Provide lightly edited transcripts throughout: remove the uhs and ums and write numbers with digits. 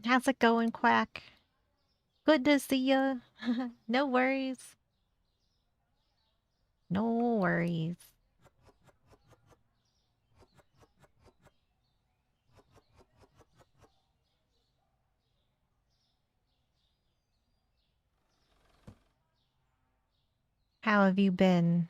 How's it going, Quack? Good to see ya. No worries. No worries. How have you been?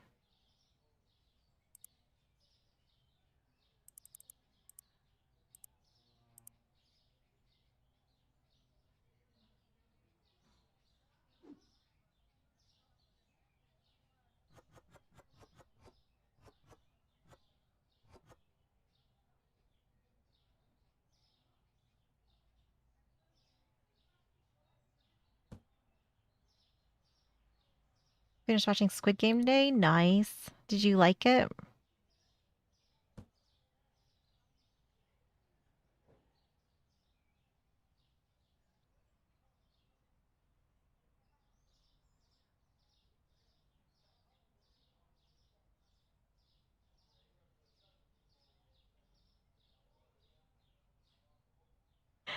Finished watching Squid Game today? Nice. Did you like it?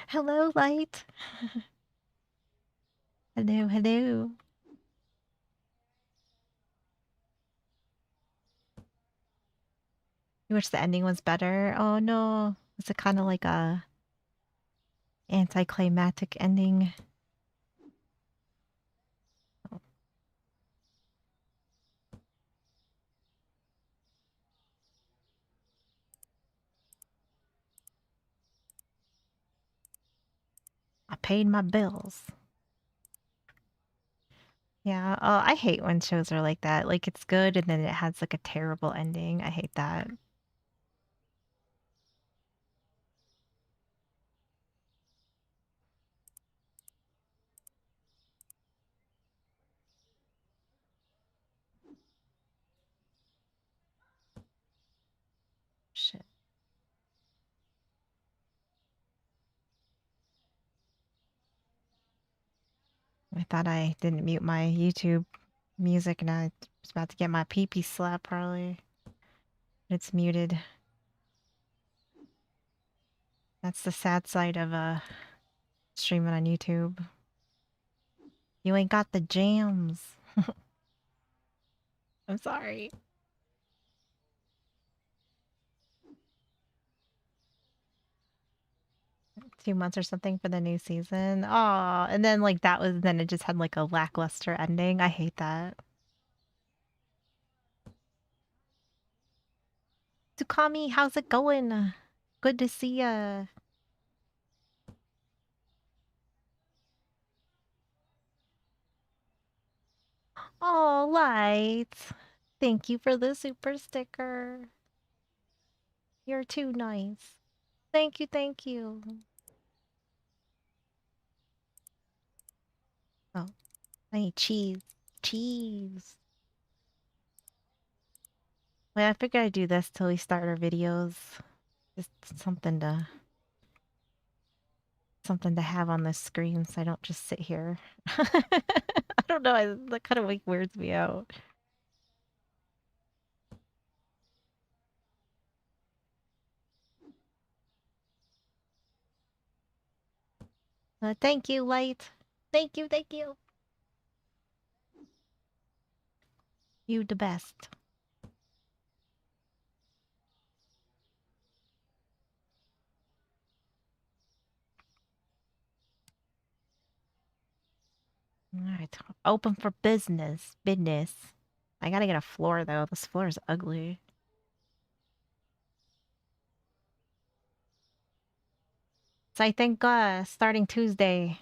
Hello, Light. Hello, hello. You wish the ending was better? Oh no. Was it kind of like a anticlimactic ending? I paid my bills. Yeah, oh, I hate when shows are like that. Like it's good and then it has like a terrible ending. I hate that. Shit. I thought I didn't mute my YouTube music and I was about to get my pee-pee slap probably. It's muted. That's the sad side of streaming on YouTube. You ain't got the jams. I'm sorry. 2 months or something for the new season. Oh, and then like that was then it just had like a lackluster ending. I hate that. Tsukami, how's it going? Good to see ya. Oh, Light. Thank you for the super sticker. You're too nice. Thank you, thank you. Oh, I need cheese. Cheese. Wait, I figured I'd do this till we start our videos. Just something to have on the screen so I don't just sit here. I don't know, that kind of like weirds me out. Thank you, Light. Thank you, thank you. You the best. Alright, open for business. Business. I gotta get a floor though. This floor is ugly. So I think starting Tuesday,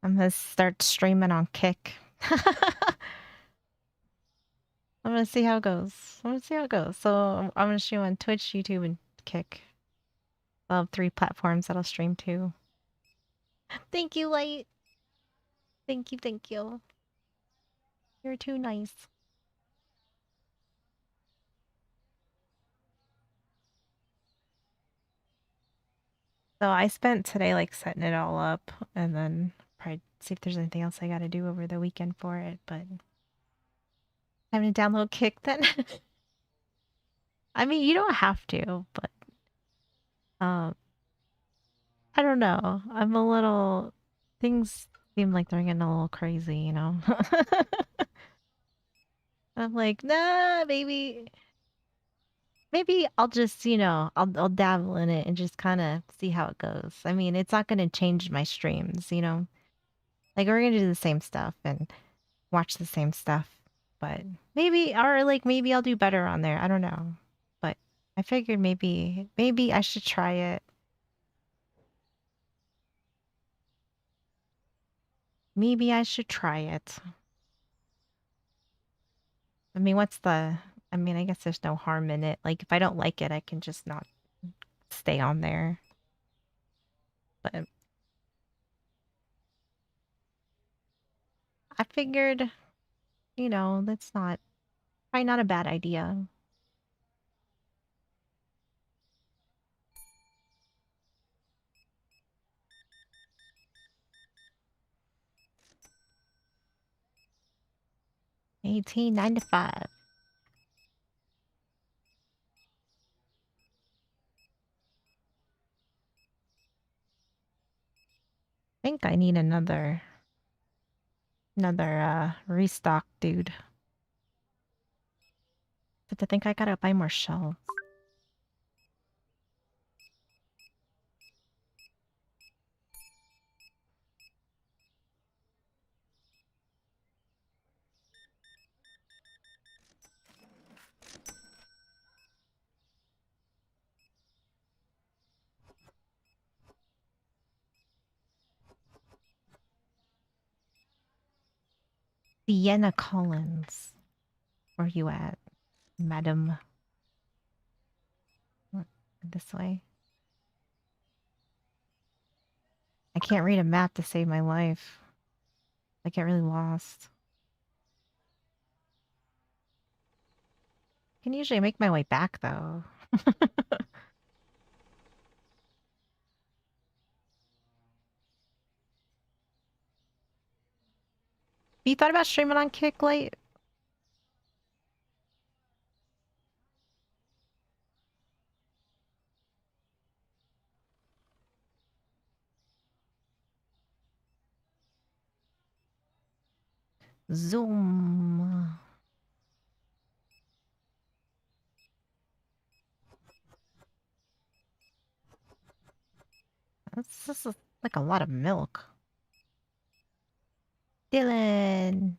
I'm gonna start streaming on Kick. I'm gonna see how it goes. I'm gonna see how it goes. So I'm gonna stream on Twitch, YouTube, and Kick. I'll have 3 platforms that I'll stream to. Thank you, Light. Thank you, thank you. You're too nice. So I spent today like setting it all up and then probably see if there's anything else I gotta do over the weekend for it, but I'm gonna download Kick then. I mean, you don't have to, but um I don't know. I'm a little... Things seem like they're getting a little crazy, you know? I'm like, nah, maybe I'll just, I'll dabble in it and just kind of see how it goes. I mean, it's not going to change my streams, you know? Like, we're going to do the same stuff and watch the same stuff, but maybe I'll do better on there. I don't know. But I figured maybe I should try it. Maybe I should try it. I mean, I guess there's no harm in it. Like, if I don't like it, I can just not stay on there. But I figured, that's probably not a bad idea. $18.95. I think I need another restock, dude. But I think I gotta buy more shelves. Sienna Collins. Where you at, madam? This way. I can't read a map to save my life. I get really lost. I can usually make my way back, though. You thought about streaming on Kick late? Zoom. This is like a lot of milk. Dylan.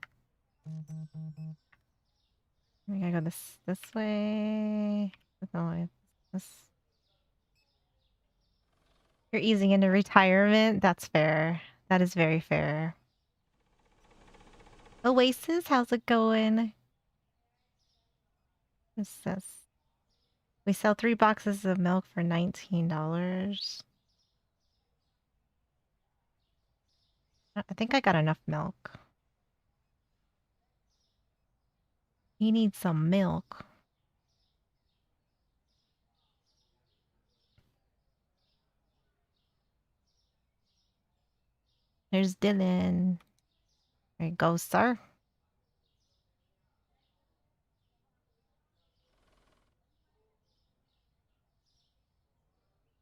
We gotta go this way. No, this. You're easing into retirement? That's fair. That is very fair. Oasis, how's it going? What's this? We sell 3 boxes of milk for $19. I think I got enough milk. He needs some milk. There's Dylan. There you go, sir.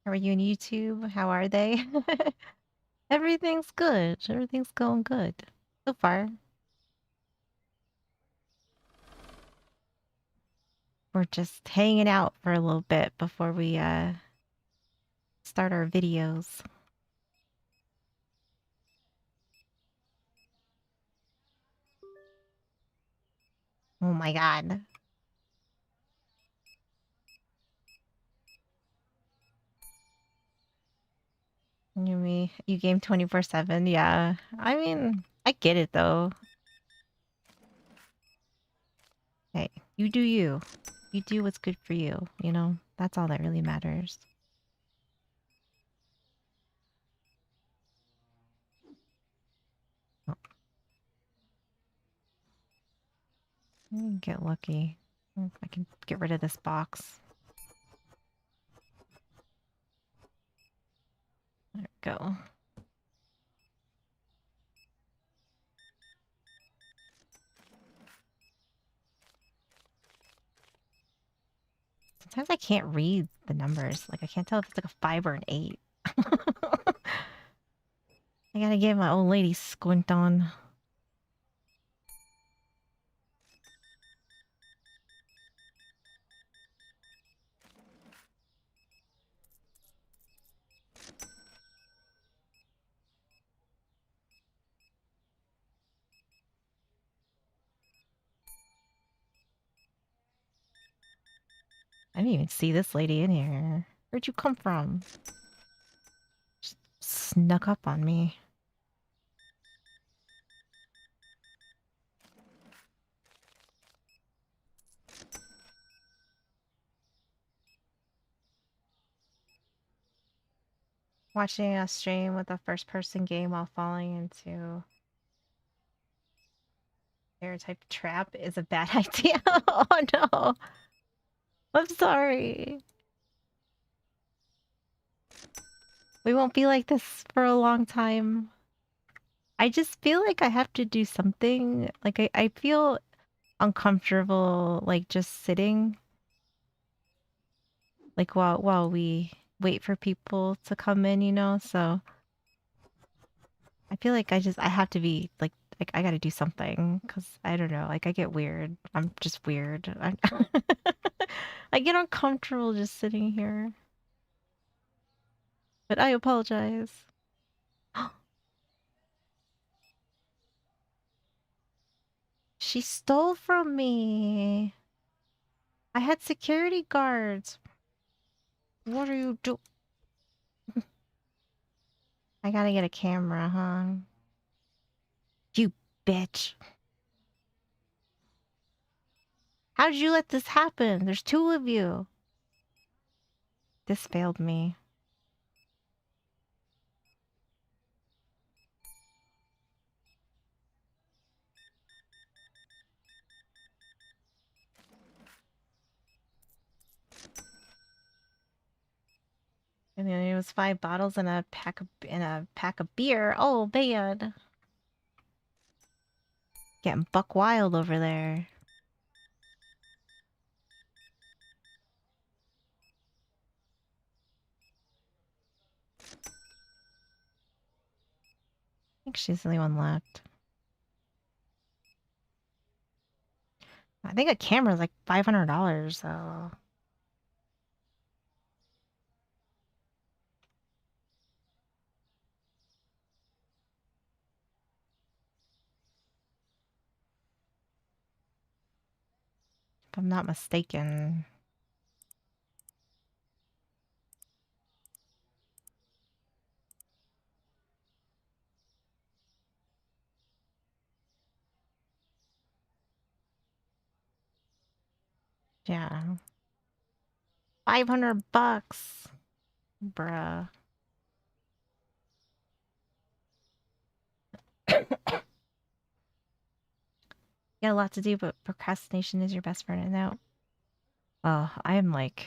How are you on YouTube? How are they? Everything's good. Everything's going good. So far. We're just hanging out for a little bit before we start our videos. Oh my god. You game 24/7? Yeah. I mean, I get it though. Hey, you do you. You do what's good for you, you know? That's all that really matters. Oh, get lucky. I can get rid of this box. There we go. Sometimes I can't read the numbers. Like, I can't tell if it's like a 5 or an 8. I gotta get my old lady squint on. I didn't even see this lady in here. Where'd you come from? Just snuck up on me. Watching a stream with a first-person game while falling into stereotype trap is a bad idea. Oh no. I'm sorry. We won't be like this for a long time. I just feel like I have to do something. Like I feel uncomfortable like just sitting like while we wait for people to come in, you know? So I feel like I have to be like I got to do something cuz I don't know, like I get weird. I'm just weird. I get uncomfortable just sitting here. But I apologize. She stole from me. I had security guards. What are you do? I gotta get a camera, huh? You bitch. How did you let this happen? There's two of you. This failed me. And then it was 5 bottles and a pack of beer. Oh man. Getting buck wild over there. I think she's the only one left. I think a camera's like $500, so if I'm not mistaken. Yeah. $500. Bruh. You got a lot to do, but procrastination is your best friend. And now, oh, I'm like,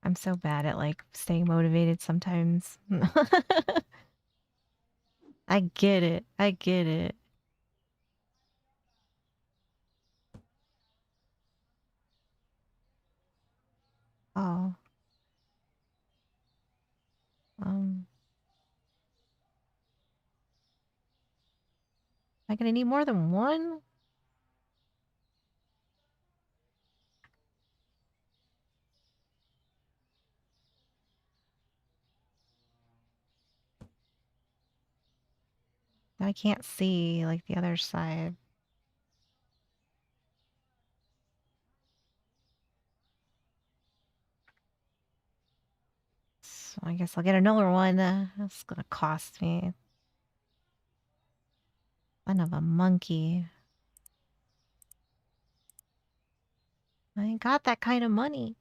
I'm so bad at like staying motivated sometimes. I get it. I get it. Oh, am I gonna need more than one? I can't see like the other side. So I guess I'll get another one. That's gonna cost me. Son of a monkey. I ain't got that kind of money.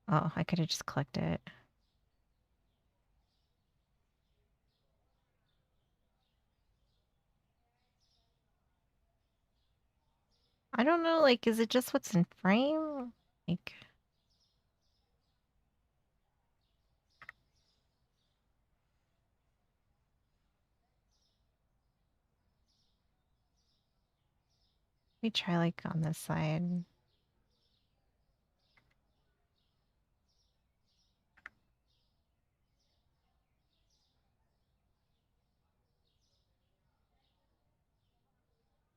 Oh, I could have just clicked it. I don't don't know, like, is it just what's in frame? Like... Let me try, like, on this side.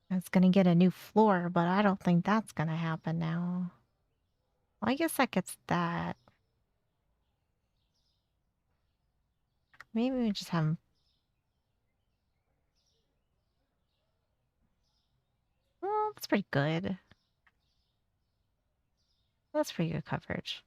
I was gonna get a new floor, but I don't think that's gonna happen now. Well, I guess that gets that. Maybe we just have... Well, that's pretty good. That's pretty good coverage.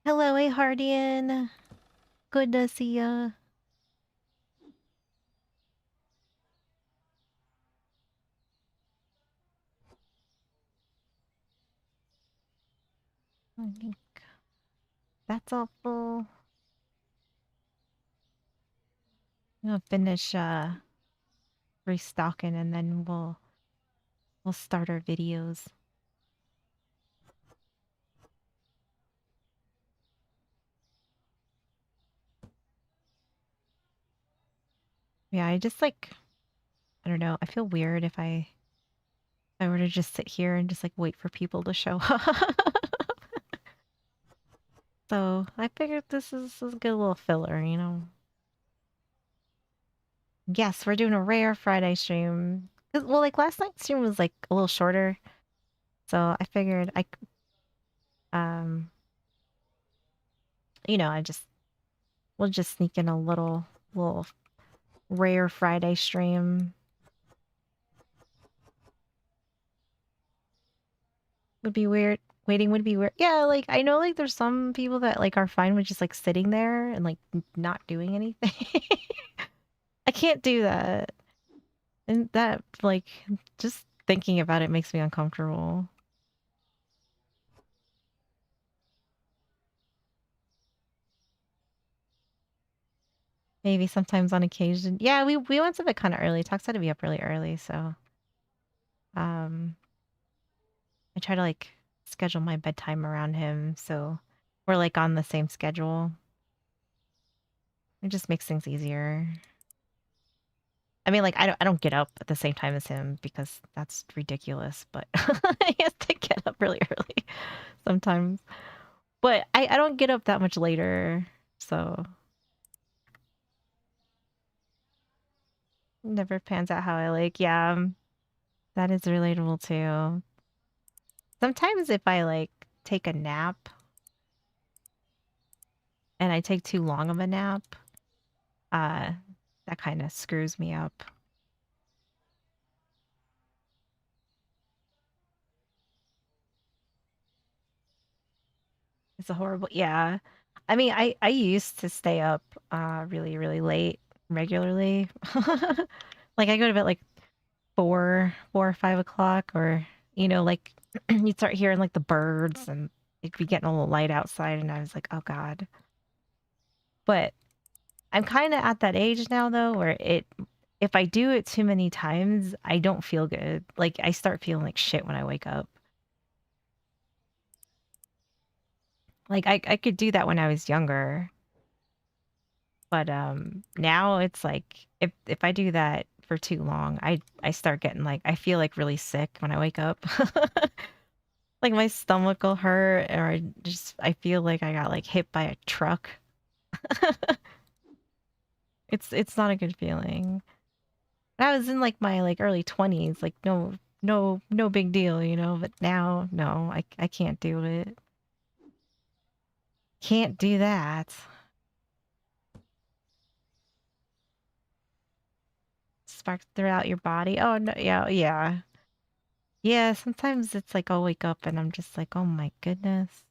Hello, A Hardian. Good to see ya. I think that's all full. I'm gonna finish restocking and then we'll start our videos. Yeah, I just like, I don't know, I feel weird if I were to just sit here and just like wait for people to show up. So I figured this is a good little filler, you know. Yes, we're doing a rare Friday stream. 'Cause, well, like last night's stream was like a little shorter, so I figured um, you know, we'll just sneak in a little rare Friday stream. Would be weird. Waiting would be weird. Yeah, like I know like there's some people that like are fine with just like sitting there and like not doing anything. I can't do that. And that like just thinking about it makes me uncomfortable. Maybe sometimes on occasion. Yeah, we went to bed kind of early. Talks had to be up really early, so um I try to like schedule my bedtime around him so we're like on the same schedule. It just makes things easier. I mean, like I don't get up at the same time as him because that's ridiculous, but he has to get up really early sometimes. But I don't get up that much later, so never pans out how I like. Yeah, that is relatable too. Sometimes if I like take a nap and I take too long of a nap, uh, that kind of screws me up. It's a horrible, yeah. I mean, I used to stay up really late regularly. Like I go to bed like 4 or 5 o'clock, or you know, like you'd start hearing like the birds and it'd be getting a little light outside, and I was like, oh God. But I'm kind of at that age now though, where if I do it too many times, I don't feel good. Like I start feeling like shit when I wake up. Like I could do that when I was younger, but now it's like if I do that for too long, I start getting like I feel like really sick when I wake up. Like my stomach will hurt, or I feel like I got like hit by a truck. It's not a good feeling. I was in like my like early 20s, like no big deal, you know, but now no, I can't do it. Can't do that. Sparks throughout your body. Oh no, yeah, yeah. Yeah, sometimes it's like I'll wake up and I'm just like, "Oh my goodness.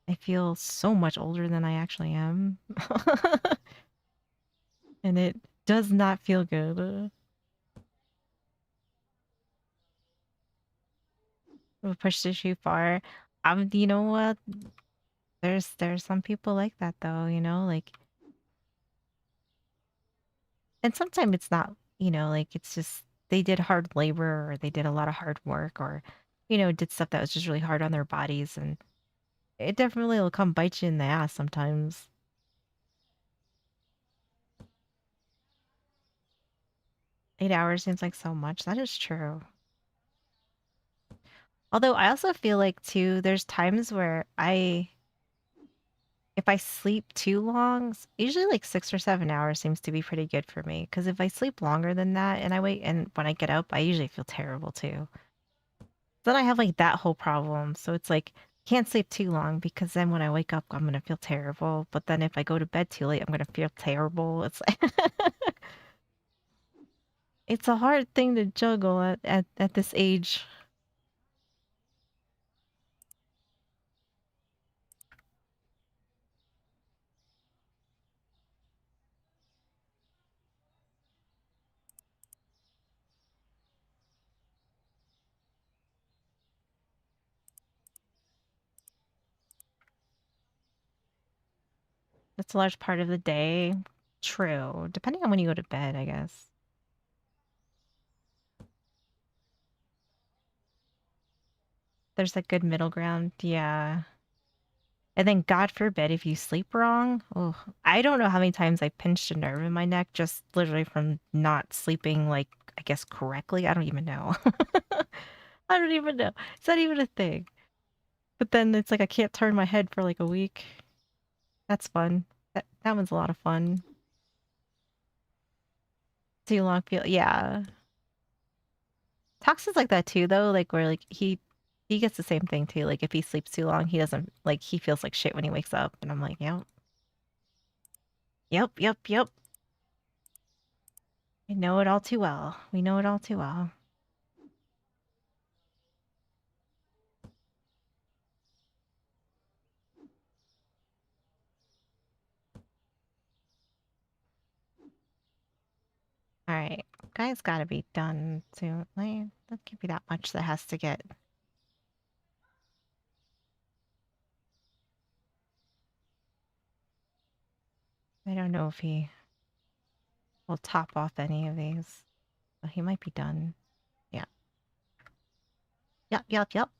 I feel so much older than I actually am." And it does not feel good. We pushed it too far. You know what? There's some people like that though, you know, like, and sometimes it's not, you know, like it's just they did hard labor or they did a lot of hard work or, you know, did stuff that was just really hard on their bodies and it definitely will come bite you in the ass sometimes. 8 hours seems like so much. That is true. Although I also feel like too, there's times where if I sleep too long, usually like 6 or 7 hours seems to be pretty good for me. Because if I sleep longer than that and I wait and when I get up, I usually feel terrible too. Then I have like that whole problem. So it's like can't sleep too long because then when I wake up, I'm gonna feel terrible. But then if I go to bed too late, I'm gonna feel terrible. It's like it's a hard thing to juggle at this age. It's a large part of the day. True. Depending on when you go to bed, I guess. There's a good middle ground. Yeah. And then God forbid if you sleep wrong. Oh, I don't know how many times I pinched a nerve in my neck just literally from not sleeping like I guess correctly. I don't even know. I don't even know. It's not even a thing. But then it's like I can't turn my head for like a week. That's fun. That one's a lot of fun. Too long feel yeah. Toxin's like that too though, like where like he gets the same thing too. Like if he sleeps too long, he doesn't like he feels like shit when he wakes up and I'm like, "Yep. Yep, yep, yep. I know it all too well. We know it all too well." All right. Guy's got to be done soon. Like, don't give me that much that has to get. I don't know if he will top off any of these. But he might be done. Yeah. Yep, yep, yep.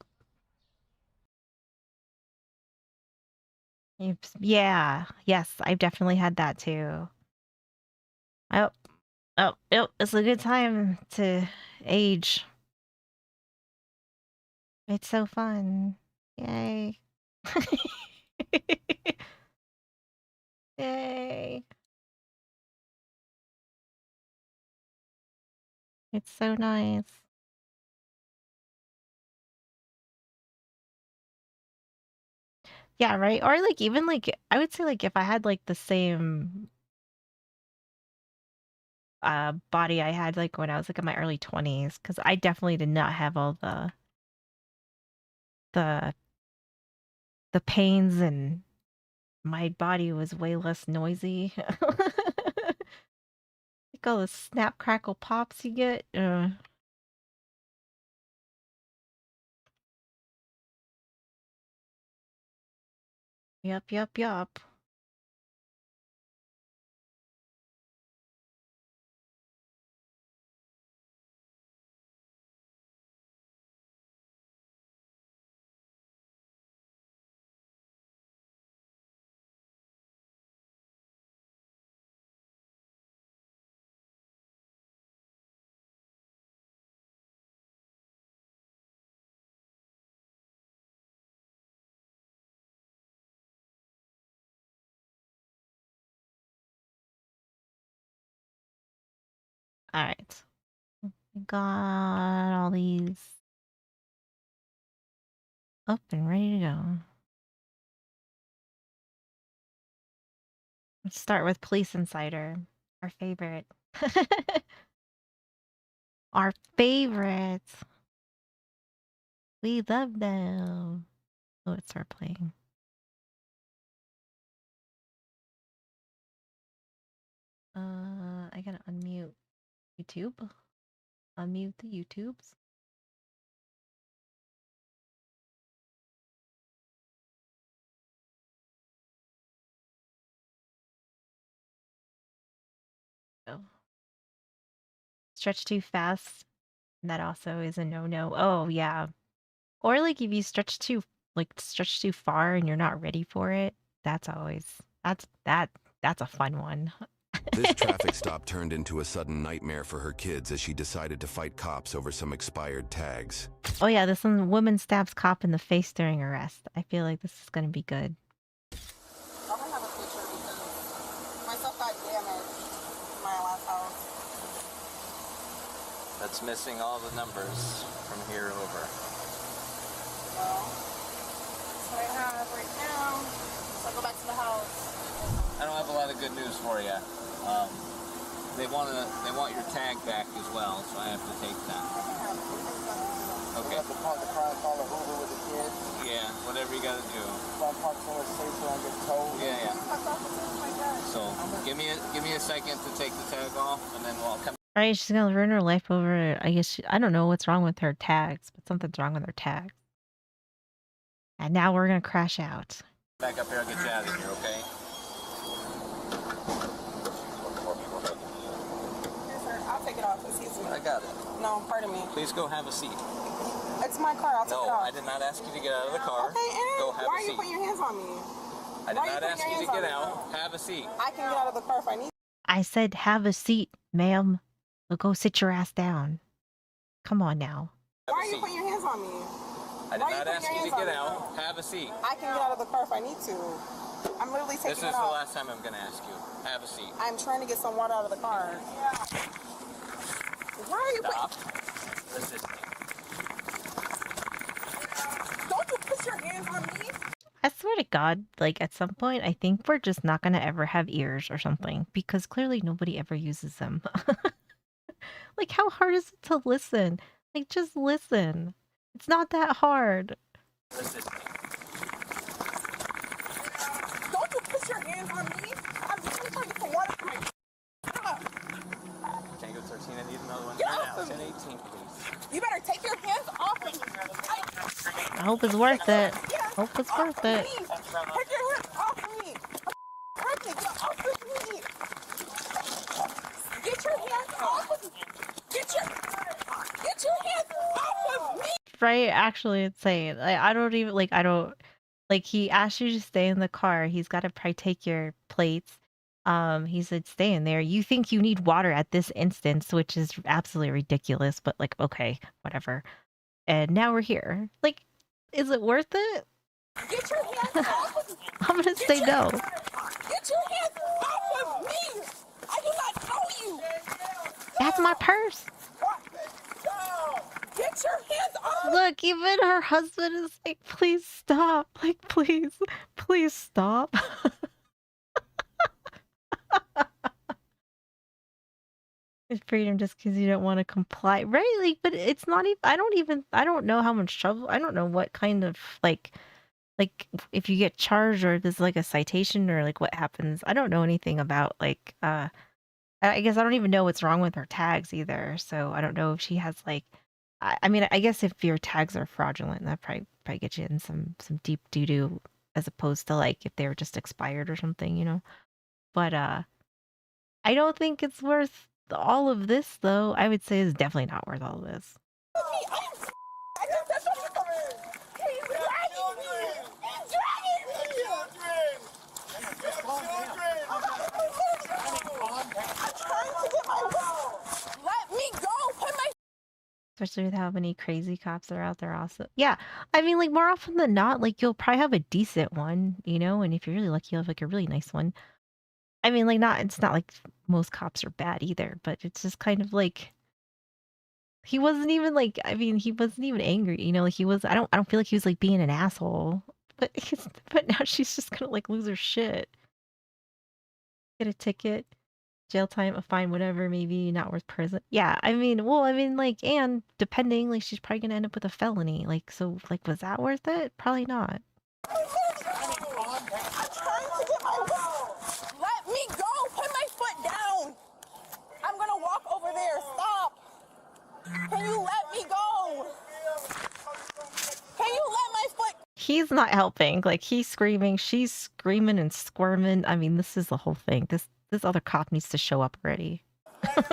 Yeah. Yes, I've definitely had that too. Oh, oh, oh, it's a good time to age. It's so fun. Yay. Yay. It's so nice. Yeah, right? Or like even like I would say like if I had like the same body I had like when I was like in my early 20s, because I definitely did not have all the the pains and my body was way less noisy. Like all the snap crackle pops you get. Yep, yep, yep. All right. We got all these up and ready to go. Let's start with Police Insider, our favorite. Our favorites. We love them. Oh, it started playing. I gotta unmute YouTube. Unmute the YouTubes. Stretch too fast. That also is a no-no. Oh, yeah. Or, like, if you stretch too far and you're not ready for it, that's a fun one. This traffic stop turned into a sudden nightmare for her kids as she decided to fight cops over some expired tags. Oh, yeah, this one, woman stabs cop in the face during arrest. I feel like this is gonna be good. I'm gonna have a picture because my stuff got damaged in my last house. That's missing all the numbers from here over. Well, that's what I have right now. So I'll go back to the house. I don't have a lot of good news for you. They want your tag back as well, so I have to take that. Okay. You have to park the car and call a Uber with the kids. Yeah, whatever you gotta do. I'll park somewhere safe so I don't get towed. Yeah. So give me a second to take the tag off, and then we'll come. All right, she's gonna ruin her life over. I guess I don't know what's wrong with her tags, but something's wrong with her tags. And now we're gonna crash out. Back up here, I'll get you out of here, okay? I'll take it off. It's easy. I got it. No, pardon me. Please go have a seat. It's my car. I'll take it off. No, I did not ask you to get out of the car. Okay, and go have why a are you seat. putting your hands on me? I did not ask you to get out. Have a seat. I can get out of the car if I need. I said have a seat, ma'am. Well, go sit your ass down. Come on now. Why are you putting your hands on me? I did not ask you to get out. Have a seat. I can get out of the car if I need to. I'm literally taking it This is off. the last time I'm going to ask you. Have a seat. I'm trying to get some water out of the car. Why are you Stop. Resisting. Don't you put your hands on me? I swear to God, like at some point, I think we're just not gonna ever have ears or something because clearly nobody ever uses them. Like, how hard is it to listen? Like, just listen. It's not that hard. Resisting. Don't you put your hands on me? I'm just trying to get some water. Tango 13, I need another one. Get Right off now. of me. 1018, please. You better take your hands off of me. I hope it's worth it. Hope it's worth it. Please, take your hands off of me. Get off of me. Get your hands off of me. Get your hands off of me. Right? Actually, insane. I don't even like. He asked you to stay in the car. He's got to probably take your plates. He said stay in there. You think you need water at this instance, which is absolutely ridiculous. But like, okay, whatever. And now we're here. Like, is it worth it? Get your hands off of me. I'm gonna say no. Get your hands off of me. I do not know you. That's my purse. Get your hands off. Look, even her husband is like, please stop. Like, please stop. It's freedom just because you don't want to comply. Right? Like, but it's not even, I don't know how much trouble, I don't know what kind of, like, if you get charged or if there's like a citation or like what happens. I don't know anything about like, I guess I don't even know what's wrong with her tags either. So I don't know if she has like, I mean, I guess if your tags are fraudulent, that probably get you in some deep doo doo as opposed to like if they were just expired or something, you know. But I don't think it's worth all of this though. I would say it's definitely not worth all of this. Especially with how many crazy cops are out there also. Yeah, I mean, like, more often than not, like, you'll probably have a decent one, you know? And if you're really lucky, you'll have, like, a really nice one. I mean, like, it's not like most cops are bad either, but it's just kind of like... He wasn't even, like, I mean, he wasn't even angry, you know? Like, he was... I don't feel like he was, like, being an asshole. But now she's just gonna, like, lose her shit. Get a ticket. Jail time, a fine, whatever, maybe not worth prison. Yeah, I mean, well, I mean, like, and depending, like, she's probably gonna end up with a felony. Like, so, like, was that worth it? Probably not. I'm trying to get my will. Let me go. Put my foot down. I'm gonna walk over there. Stop. Can you let me go? Can you let my foot? He's not helping. Like, he's screaming, she's screaming and squirming. I mean, this is the whole thing. This other cop needs to show up already. Let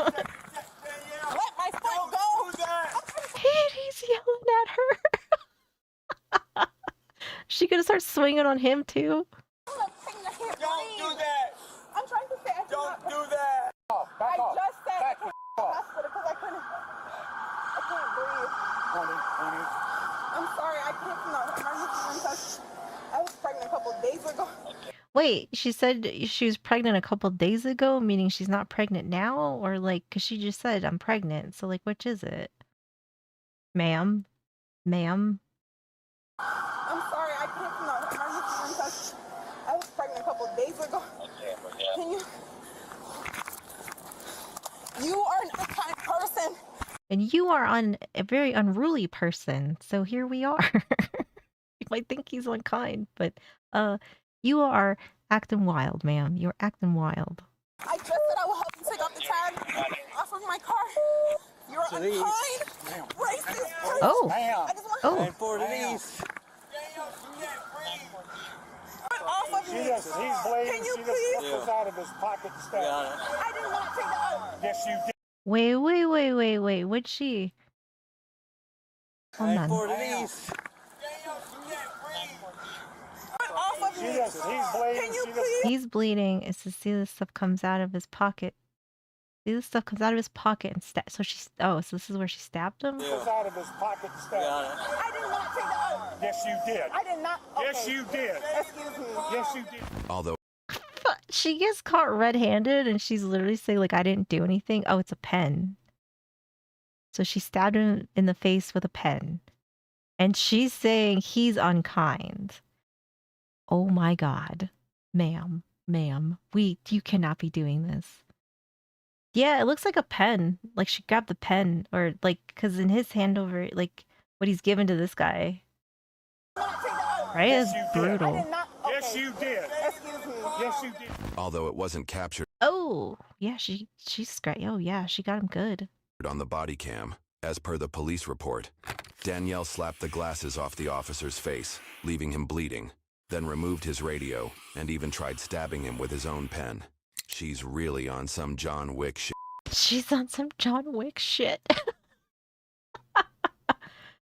She gonna start swinging on him too? Don't do that. I'm trying to say I don't do that. I just said I came to the hospital because I couldn't breathe. Honey. I'm sorry, I can't know. I was pregnant a couple of days ago. Wait, she said she was pregnant a couple days ago, meaning she's not pregnant now? Or like, because she just said, I'm pregnant. So, like, which is it? Ma'am? Ma'am? I'm sorry, I can't know. I was pregnant a couple of days ago. Can you are an unkind person. And you are a very unruly person. So here we are. You might think he's unkind, but you are acting wild, ma'am. You're acting wild. I just said I will help you take off the tag off of my car. You're unkind, racist person. Oh. I just want Oh. and for these. Off of me. He's bleeding. Can you She please? just pulls out of his pocket to stab. I did not take that. Yes, you did. Wait. What'd she? Hold on. Off of me. He's bleeding. Can you please? He's bleeding. It's to see this stuff comes out of his pocket. See, this stuff comes out of his pocket and so so this is where she stabbed him? Pulls out of his pocket to stab. I did not take that. Yes, you did. I did not. Okay. Yes, you did. Excuse me. Yes, you did. Although She gets caught red-handed and she's literally saying, like, I didn't do anything. Oh, it's a pen. So she stabbed him in the face with a pen. And she's saying he's unkind. Oh my God. Ma'am. You cannot be doing this. Yeah, it looks like a pen. Like she grabbed the pen, or like, because in his handover, like what he's given to this guy, right? Yes, It's you did. brutal. I did not. Okay. Yes, you did. Excuse me. Yes, you did. although it wasn't captured Oh, yeah, she's great. Oh yeah, she got him good. on the body cam, as per the police report, Danielle slapped the glasses off the officer's face, leaving him bleeding, then removed his radio and even tried stabbing him with his own pen. She's really on some John Wick shit. She's on some John Wick shit.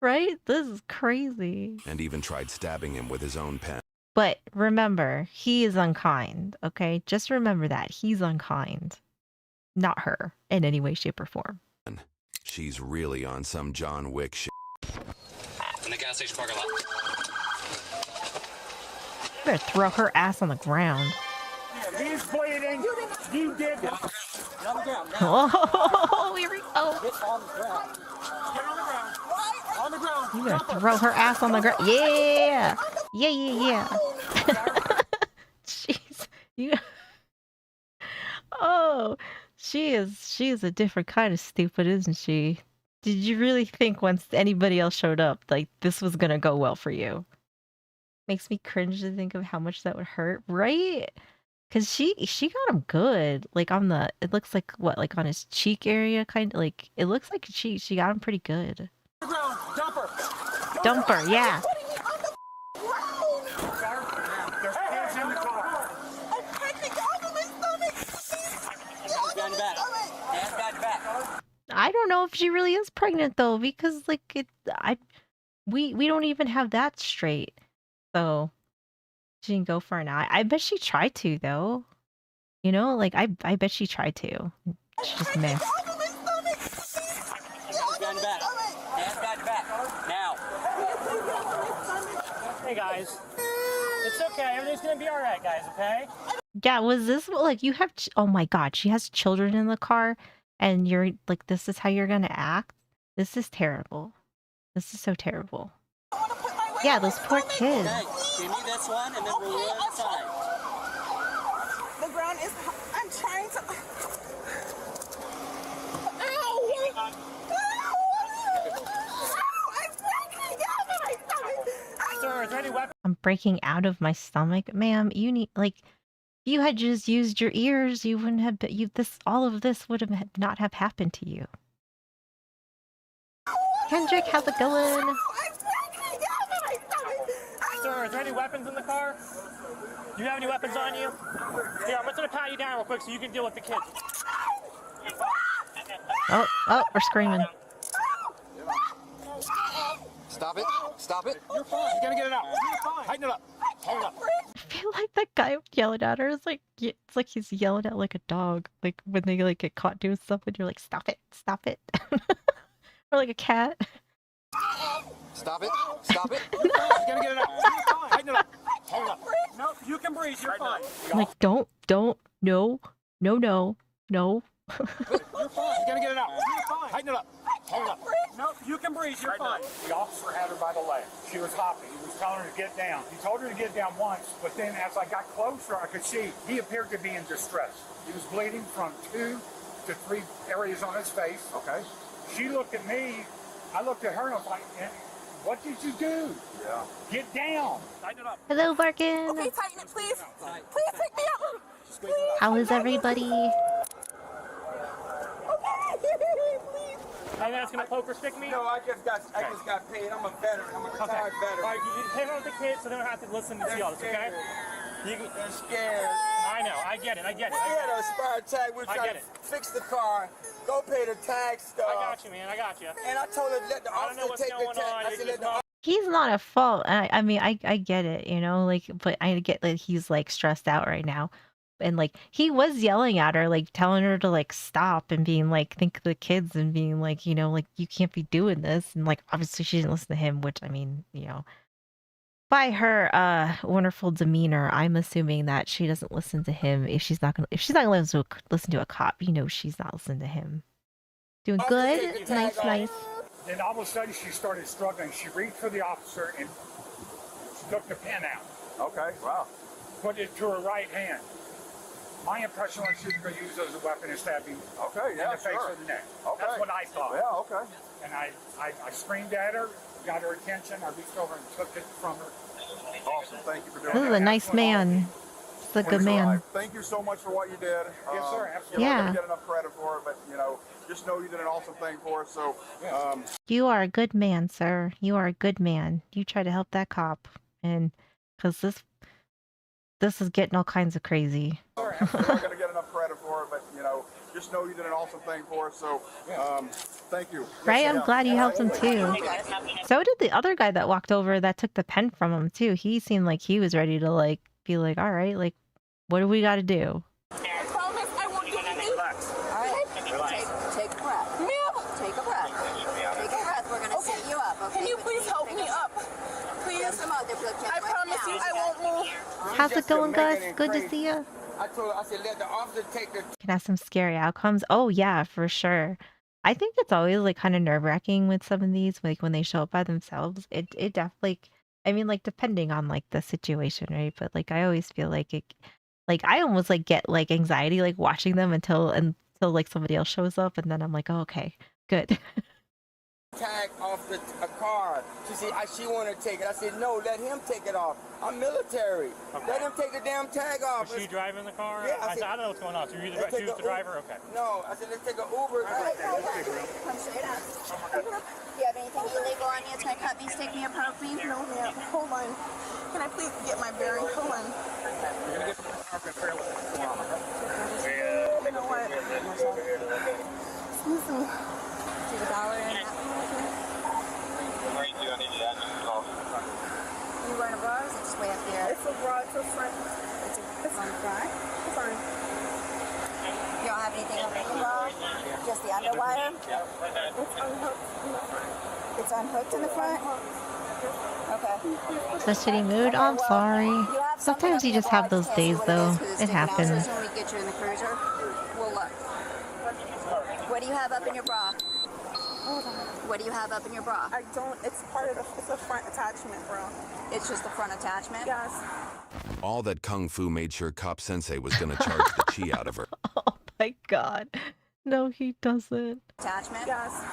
Right? This is crazy. And even tried stabbing him with his own pen. But remember, he is unkind, okay? Just remember that. He's unkind. Not her, in any way, shape, or form. She's really on some John Wick shit. In the gas station parking lot. You better throw her ass on the ground. He's bleeding. You did it. Oh, here we go. On the ground. You better throw her ass on the ground. Yeah. Jeez. Oh, she is a different kind of stupid, isn't she? Did you really think once anybody else showed up, like, this was gonna go well for you? Makes me cringe to think of how much that would hurt, right? Because she got him good, like on the, it looks like what, like on his cheek area, kind of like, it looks like she got him pretty good. Dumper, yeah. There's hands in the car. I'm pregnant. Get off of my stomach. Hands behind your back. Hands behind your back. I don't know if she really is pregnant though, because like we don't even have that straight. So she didn't go for an eye. I bet she tried to though. You know, like I bet she tried to. She just missed. Hands behind your back. Hands behind your back. Now. Hey guys, it's okay. Everything's gonna be all right, guys. Okay? Yeah, was this like you have? Oh my God, she has children in the car, and you're like, this is how you're gonna act. This is terrible. This is so terrible. Yeah, those poor kids. Okay, give me this one and then we'll roll it inside. The ground is. I'm trying to. Ow! Ow! I'm pregnant. Get off of my stomach. Sir, is there any weapon? I'm breaking out of my stomach, ma'am. You need like, if you had just used your ears, you wouldn't have. All of this would have not have happened to you. Kendrick, how's it going? Sir, is there any weapons in the car? Do you have any weapons on you? Here, I'm just gonna pat you down real quick so you can deal with the kids. Oh, we're screaming. Stop it. Stop it. You're fine. You gotta get it out. You're fine. Tighten it up. Tighten it up. I feel like that guy yelling at her is like, it's like he's yelling at like a dog. Like when they like get caught doing stuff and you're like, stop it, stop it. Or like a cat. Stop it. Stop it. You're gonna get it up. Tighten it up. Tighten it up. No, you can breathe. You're fine. Like, don't, no. You're fine. You're gonna get it out. You're fine. Tighten it up. Tighten it up. No, you can breathe. You're fine. The officer had her by the leg. She was hopping. He was telling her to get down. He told her to get down once, but then as I got closer, I could see he appeared to be in distress. He was bleeding from 2 to 3 areas on his face. Okay. She looked at me. I looked at her and I was like, what did you do? Yeah. Get down. Tighten it up. Hello, Barkin. Okay, tighten it, please. Please take me out. Please. How is everybody? Are you guys gonna poker stick me? No, I just got paid. I'm a veteran. I'm a retired veteran. Alright, you hang on with the kids so they don't have to listen to see all this, okay? They're scared. I know, I get it. We had a spire tag. We were trying to fix the car. Go pay the tag stuff. I got you, man. I got you. And I told her let the officer take the tag. I said let the He's not at fault. I mean, I get it, you know, like, but I get that he's like stressed out right now. And like he was yelling at her, like telling her to like stop and being like, think of the kids and being like, you know, like you can't be doing this. And like obviously she didn't listen to him, which I mean, you know, by her wonderful demeanor, I'm assuming that she doesn't listen to him. If she's not gonna listen to a cop, you know, she's not listening to him. Doing good, nice. And all of a sudden she started struggling. She reached for the officer and she took the pen out. Okay, wow. Put it to her right hand. My impression was she was going to use it as a weapon and stab him in the face or the neck. Okay. That's what I thought. Yeah, okay. And I screamed at her, got her attention. I reached over and took it from her. Awesome. Thank you for doing This that. is a nice man. This is a good man. Thank you so much for what you did. Yes, sir. Absolutely. You're not Yeah. going to get enough credit for it, but, you know, just know you did an awesome thing for us. So, You are a good man, sir. You are a good man. You try to help that cop, and because this is getting all kinds of crazy. you're not going to get enough credit for it, but, you know, just know you did an awesome thing for us. So, thank you. Right? Yes, I'm yeah. glad you helped him too. So did the other guy that walked over that took the pen from him too. He seemed like he was ready to like be like, all right, like, what do we got to do? I promise I won't do anything. Relax. All right, take a breath. Ma'am, Take a breath. Take a breath. We're gonna sit you up. Okay? can you please help me up? Please. Come out there, I promise you I won't move. How's it Just going, to make Gus? it Good to crazy. see you. I told her, I said let the officer take the Can have some scary outcomes. Oh yeah, for sure. I think it's always like kind of nerve wracking with some of these, like when they show up by themselves. It definitely, I mean, like depending on like the situation, right? But like I always feel like it, like I almost like get like anxiety like watching them until like somebody else shows up, and then I'm like, oh, okay, good. tag off the car. She said she wanted to take it. I said no, let him take it off. I'm military. Let him take the damn tag off. Was she driving the car? Yeah, I said, I don't know what's going on. So you Let's take choose a the driver? Okay. No, I said let's take an Uber. Come straight up. Do you have anything illegal on you? Try cut me, stick me, or poke me? No, ma'am. Hold on. Can I please get my bearing? Hold on. You know what? Excuse me. Do the dollar in that one? You wearing a bra or is it just way up there? It's a bra. It's a front. It's on the front. It's on. You don't have anything up in the bra? Just the underwire? It's unhooked. It's unhooked in the front? Okay. The shitty mood. Oh, I'm sorry. You have something Sometimes up you in your just bra, have those just can't see days, what though. is 'cause it's It sticking out. So happens. as soon as we get you in the cruiser, we'll look. What do you have up in your bra? Hold on. What do you have up in your bra? I don't. It's part of the. It's a front attachment, bro. It's just the front attachment? Yes. All that Kung Fu made sure Cop Sensei was going to charge the chi out of her. Oh my god. No, he doesn't. Attachment? Yes.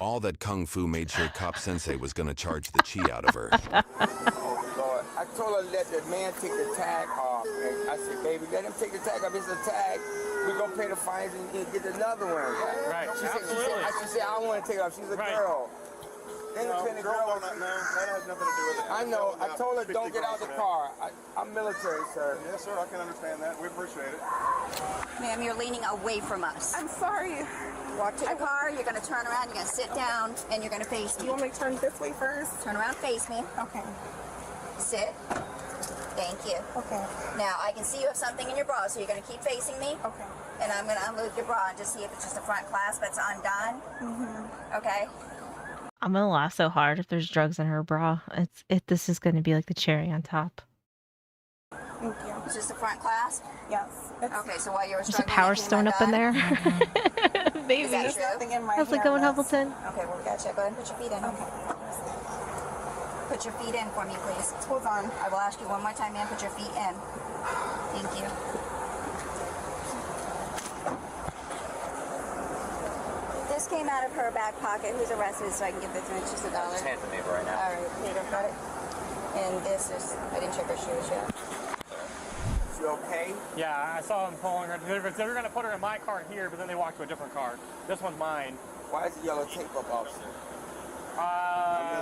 All that Kung Fu made sure Cop Sensei was going to charge the chi out of her. Oh Lord. I told her let the man take the tag off. And I said, baby, let him take the tag off. It's a tag. We're gonna pay the fines and get another one. Right. She Absolutely. said, I want to take it off. She's a Right. girl. Independent girl. That has nothing to do with it. I know. I told her don't get out the car. I'm military, sir. Yes, sir. I can understand that. We appreciate it. Ma'am, you're leaning away from us. I'm sorry. Walk to the car, you're going to turn around, you're going to sit down, and you're going to face You me. want me to turn this way first? Turn around, face me. Okay. Sit. Thank you. Okay. Now, I can see you have something in your bra, so you're going to keep facing me. Okay. And I'm going to unloop your bra and just see if it's just a front clasp that's undone. Okay? I'm gonna laugh so hard if there's drugs in her bra. This is gonna be like the cherry on top. Thank you. It's just a front clasp? Yes. Okay, so while you were There's a struggling, power it came stone up in undone? there. Maybe. Is that There's true? nothing in my How's it hand going, that's- Hamilton? Okay, well, we got to check. Go ahead and put your feet in. Okay. Put your feet in for me, please. Hold on. I will ask you one more time, ma'am. Put your feet in. Thank you. This came out of her back pocket. Who's arrested so I can give this to her? It's just $1. Just hand it to me right now. All right, here, got it. And this is, I didn't check her shoes yet. You okay? Yeah, I saw them pulling her. They were going to put her in my car here, but then they walked to a different car. This one's mine. Why is the yellow tape up, officer?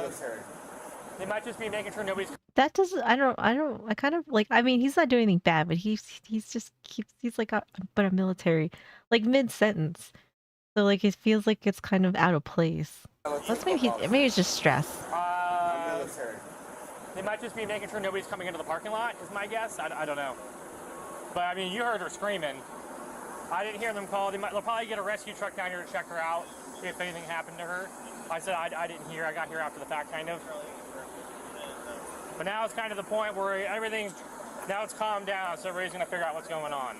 Military. They might just be making sure nobody's. That doesn't. I kind of like. I mean, he's not doing anything bad, but he's just keeps. He's like but a military, like mid sentence. So like it feels like it's kind of out of place. That's maybe it's just stress. Military. They might just be making sure nobody's coming into the parking lot, is my guess. I don't know. But I mean, you heard her screaming. I didn't hear them call. They'll probably get a rescue truck down here to check her out if anything happened to her. I said I didn't hear. I got here after the fact, kind of. But now it's kind of the point where now it's calmed down, so everybody's going to figure out what's going on.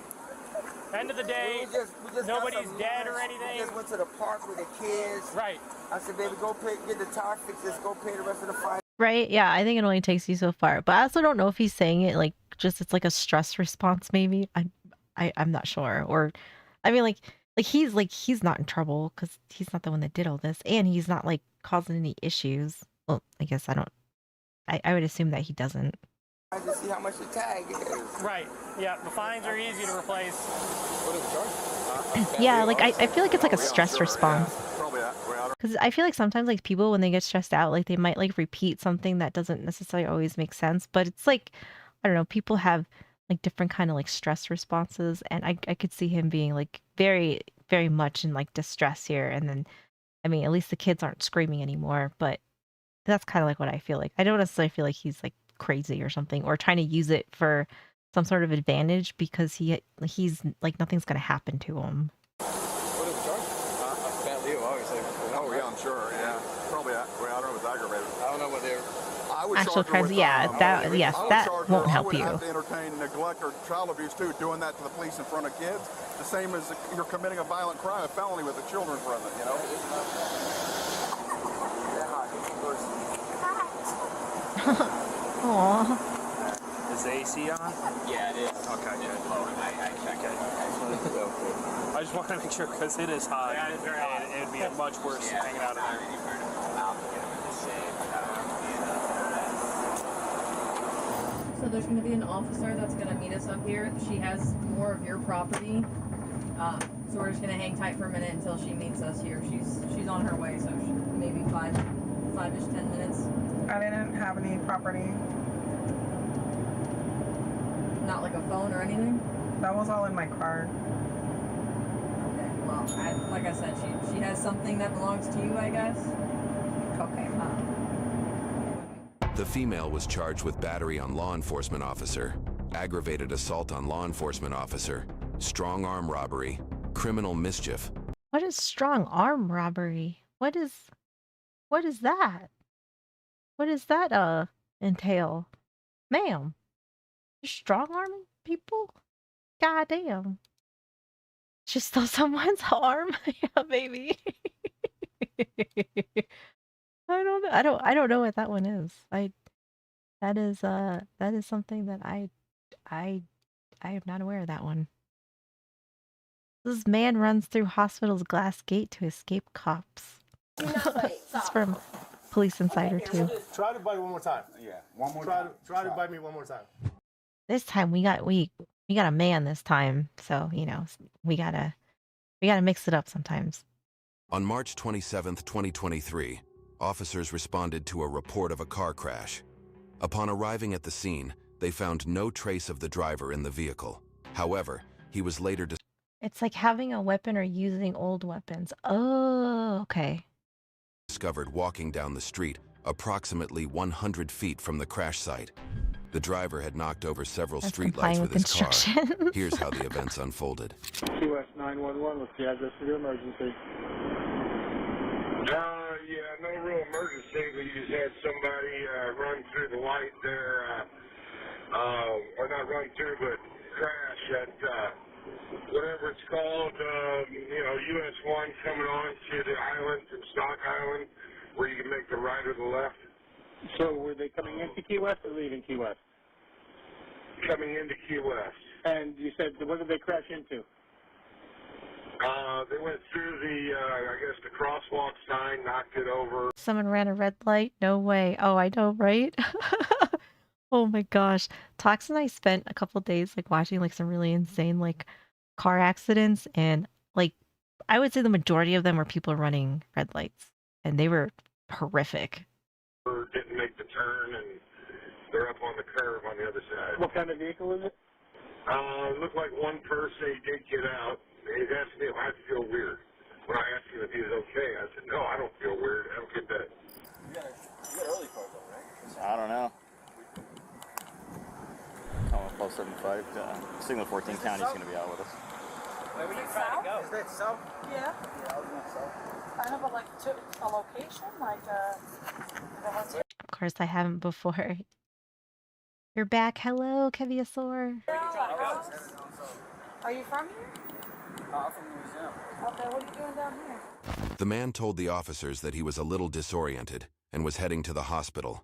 End of the day, We just nobody's got some dead or lunch. anything. We just went to the park with the kids. Right. I said, baby, go get the tire fixed. Let's go pay the rest of the fine. Right? Yeah, I think it only takes you so far. But I also don't know if he's saying it like just it's like a stress response. Maybe I'm not sure. Or, I mean, like he's not in trouble because he's not the one that did all this, and he's not like causing any issues. Well, I guess I don't. I would assume that he doesn't. I just see how much the tag is. Right. Yeah, the fines are easy to replace. What is the charge? Yeah, like I feel like it's like a stress response. Probably that. Because I feel like sometimes like people when they get stressed out, like they might like repeat something that doesn't necessarily always make sense. But it's like, I don't know, people have like different kind of like stress responses, and I could see him being like very, very much in like distress here. And then, I mean, at least the kids aren't screaming anymore, but that's kind of like what I feel like. I don't necessarily feel like he's like crazy or something or trying to use it for some sort of advantage because he's like nothing's gonna happen to him. What is the charge? Bad deal, obviously. Oh, yeah, I'm sure. Yeah. Probably, I don't know if it's aggravated. I don't know what they're. Actual crimes, yeah, that won't help you. I would have to entertain neglect or child abuse too, doing that to the police in front of kids. The same as you're committing a violent crime, a felony with the children present, you know? Aww. Is the AC on? Yeah, it is. Okay, good. I checked it. I just want to make sure because it is hot. Yeah, it is very hot. And it would be much worse hanging out in there. So there's going to be an officer that's going to meet us up here. She has more of your property, so we're just going to hang tight for a minute until she meets us here. She's on her way, so maybe five-ish, 10 minutes. I didn't have any property. Not like a phone or anything? That was all in my car. Okay, well, like I said, she has something that belongs to you, I guess. Okay. The female was charged with battery on law enforcement officer, aggravated assault on law enforcement officer, strong arm robbery, criminal mischief. What is strong arm robbery? What is that? What does that entail? Ma'am, you're strong arming people? God damn. Just stole someone's arm? Yeah, baby. I don't know what that one is. That is something that I am not aware of that one. This man runs through hospital's glass gate to escape cops. It's from Police Insider too. Try to bite one more time. Yeah, one more time. Try to bite me one more time. This time we got a man this time, so you know we gotta mix it up sometimes. On March 27th, 2023, officers responded to a report of a car crash. Upon arriving at the scene, they found no trace of the driver in the vehicle. However, he was later It's like having a weapon or using old weapons. Oh, okay. discovered walking down the street approximately 100 feet from the crash site. The driver had knocked over several That's streetlights complying with with his car. instructions. Here's how the events unfolded. Key West 911, what's the address of your emergency? Yeah, no real emergency. We just had somebody run through the light there, or not run through, but crash at whatever it's called, US 1 coming on to the island, from Stock Island, where you can make the right or the left. So were they coming into Key West or leaving Key West? Coming into Key West. And you said, what did they crash into? They went through the, I guess, the crosswalk sign, knocked it over. Someone ran a red light? No way. Oh, I know, right? Oh my gosh. Tox and I spent a couple days like watching like some really insane like car accidents, and like I would say the majority of them were people running red lights, and they were horrific. Didn't make the turn, and they're up on the curb on the other side. What kind of vehicle is it? It looked like one person. He did get out. He asked me if I feel weird. When I asked him if he was okay, I said, no, I don't feel weird. Have a good day. You got early card though, right? I don't know. Oh, 1275. Signal 14 County's going to be out with us. Where were you trying to go? Is that south? Yeah. Yeah, I was going south. I know, but like to a location, like the hotel. Of course, I haven't before. You're back. Hello, Keviasaur. Are you from here? I'm from Louisiana. Okay, what are you doing down here? The man told the officers that he was a little disoriented and was heading to the hospital.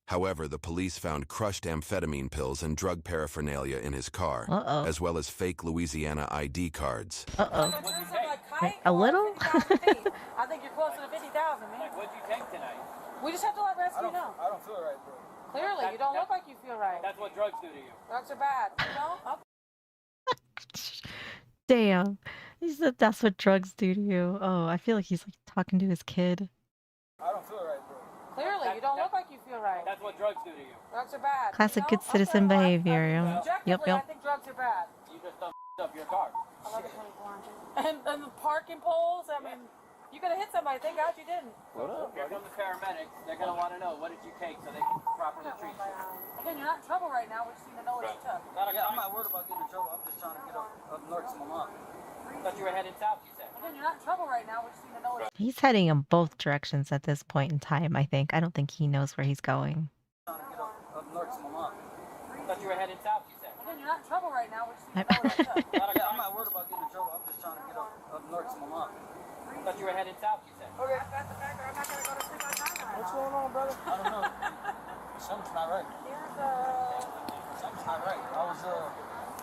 However, the police found crushed amphetamine pills and drug paraphernalia in his car, as well as fake Louisiana ID cards. A little? I think you're closer to 50,000, man. Like, what'd you take tonight? We just have to let rescue know. I don't feel right, bro. Clearly, you don't look like you feel right. That's what drugs do to you. Drugs are bad. You know? Damn. He said that's what drugs do to you. Oh, I feel like he's like talking to his kid. I don't feel right, bro. Clearly, you don't look like you feel right. That's what drugs do to you. Drugs are bad. Classic you know? good citizen behavior. Yep, I yep. think drugs are bad. You just done up your car. And the parking poles, I mean, you could have hit somebody. Thank God you didn't. What up? Here come the paramedics. They're going to want to know, what did you take so they can properly treat you? Again, you're not in trouble right now. We just need to know what you took. Yeah, I'm not worried about getting in trouble. I'm just trying to get up north to my mom. I thought you were headed south, you said. Again, you're not in trouble right now. We just need to know what you took. He's heading in both directions at this point in time, I think. I don't think he knows where he's going. I'm trying to get up north to my mom. I thought you were headed south, you said. Again, you're not in trouble right now. We just need to know what you took. Yeah, I'm not worried about getting in trouble. I'm just trying to get up north to my mom. I thought you were headed south, you said. Okay. That's the fact that I'm not going to go to sleep on time. What's going on, brother? I don't know. Something's not right. Here's Something's not right. I was,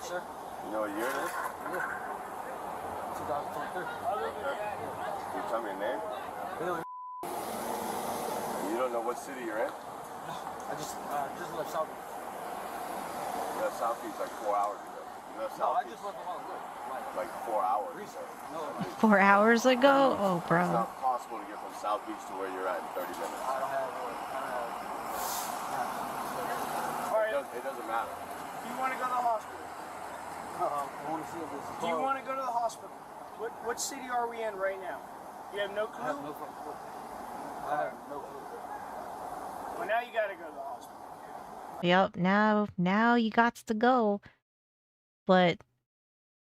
sure. You know what year it is? Yeah. 2023. Can you tell me your name? Really? You don't know what city you're in? I just left South Beach. You left South Beach like 4 hours ago. You left South I Beach just left a while ago. like 4 hours ago. No. 4 hours ago? Oh, It's bro. not possible to get from South Beach to where you're at in 30 minutes. I don't have It doesn't matter. Do you want to go to the hospital? I want to see if this is Do you want to go to the hospital? What city are we in right now? You have no clue? I have no clue. I have no clue. Well, now you got to go to the hospital. Yep, now you got to go. But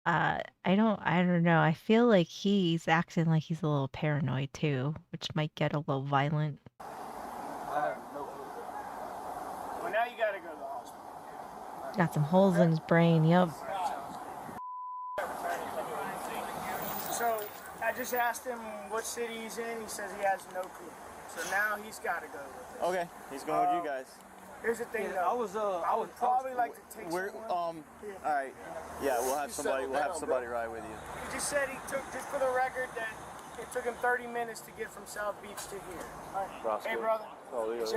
I don't know. I feel like he's acting like he's a little paranoid too, which might get a little violent. I have no clue. Well, now you got to go to the hospital. Got some holes in his brain. Yep. So I just asked him what city he's in. He says he has no clue. So now he's got to go with it. Okay, he's going with you guys. Here's the thing, Yeah, though. I would probably like to take We're someone. all right. Yeah, we'll have somebody ride with you. He just said he took, just for the record, that it took him 30 minutes to get from South Beach to here. Right. Hey, brother.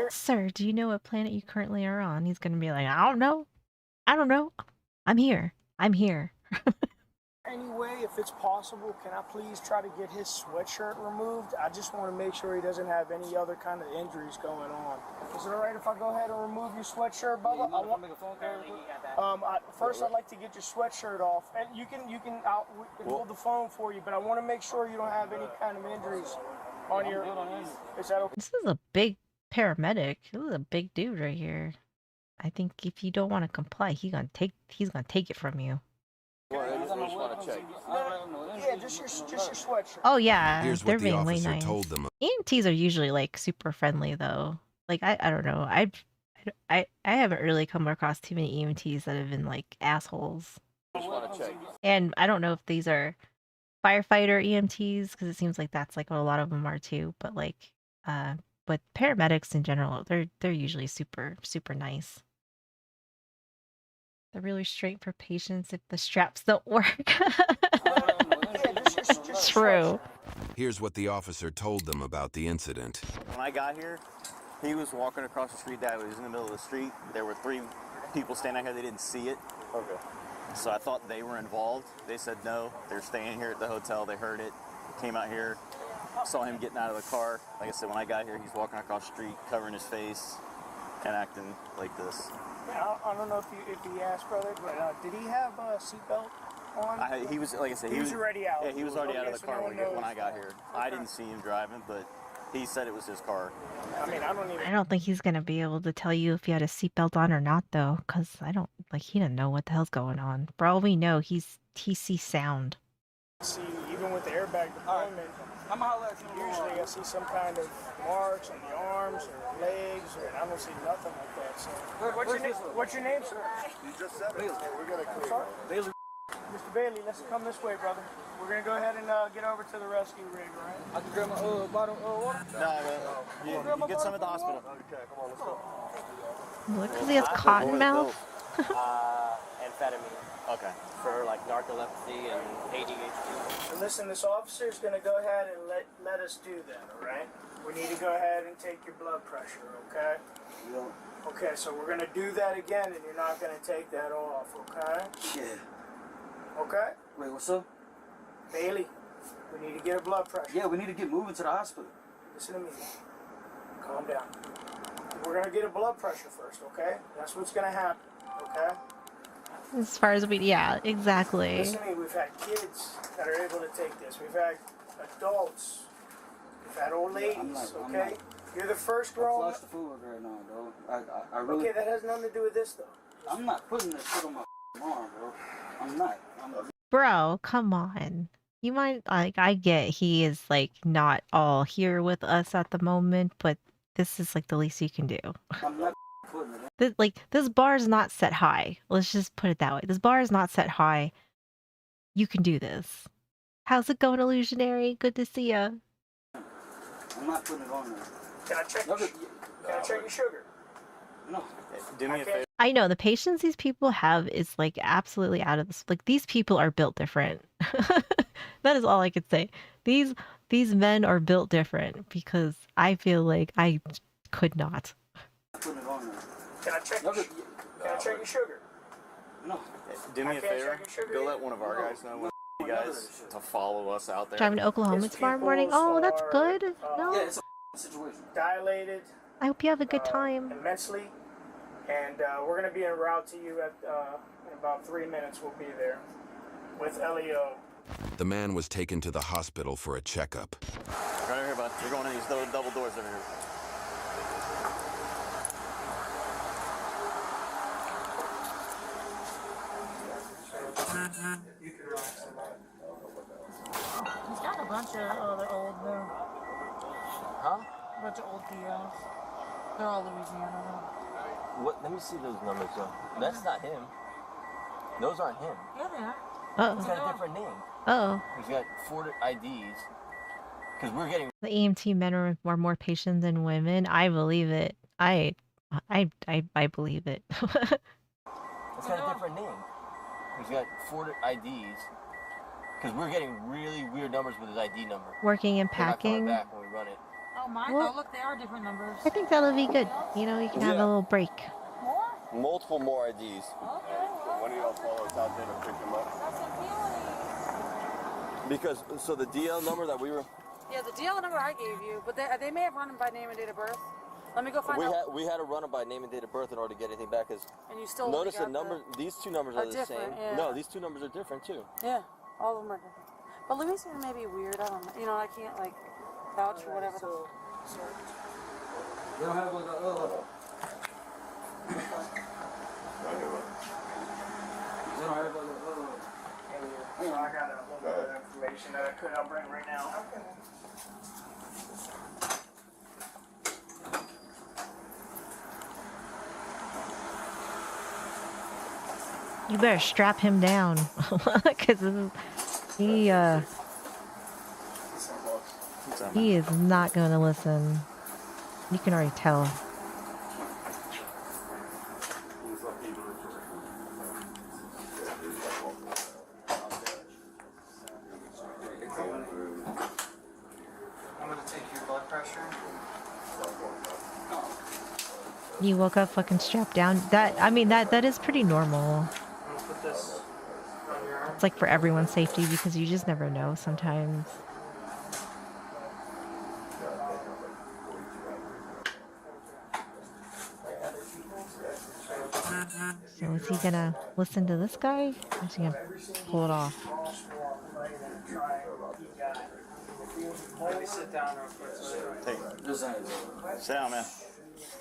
Sir, do you know what planet you currently are on? He's gonna be like, I don't know. I'm here. Anyway, if it's possible, can I please try to get his sweatshirt removed? I just want to make sure he doesn't have any other kind of injuries going on. Is it all right if I go ahead and remove your sweatshirt, brother? I want to make a phone call. First, I'd like to get your sweatshirt off, and we can hold the phone for you. But I want to make sure you don't have any kind of injuries on your. Is that okay? This is a big paramedic. This is a big dude right here. I think if you don't want to comply, he's gonna take it from you. Well, I just want to check. Yeah, just your sweatshirt. Oh yeah, Here's they're what the being way officer nice. told them. EMTs are usually like super friendly though. Like I don't know. I haven't really come across too many EMTs that have been like assholes. Just want to check. And I don't know if these are firefighter EMTs because it seems like that's like what a lot of them are too. But like, but paramedics in general, they're usually super nice. They're really straight for patients if the straps don't work. True. Here's what the officer told them about the incident. When I got here, he was walking across the street. That was in the middle of the street. There were 3 people standing out here. They didn't see it. Okay. So I thought they were involved. They said no. They're staying here at the hotel. They heard it. Came out here. Saw him getting out of the car. Like I said, when I got here, he's walking across the street, covering his face, and acting like this. I don't know if he asked, brother, but did he have a seatbelt on? He was, like I said, he was already out. Yeah, he was already out of the so car no when I got here. Okay. I didn't see him driving, but he said it was his car. I mean, I don't think he's gonna be able to tell you if he had a seatbelt on or not, though, because he didn't know what the hell's going on. For all we know, he sees sound. See, even with the airbag deployment, usually I see some kind of marks on the arms or legs, and I don't see nothing like that. So, what's your name, sir? You just said it. We're gonna clear. Sorry? Bailey. Mr. Bailey, let's come this way, brother. We're gonna go ahead and get over to the rescue rig, all right? I can grab my bottle of water. No, you get some at the hospital. Okay, come on, let's go. Look, because he has cotton mouth. Amphetamine. Okay. For like narcolepsy and ADHD. So listen, this officer is gonna go ahead and let us do that, all right? We need to go ahead and take your blood pressure, okay? Yeah. Okay, so we're gonna do that again, and you're not gonna take that off, okay? Yeah. Okay? Wait, what's up? Bailey, we need to get a blood pressure. Yeah, we need to get moving to the hospital. Listen to me. Calm down. We're gonna get a blood pressure first, okay? That's what's gonna happen, okay? As far as yeah, exactly. Listen to me, we've had kids that are able to take this. We've had adults. We've had old ladies, okay? You're the first grown. I flushed the food right now, bro. I really. Okay, that has nothing to do with this, though. I'm not putting that shit on my arm, bro. I'm not. Bro, come on. You might I get he is like not all here with us at the moment, but this is like the least you can do. I'm not putting it. This bar is not set high. Let's just put it that way. This bar is not set high. You can do this. How's it going, Illusionary? Good to see ya. I'm not putting it on there. Can I check your sugar? No. Do me a favor. I know the patience these people have is like absolutely out of this. Like these people are built different. That is all I could say. These men are built different because I feel like I could not. Putting it on there. Can I check your sugar? No. Do me a favor. Go let one of our guys know when you guys to follow us out there. Driving to Oklahoma tomorrow morning. Oh, that's good. No. Yeah, it's a situation. Dilated. I hope you have a good time. Immensely. And we're going to be en route to you in about 3 minutes. We'll be there with LEO. The man was taken to the hospital for a checkup. Right over here, bud. We're going in these double doors over here. You can relax a lot. He's got a bunch of other old, Huh? a bunch of old PLs. They're all Louisiana, though. What? Let me see those numbers, though. That's not him. Those aren't him. Yeah, they are. He's got a different name. Oh. He's got 4 IDs. Because we're getting. The EMT men are more patient than women. I believe it. I believe it. It's got a different name. He's got 4 IDs. Because we're getting really weird numbers with his ID number. Working and They're not coming packing. back when we run it. Oh, my. Well, Oh, look, they are different numbers. I think that'll be good. You know, you can have a little break. Multiple more IDs. One of y'all follow us out there to pick them up. Because, so the DL number that we were... Yeah, the DL number I gave you, but they may have run them by name and date of birth. Let me go find out. We had to run them by name and date of birth in order to get anything back. Cause and you still notice the number. These 2 numbers are the same. Yeah. No, these 2 numbers are different too. Yeah, all of them are different. But Louisiana may be weird. I don't know. You know, I can't like vouch for whatever. They don't have like a they don't have like a I got a little bit of information that I couldn't bring right now. You better strap him down, because he he is not going to listen. You can already tell. I'm gonna take your blood pressure. You woke up fucking strapped down. I mean, that is pretty normal. I'm gonna put this on your arm. It's like for everyone's safety because you just never know sometimes. So is he gonna listen to this guy? Or is he gonna pull it off? Let me sit down real quick. Sit down, man.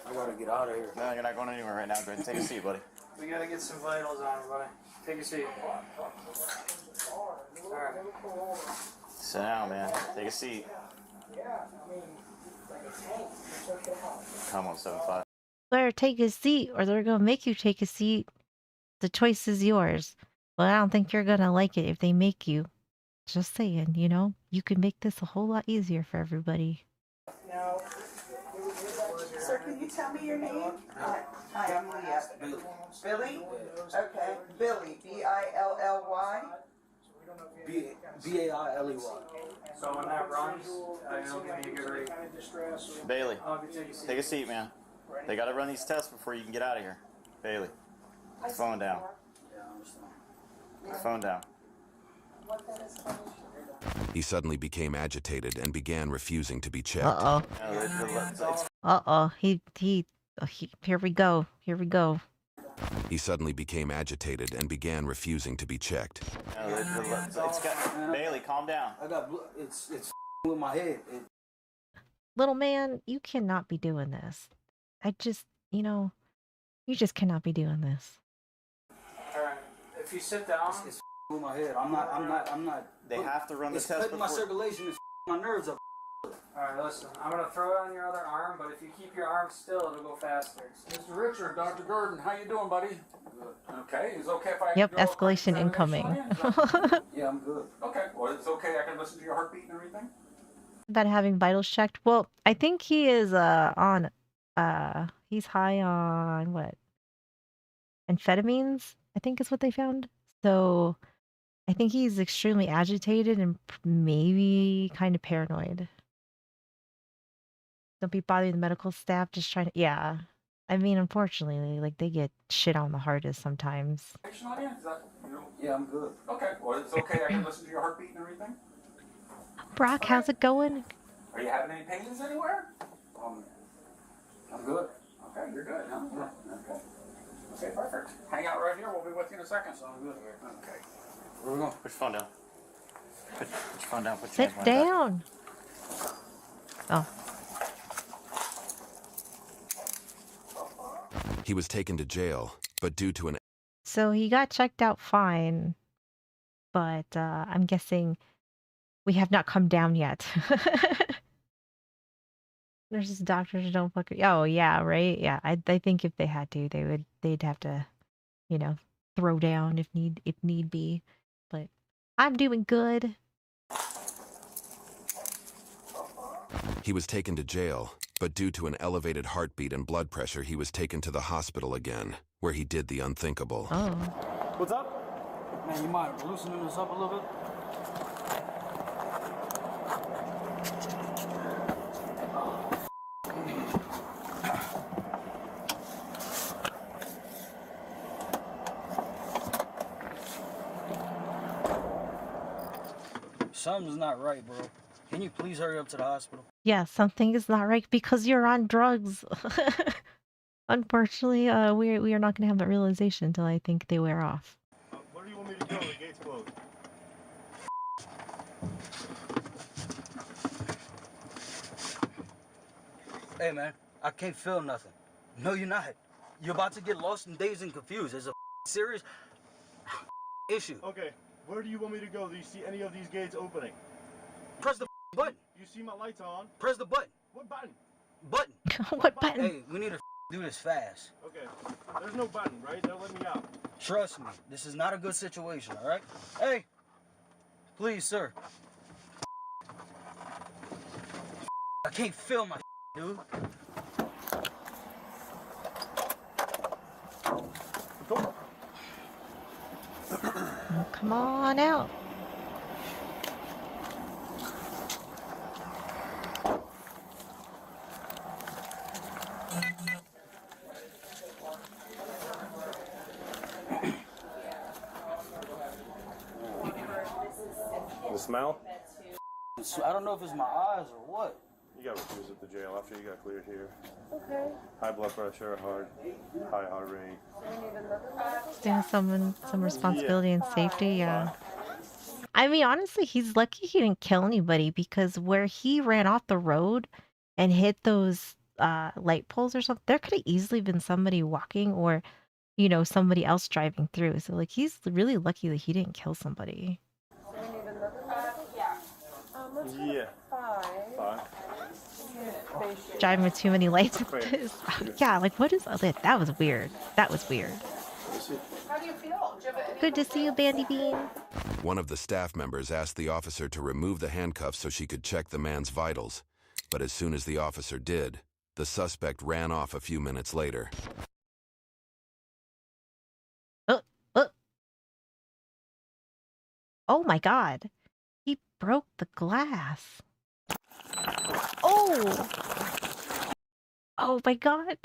I gotta get out of here. No, you're not going anywhere right now. Go ahead and take a seat, buddy. We gotta get some vitals on him, buddy. Take a seat. Alright. Sit down, man. Take a seat. Come on, 7'5". Better take a seat or they're gonna make you take a seat. The choice is yours. But I don't think you're gonna like it if they make you. Just saying, you know? You can make this a whole lot easier for everybody. Sir, can you tell me your name? Hi, I'm Leah. Billy? Okay, Billy. B-I-L-L-Y? B-A-I-L-E-Y. So when that runs, it'll give me a good rate. Bailey, I'll take a seat. take a seat, man. They got to run these tests before you can get out of here. Bailey, phone down. Phone down. He suddenly became agitated and began refusing to be checked. Uh-oh. Uh-oh. Here we go. Here we go. He suddenly became agitated and began refusing to be checked. Bailey, calm down. I got it's with my head. Little man, you cannot be doing this. You just cannot be doing this. Alright. If you sit down. It's with my head. I'm not. They have to run the test before. My circulation is my nerves up. Alright, listen. I'm gonna throw it on your other arm, but if you keep your arm still, it'll go faster. Mr. Richard, Dr. Gordon, how you doing, buddy? Good. Okay, is it okay if I Yep, do a escalation quick incoming. examination? Yeah, I'm good. Okay, well, it's okay. I can listen to your heartbeat and everything? About having vitals checked. Well, I think he is he's high on what? Amphetamines, I think is what they found. So I think he's extremely agitated and maybe kind of paranoid. Don't be bothering the medical staff, just trying to, yeah. I mean, unfortunately, like, they get shit on the hardest sometimes. Yeah, I'm good. Okay, well, it's okay. I can listen to your heartbeat and everything? Brock, how's it going? Are you having any pains anywhere? I'm good. Okay, you're good, huh? Yeah. Okay. Okay, perfect. Hang out right here. We'll be with you in a second. Sounds good. Okay. Where we going? Put your phone down. Put your phone down. Put your Sit hands behind down. Oh. He was taken to jail, but due to an... So he got checked out fine, but I'm guessing we have not come down yet. Nurses, doctors don't fucking... Oh, yeah, right? Yeah, I think if they had to, they'd have to, throw down if need be. But I'm doing good. He was taken to jail, but due to an elevated heartbeat and blood pressure, he was taken to the hospital again, where he did the unthinkable. Oh. What's up? Man, you mind loosening this up a little bit? Something's not right, bro. Can you please hurry up to the hospital? Yeah, something is not right because you're on drugs. Unfortunately, we are not going to have that realization until I think they wear off. Where do you want me to go? The gate's closed. Hey, man. I can't feel nothing. No, you're not. You're about to get lost and dazed and confused. There's a serious issue. Okay, where do you want me to go? Do you see any of these gates opening? Press the button. You see my lights on? Press the button. What button? Button. What button? Hey, we need to do this fast. Okay, there's no button, right? They'll let me out. Trust me, this is not a good situation, all right? Hey, please, sir. I can't feel my dude. Oh, come on out. The smell? I don't know if it's my eyes or what. You got refused at the jail after you got cleared here. Okay. High blood pressure, high heart rate. Stand some responsibility and safety, yeah. I mean, honestly, he's lucky he didn't kill anybody because where he ran off the road and hit those light poles or something, there could have easily been somebody walking or, you know, somebody else driving through. So like he's really lucky that he didn't kill somebody. Yeah. Five. Driving with too many lights. Yeah, like what is that? That was weird. That was weird. How do you feel? Good to see you, Bandy Bean. One of the staff members asked the officer to remove the handcuffs so she could check the man's vitals. But as soon as the officer did, the suspect ran off a few minutes later. Oh my God. He broke the glass. Oh! Oh my God.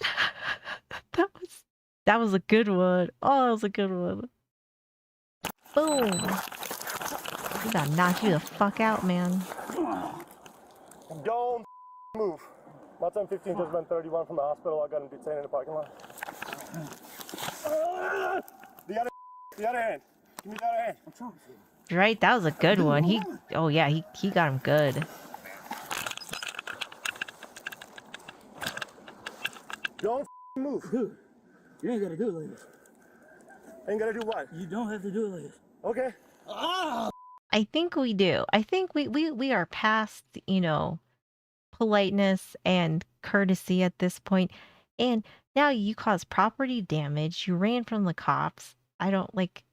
That was a good one. Oh, that was a good one. Boom. We gotta knock you the fuck out, man. Don't move. My time 15 just went 31 from the hospital. I got him detained in the parking lot. The other hand. Give me the other hand. I'm trying to see. Right, that was a good one. Oh yeah, he got him good. Don't move. Dude, you ain't gotta do it like this. Ain't gotta do what? You don't have to do it like this. Okay. I think we do. I think we are past, you know, politeness and courtesy at this point. And now you caused property damage. You ran from the cops. I don't like.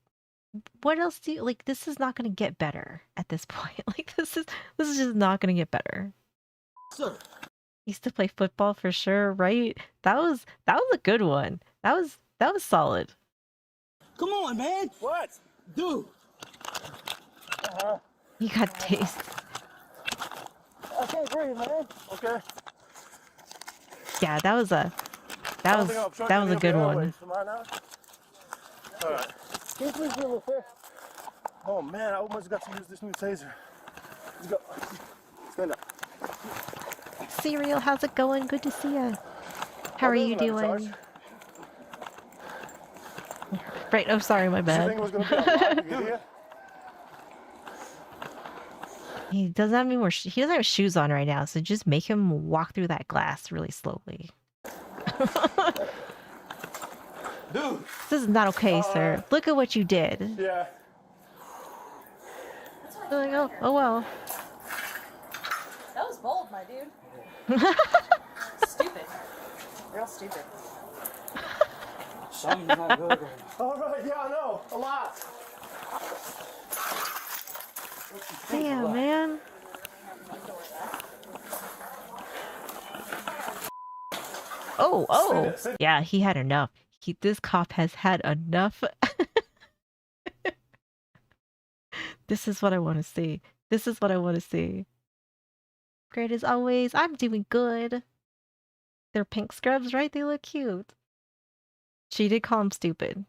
What else do you like? This is not going to get better at this point. Like this is just not going to get better. Sir. Used to play football for sure, right? That was a good one. That was solid. Come on, man. What? Dude. You got taste. I can't breathe, man. Okay. Yeah, that was a good one. All right. Can you please do a little fair? Oh man, I almost got to use this new taser. Let's go. Stand up. Serial, how's it going? Good to see you. How are you doing? Right. Oh, sorry, my bad. He doesn't have any more. He doesn't have shoes on right now, so just make him walk through that glass really slowly. Dude. This is not okay, sir. Look at what you did. Yeah. Like, oh well. That was bold, my dude. Stupid. Real stupid. Something's not good. All right, yeah, I know. A lot. Damn, man. Oh. Yeah, he had enough. This cop has had enough. This is what I want to see. This is what I want to see. Great as always. I'm doing good. They're pink scrubs, right? They look cute. She did call him stupid.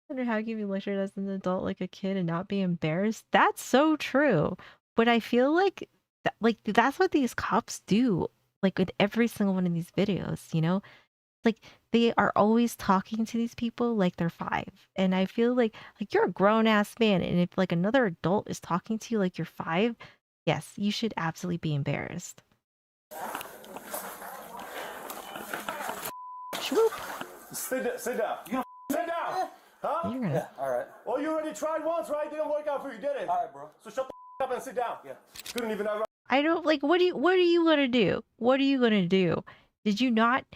Wonder how you can be lectured as an adult like a kid and not be embarrassed. That's so true. But I feel like that's what these cops do. Like with every single one of these videos, you know? Like they are always talking to these people like they're 5. And I feel like you're a grown ass man, and if like another adult is talking to you like you're 5, Yes, you should absolutely be embarrassed. Swoop. Sit down. You sit down. Huh? You're gonna... Yeah, all right. Well, you already tried once, right? Didn't work out for you, did it? All right, bro. So shut the up and sit down. Yeah. Couldn't even outrun. I don't like what are you gonna do? What are you gonna do? Did you not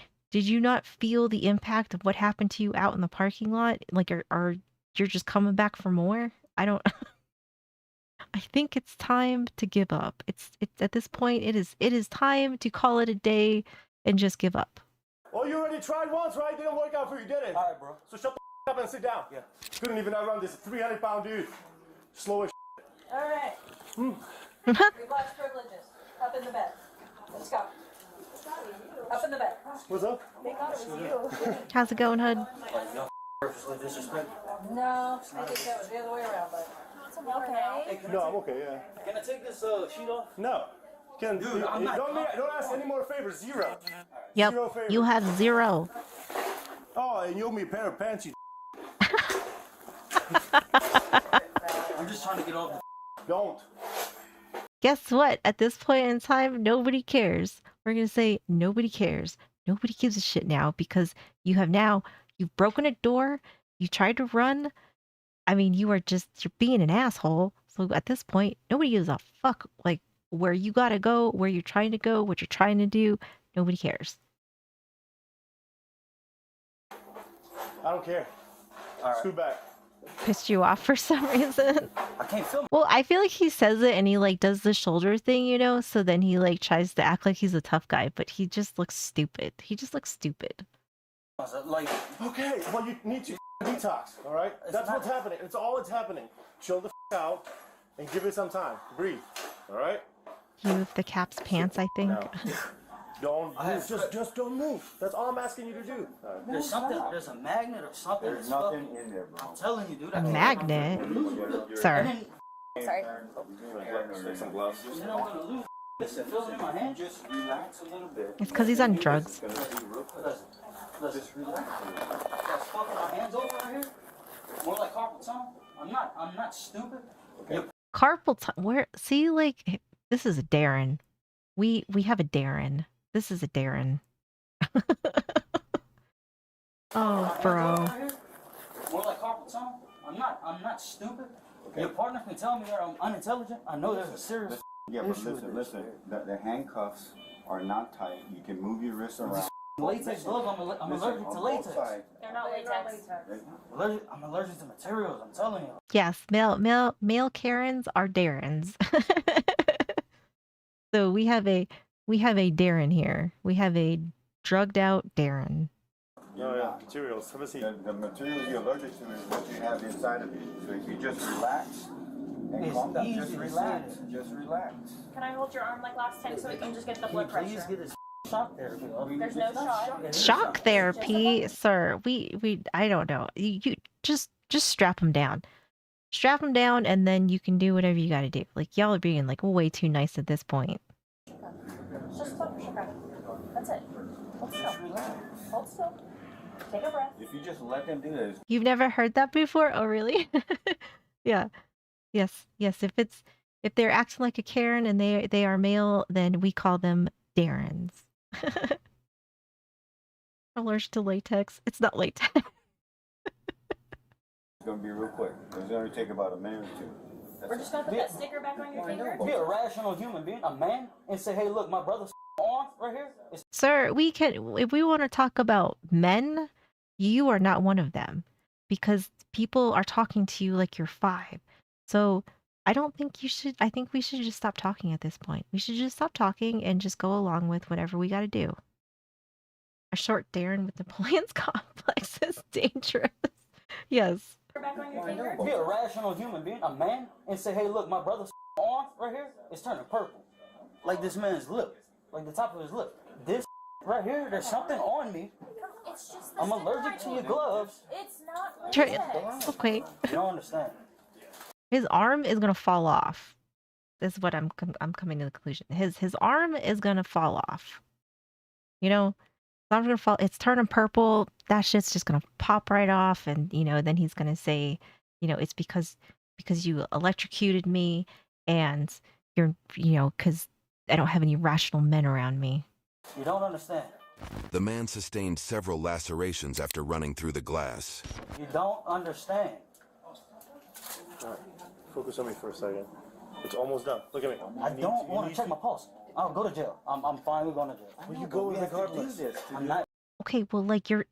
feel the impact of what happened to you out in the parking lot? Like are you're just coming back for more? I don't I think it's time to give up. It's at this point it is time to call it a day and just give up. Well, you already tried once, right? Didn't work out for you, did it? All right, bro. So shut the up and sit down. Yeah. Couldn't even outrun this 300-pound dude. Slow as All right. Relax privileges. Up in the bed. Let's go. Up in the bed. What's up? Thank God it was you. How's it going, Hud? Like, y'all purposely disrespect. No, I think that was the other way around, but okay. No, I'm okay, yeah. Can I take this sheet off? No. Dude, I'm not. Don't ask any more favors. Zero. Yep. Zero favors. You have 0. Oh, and you owe me a pair of pants, you I'm just trying to get off. don't. Guess what? At this point in time, nobody cares. We're going to say nobody cares. Nobody gives a shit now because you've broken a door. You tried to run. I mean, you're being an asshole. So at this point, nobody gives a fuck like where you got to go, where you're trying to go, what you're trying to do. Nobody cares. I don't care. All right. Scoot back. Pissed you off for some reason. I can't film. Well, I feel like he says it and he like does the shoulder thing, you know, so then he like tries to act like he's a tough guy, but he just looks stupid. He just looks stupid. Like, okay, well, you need to detox, all right? That's what's happening. It's all that's happening. Chill the out and give it some time. Breathe, all right? He moved the cap's pants, I think. No. Don't move. Just don't move. That's all I'm asking you to do. there's something. There's a magnet or something. There's nothing in there, bro. I'm telling you, dude. A magnet? Sir. Sorry. Some gloves. You know I'm gonna lose. Listen, feel it in my hand. Just relax a little bit. It's because he's on drugs. Listen, relax. Guys, fucking our hands over right here. More like carpal tunnel. I'm not stupid. Okay. Carpal tunnel. Where? See, like, this is a Darren. We have a Darren. This is a Darren. Oh, bro. More like carpal tunnel. I'm not stupid. Okay. Your partner can tell me that I'm unintelligent. I know there's a serious Yeah, but listen. The handcuffs are not tight. You can move your wrists around. Latex gloves. I'm allergic to latex. They're not latex. I'm allergic to materials. I'm telling you. Yes, male Karens are Darrens. So we have a Darren here. We have a drugged out Darren. Oh, yeah, materials. Have a seat. The materials you're allergic to is what you have inside of you. So if you just relax and calm down, just relax. Just relax. Can I hold your arm like last time so we can just get the blood pressure? Please get this shock therapy. There's no shot. Shock therapy, sir. We I don't know. You just strap him down. Strap him down, and then you can do whatever you got to do. Like, y'all are being like way too nice at this point. Just blood pressure. That's it. Hold still. Hold still. Take a breath. If you just let them do this. You've never heard that before? Oh, really? Yeah. Yes. If they're acting like a Karen and they are male, then we call them Darrens. Allergic to latex. It's not latex. It's going to be real quick. It's going to take about a minute or two. We're just gonna put that sticker back on your finger. Be a rational human being, a man, and say, hey, look, my brother's arm right here. Sir, we can, if we want to talk about men, you are not one of them because people are talking to you like you're 5. So I don't think you should, I think we should just stop talking at this point. We should just stop talking and just go along with whatever we got to do. A short Darren with Napoleon's complex is dangerous. Yes. Be a rational human being, a man, and say, hey, look, my brother's arm right here is turning purple. Like this man's lip. Like the top of his lip. This right here, there's something on me. It's just I'm allergic to your gloves. It's not latex. Okay. You don't understand. His arm is gonna fall off. This is what I'm coming to the conclusion. His arm is gonna fall off. You know, his arm's gonna fall. It's turning purple. That shit's just gonna pop right off, and you know, then he's gonna say, you know, it's because you electrocuted me, and you're, because I don't have any rational men around me. You don't understand. The man sustained several lacerations after running through the glass. You don't understand. All right, focus on me for a second. It's almost done. Look at me. I don't want to check my pulse. I'll go to jail. I'm fine with going to jail. Well, you go regardless. I'm not. Okay, well, like your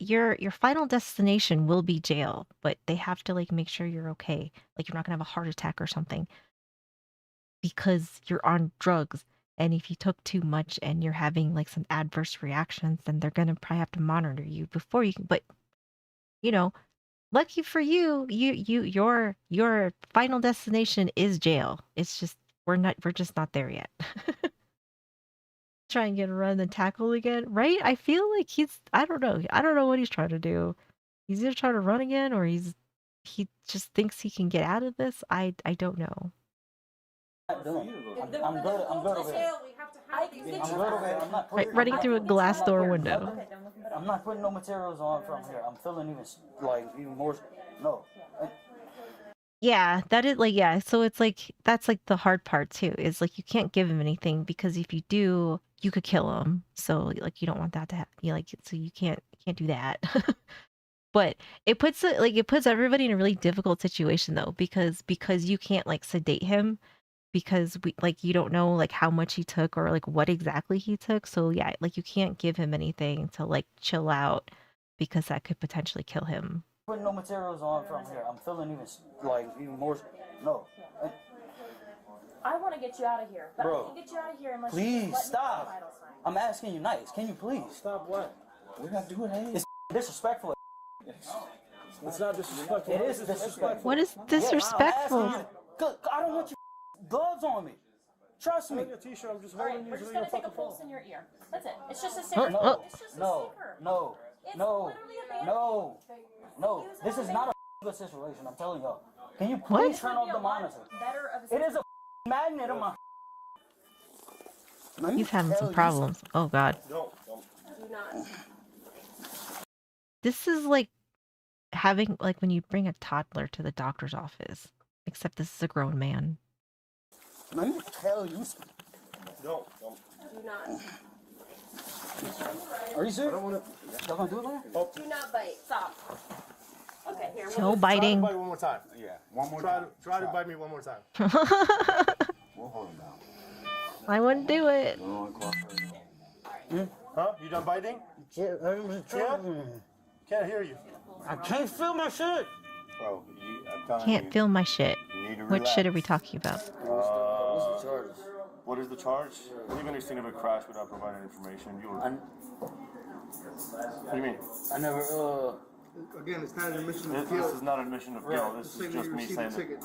final destination will be jail, but they have to like make sure you're okay. Like you're not gonna have a heart attack or something because you're on drugs. And if you took too much and you're having like some adverse reactions, then they're gonna probably have to monitor you before you can. But lucky for you, your final destination is jail. It's just we're just not there yet. Try and get a run and tackle again, right? I feel like I don't know what he's trying to do. He's either trying to run again or he just thinks he can get out of this. I don't know. I'm good. I'm good over here. I'm good over here. I'm not putting, Running through a glass door window. I'm not putting no materials on from here. I'm feeling even more. No. Yeah, that is like so it's like that's like the hard part too. Is like you can't give him anything because if you do, you could kill him. So like you don't want that to happen. So you can't do that. But it puts everybody in a really difficult situation though because you can't like sedate him because you don't know like how much he took or like what exactly he took. So yeah, like you can't give him anything to like chill out because that could potentially kill him. Putting no materials on from here. I'm feeling even more. No. I want to get you out of here, but Bro, I can't get you out of here unless please you let stop. me vitals sign. I'm asking you nice. Can you please stop? What? We're not doing anything. It's disrespectful. It's not disrespectful. It is disrespectful. What is disrespectful? I don't want your gloves on me. Trust me. I'm t-shirt. I'm just All right, holding you. we're just gonna take a pulse in your ear. That's it. It's just a No, sticker. no, It's just a no, sticker. no, It's no, literally a band-aid. no. This is not a good situation. I'm telling y'all. Can you please turn off the monitor? It is a magnet on my. He's having some problems. Oh God. Don't. Do not. This is like having like when you bring a toddler to the doctor's office, except this is a grown man. Let me tell you. Don't. Do not. Are you serious? I don't want to. Y'all gonna do it later? Oh. Do not bite. Stop. Okay, here. No biting. Try to bite one more time. Yeah, one more time. Try to bite me one more time. We'll hold him down. I wouldn't do it. Huh? You done biting? Yeah. Can't hear you. I can't feel my shit. Bro, I'm telling Can't you. feel my shit. You need to What shit are relax. we talking about? What's the charges? What is the charge? Leaving a scene of a crash without providing information. What do you mean? I never. Again, it's not an admission of This guilt. is not admission of guilt. This is just me saying that.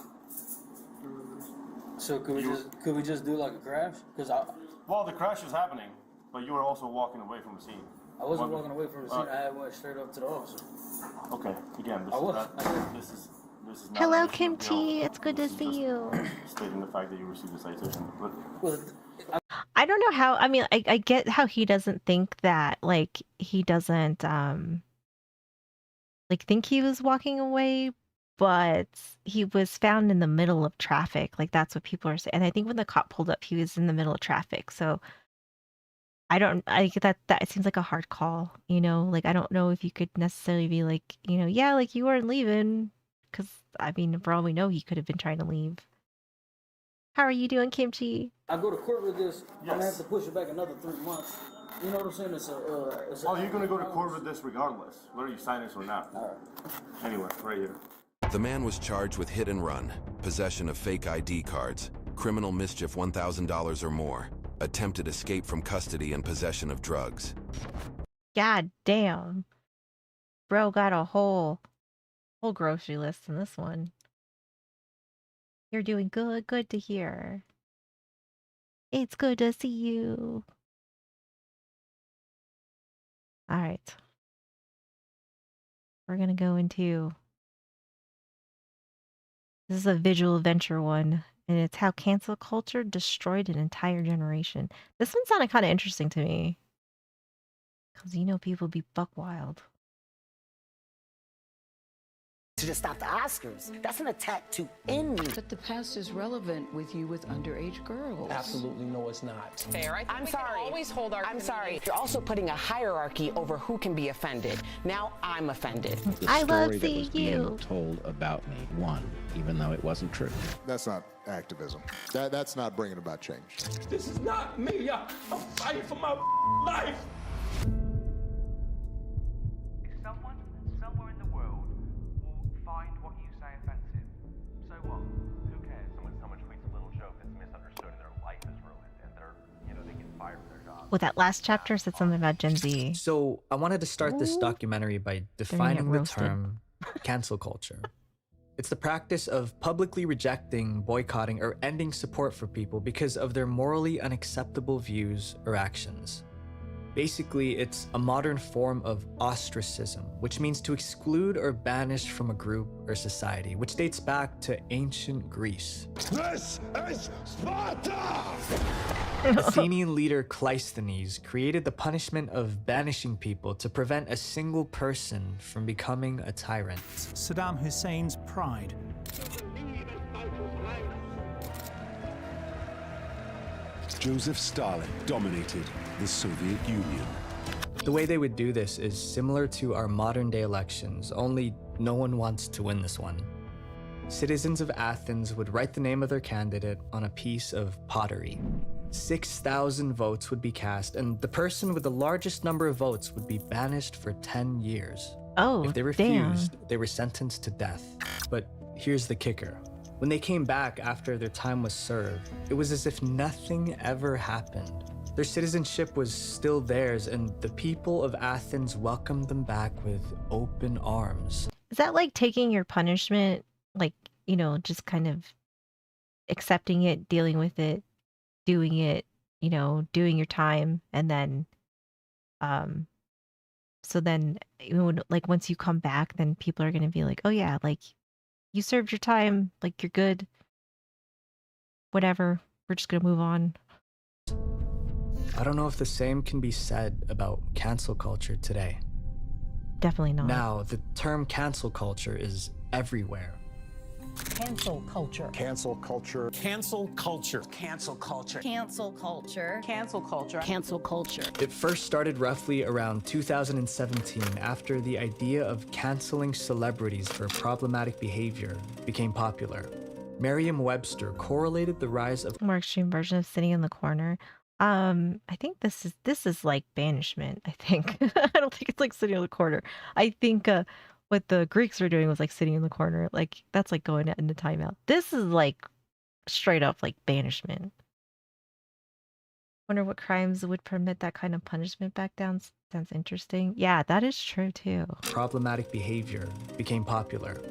So could we just do like a crash? Well, the crash is happening, but you are also walking away from the scene. I wasn't walking away from the scene. I went straight up to the officer. Okay. Again, this is not. Hello, an admission of Kimchi. guilt. It's good to This is see just you. Stating the fact that you received a citation, but I don't know how. I mean, I get how he doesn't think that. Like he doesn't like think he was walking away, but he was found in the middle of traffic. Like that's what people are saying. And I think when the cop pulled up, he was in the middle of traffic. So I get that seems like a hard call, like I don't know if you could necessarily be like, yeah, like you weren't leaving because I mean, for all we know, he could have been trying to leave. How are you doing, Kimchi? I go to court with this. I'm gonna have to push it back another 3 months. You know what I'm saying? oh, you're gonna go to court with this regardless, whether you sign this or not. All right. Anyway, right here. The man was charged with hit and run, possession of fake ID cards, criminal mischief $1,000 or more, attempted escape from custody and possession of drugs. God damn. Bro got a whole grocery list in this one. You're doing good. Good to hear. It's good to see you. All right. We're going to go into... This is a visual adventure one, and it's how cancel culture destroyed an entire generation. This one sounded kind of interesting to me. Because, people be buck wild. to just stop the Oscars. That's an attack to end me. But the past is relevant with you with underage girls. Absolutely no, it's not. Fair. I'm sorry. Always hold our. I'm sorry. You're also putting a hierarchy over who can be offended. Now I'm offended. The I love story that seeing was being you. told about me won, even though it wasn't true. That's not activism. That's not bringing about change. This is not me. I'm fighting for my life. Someone somewhere in the world will find what you say offensive. So what? Who cares? Someone tweets a little joke that's misunderstood and their life is ruined and they get fired from their job. Well, that last chapter said something about Gen Z. So I wanted to start this documentary by defining the term cancel culture. It's the practice of publicly rejecting, boycotting, or ending support for people because of their morally unacceptable views or actions. Basically, it's a modern form of ostracism, which means to exclude or banish from a group or society, which dates back to ancient Greece. This is Sparta! Athenian leader Cleisthenes created the punishment of banishing people to prevent a single person from becoming a tyrant. Saddam Hussein's pride. Joseph Stalin dominated the Soviet Union. The way they would do this is similar to our modern day elections, only no one wants to win this one. Citizens of Athens would write the name of their candidate on a piece of pottery. 6,000 votes would be cast, and the person with the largest number of votes would be banished for 10 years. Oh, if they refused, they were sentenced to death. But here's the kicker. When they came back after their time was served, it was as if nothing ever happened. Their citizenship was still theirs, and the people of Athens welcomed them back with open arms. Is that like taking your punishment, like, you know, just kind of accepting it, dealing with it, doing it, you know, doing your time, and then, so then, you know, like once you come back, then people are going to be like, oh yeah, like you served your time, like you're good, whatever, we're just going to move on. I don't know if the same can be said about cancel culture today. Definitely not. Now, the term cancel culture is everywhere. Cancel culture. Cancel culture. Cancel culture. Cancel culture. Cancel culture. Cancel culture. Cancel culture. It first started roughly around 2017 after the idea of canceling celebrities for problematic behavior became popular. Merriam-Webster correlated the rise of More extreme version of sitting in the corner. I think this is like banishment, I think. I don't think it's like sitting in the corner. I think what the Greeks were doing was like sitting in the corner. Like that's like going into timeout. This is like straight up like banishment. Wonder what crimes would permit that kind of punishment back down. Sounds interesting. Yeah, that is true too. problematic behavior became popular.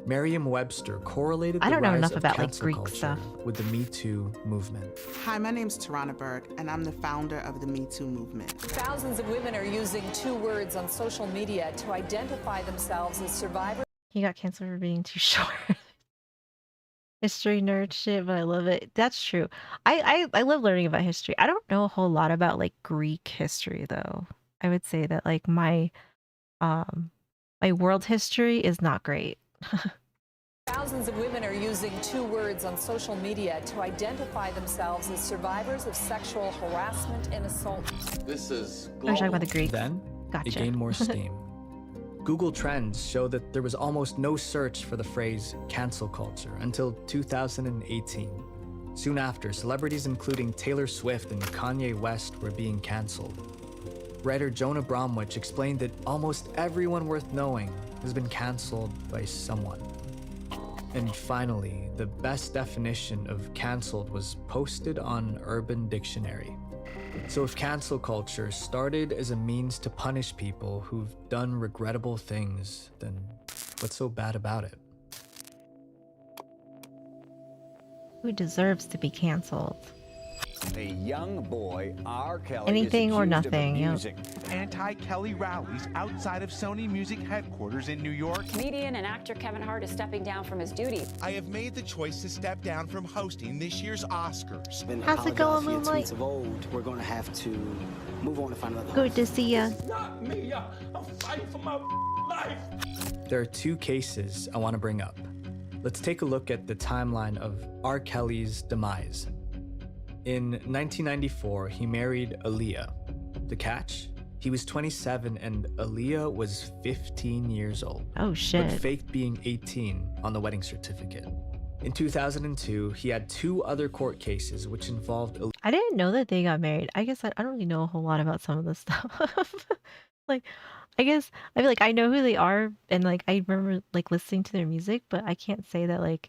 Merriam-Webster correlated I the don't know rise enough of about like cancel Greek culture stuff. with the Me Too movement. Hi, my name's Tarana Bird, and I'm the founder of the Me Too movement. Thousands of women are using 2 words on social media to identify themselves as survivors. He got canceled for being too short. History nerd shit, but I love it. That's true. I love learning about history. I don't know a whole lot about like Greek history though. I would say that like my world history is not great. Thousands of women are using 2 words on social media to identify themselves as survivors of sexual harassment and assault. This is We're talking about the Greeks. Then, Gotcha. it gained more steam. Google Trends show that there was almost no search for the phrase cancel culture until 2018. Soon after, celebrities including Taylor Swift and Kanye West were being canceled. Writer Jonah Bromwich explained that almost everyone worth knowing has been canceled by someone. And finally, the best definition of canceled was posted on Urban Dictionary. So if cancel culture started as a means to punish people who've done regrettable things, then what's so bad about it? Who deserves to be canceled? A young boy, R. Kelly, Anything is or accused nothing, of yep. abusing. Anti-Kelly rallies outside of Sony Music headquarters in New York. Comedian and actor Kevin Hart is stepping down from his duty. I have made the choice to step down from hosting this year's Oscars. How's it going, Moonlight? Of old, we're going to have to move on and find another. Good to see ya. Not me. I'm fighting for my life. There are two cases I want to bring up. Let's take a look at the timeline of R. Kelly's demise. In 1994, he married Aaliyah. The catch? He was 27 and Aaliyah was 15 years old. Oh shit. But faked being 18 on the wedding certificate. In 2002, he had two other court cases which involved Aaliyah. I didn't know that they got married. I guess I don't really know a whole lot about some of this stuff. Like, I guess I feel like I know who they are and like I remember like listening to their music, but I can't say that like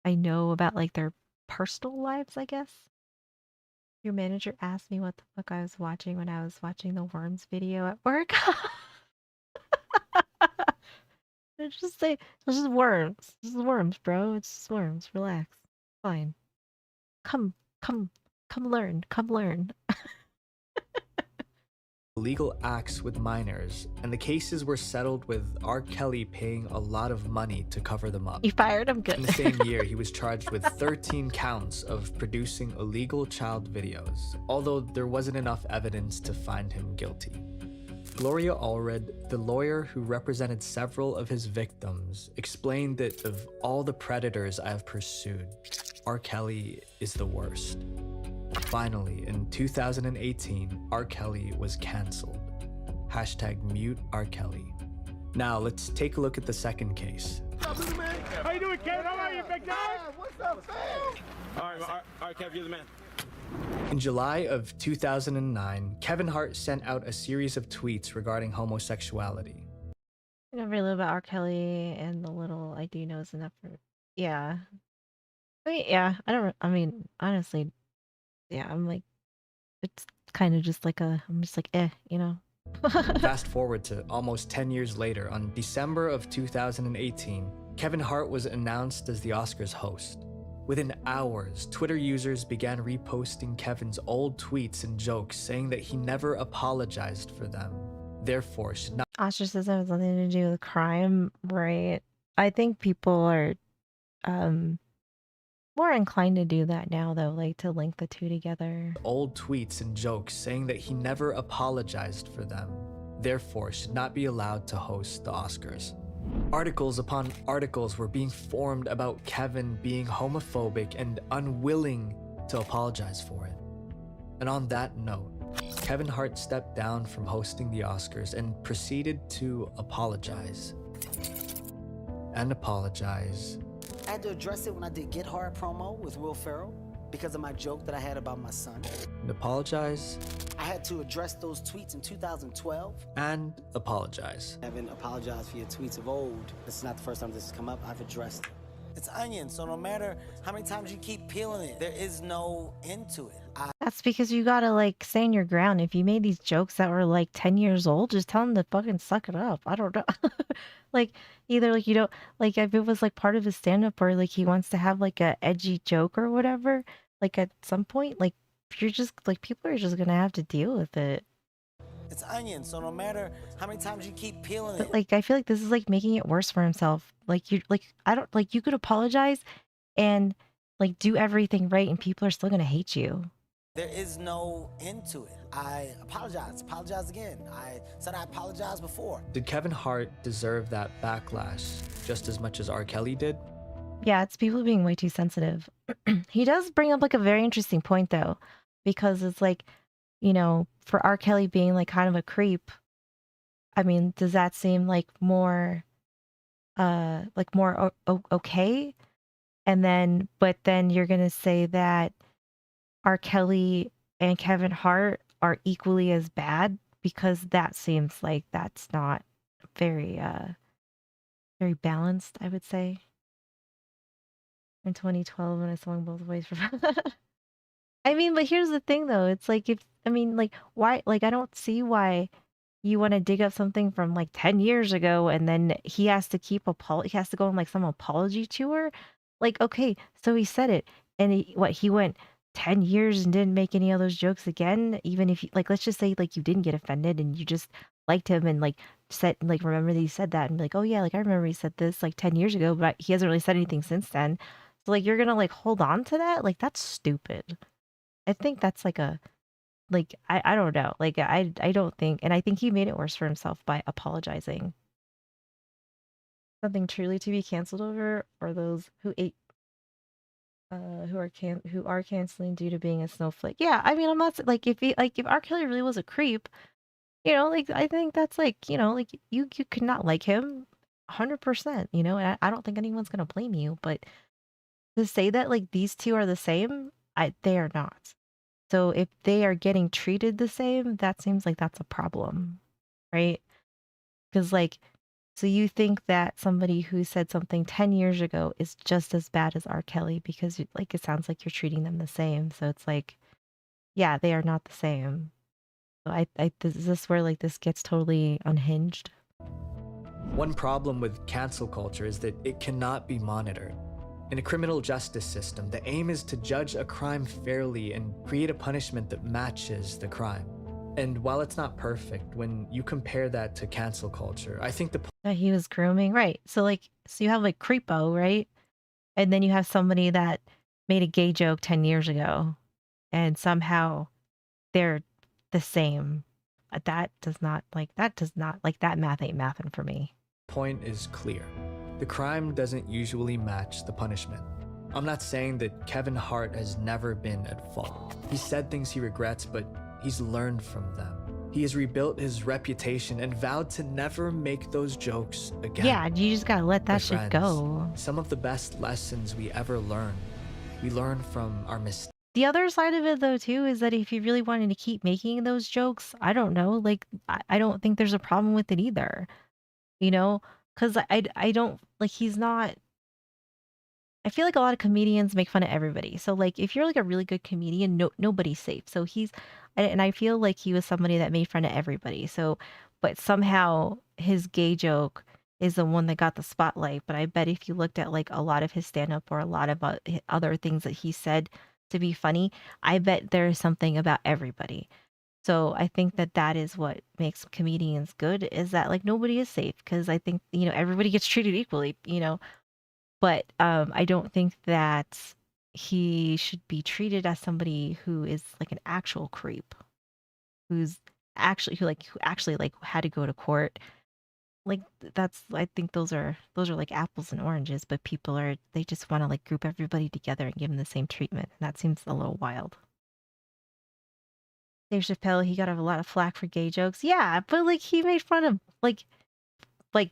I know about like their personal lives, I guess. Your manager asked me what the fuck I was watching when I was watching the Worms video at work. It's just say it's just worms. This is worms, bro. It's just worms. Relax. Fine. Come learn. Come learn. illegal acts with minors, and the cases were settled with R. Kelly paying a lot of money to cover them up. You fired him good. In the same year, he was charged with 13 counts of producing illegal child videos, although there wasn't enough evidence to find him guilty. Gloria Allred, the lawyer who represented several of his victims, explained that of all the predators I have pursued, R. Kelly is the worst. Finally, in 2018, R. Kelly was cancelled. Hashtag mute R. Kelly. Now, let's take a look at the second case. What's up, man? How you doing, Kev? How are you, big guy? What's up, fam? All right, Kev, you're the man. In July of 2009, Kevin Hart sent out a series of tweets regarding homosexuality. I never really about R. Kelly, and the little I do know is enough for. Yeah. I mean, honestly, yeah, I'm like, it's kind of just like I'm just like, you know? Fast forward to almost 10 years later, on December of 2018, Kevin Hart was announced as the Oscars host. Within hours, Twitter users began reposting Kevin's old tweets and jokes, saying that he never apologized for them, therefore should not. Ostracism has nothing to do with crime, right? I think people are more inclined to do that now, though, like to link the two together. Old tweets and jokes saying that he never apologized for them, therefore should not be allowed to host the Oscars. Articles upon articles were being formed about Kevin being homophobic and unwilling to apologize for it. And on that note, Kevin Hart stepped down from hosting the Oscars and proceeded to apologize. And apologize. I had to address it when I did Get Hard promo with Will Ferrell because of my joke that I had about my son. And apologize. I had to address those tweets in 2012. And apologize. I haven't apologized for your tweets of old. This is not the first time this has come up. I've addressed it. It's onion, so no matter how many times you keep peeling it, there is no end to it. That's because you gotta like stand your ground. If you made these jokes that were like 10 years old, just tell them to fucking suck it up. I don't know. Like either like you don't like if it was like part of his stand-up or like he wants to have like a edgy joke or whatever, like at some point, like you're just like people are just gonna have to deal with it. It's onion, so no matter how many times you keep peeling But it. like I feel like this is like making it worse for himself. Like you like I don't like you could apologize and like do everything right and people are still gonna hate you. There is no end to it. I apologize again. I said I apologized before. Did Kevin Hart deserve that backlash just as much as R. Kelly did? Yeah, it's people being way too sensitive. He does bring up like a very interesting point though, because it's like, you know, for R. Kelly being like kind of a creep, I mean, does that seem like more okay? And then, but then you're gonna say that R. Kelly and Kevin Hart are equally as bad, because that seems like that's not very very balanced, I would say. In 2012 when I swung both ways for I mean, but here's the thing though, it's like why, like I don't see why you want to dig up something from like 10 years ago and then he has to he has to go on like some apology tour. Like, okay, so he said it, and he went 10 years and didn't make any of those jokes again, even if you like, let's just say, like, you didn't get offended and you just liked him and, like, said like, remember that he said that and be like, "Oh, yeah, like, I remember he said this, like, 10 years ago, but he hasn't really said anything since then." So, like, you're gonna, like, hold on to that? Like, that's stupid. I think that's like a like, I don't know, like, I don't think and I think he made it worse for himself by apologizing. Something truly to be canceled over or those who ate who are canceling due to being a snowflake. Yeah, I mean, I'm not like if R. Kelly really was a creep, like I think that's like, like you could not like him 100%, and I don't think anyone's gonna blame you, but to say that like these two are the same, they are not. So if they are getting treated the same, that seems like that's a problem, right? Because like so you think that somebody who said something 10 years ago is just as bad as R. Kelly because like it sounds like you're treating them the same. So it's like, yeah, they are not the same. So is this where like this gets totally unhinged? One problem with cancel culture is that it cannot be monitored. In a criminal justice system, the aim is to judge a crime fairly and create a punishment that matches the crime. And while it's not perfect, when you compare that to cancel culture, I think that he was grooming, right? So you have like Creepo, right? And then you have somebody that made a gay joke 10 years ago, and somehow they're the same. That does not that math ain't mathin' for me. point is clear. The crime doesn't usually match the punishment. I'm not saying that Kevin Hart has never been at fault. He said things he regrets, but he's learned from them. He has rebuilt his reputation and vowed to never make those jokes again. Yeah, you just gotta let that shit go. Some of the best lessons we ever learn, we learn from our mistakes. The other side of it though too is that if you really wanted to keep making those jokes, I don't know, like I don't think there's a problem with it either. Because I don't like he's not I feel like a lot of comedians make fun of everybody. So like if you're like a really good comedian, nobody's safe. So and I feel like he was somebody that made fun of everybody. So but somehow his gay joke is the one that got the spotlight. But I bet if you looked at like a lot of his stand up or a lot of other things that he said to be funny, I bet there's something about everybody. So I think that that is what makes comedians good is that like nobody is safe because I think everybody gets treated equally, but I don't think that he should be treated as somebody who is like an actual creep, who's who actually like had to go to court. Like that's I think those are like apples and oranges, but they just want to like group everybody together and give them the same treatment, and that seems a little wild. Dave Chappelle, he got a lot of flack for gay jokes. Yeah, but like he made fun of like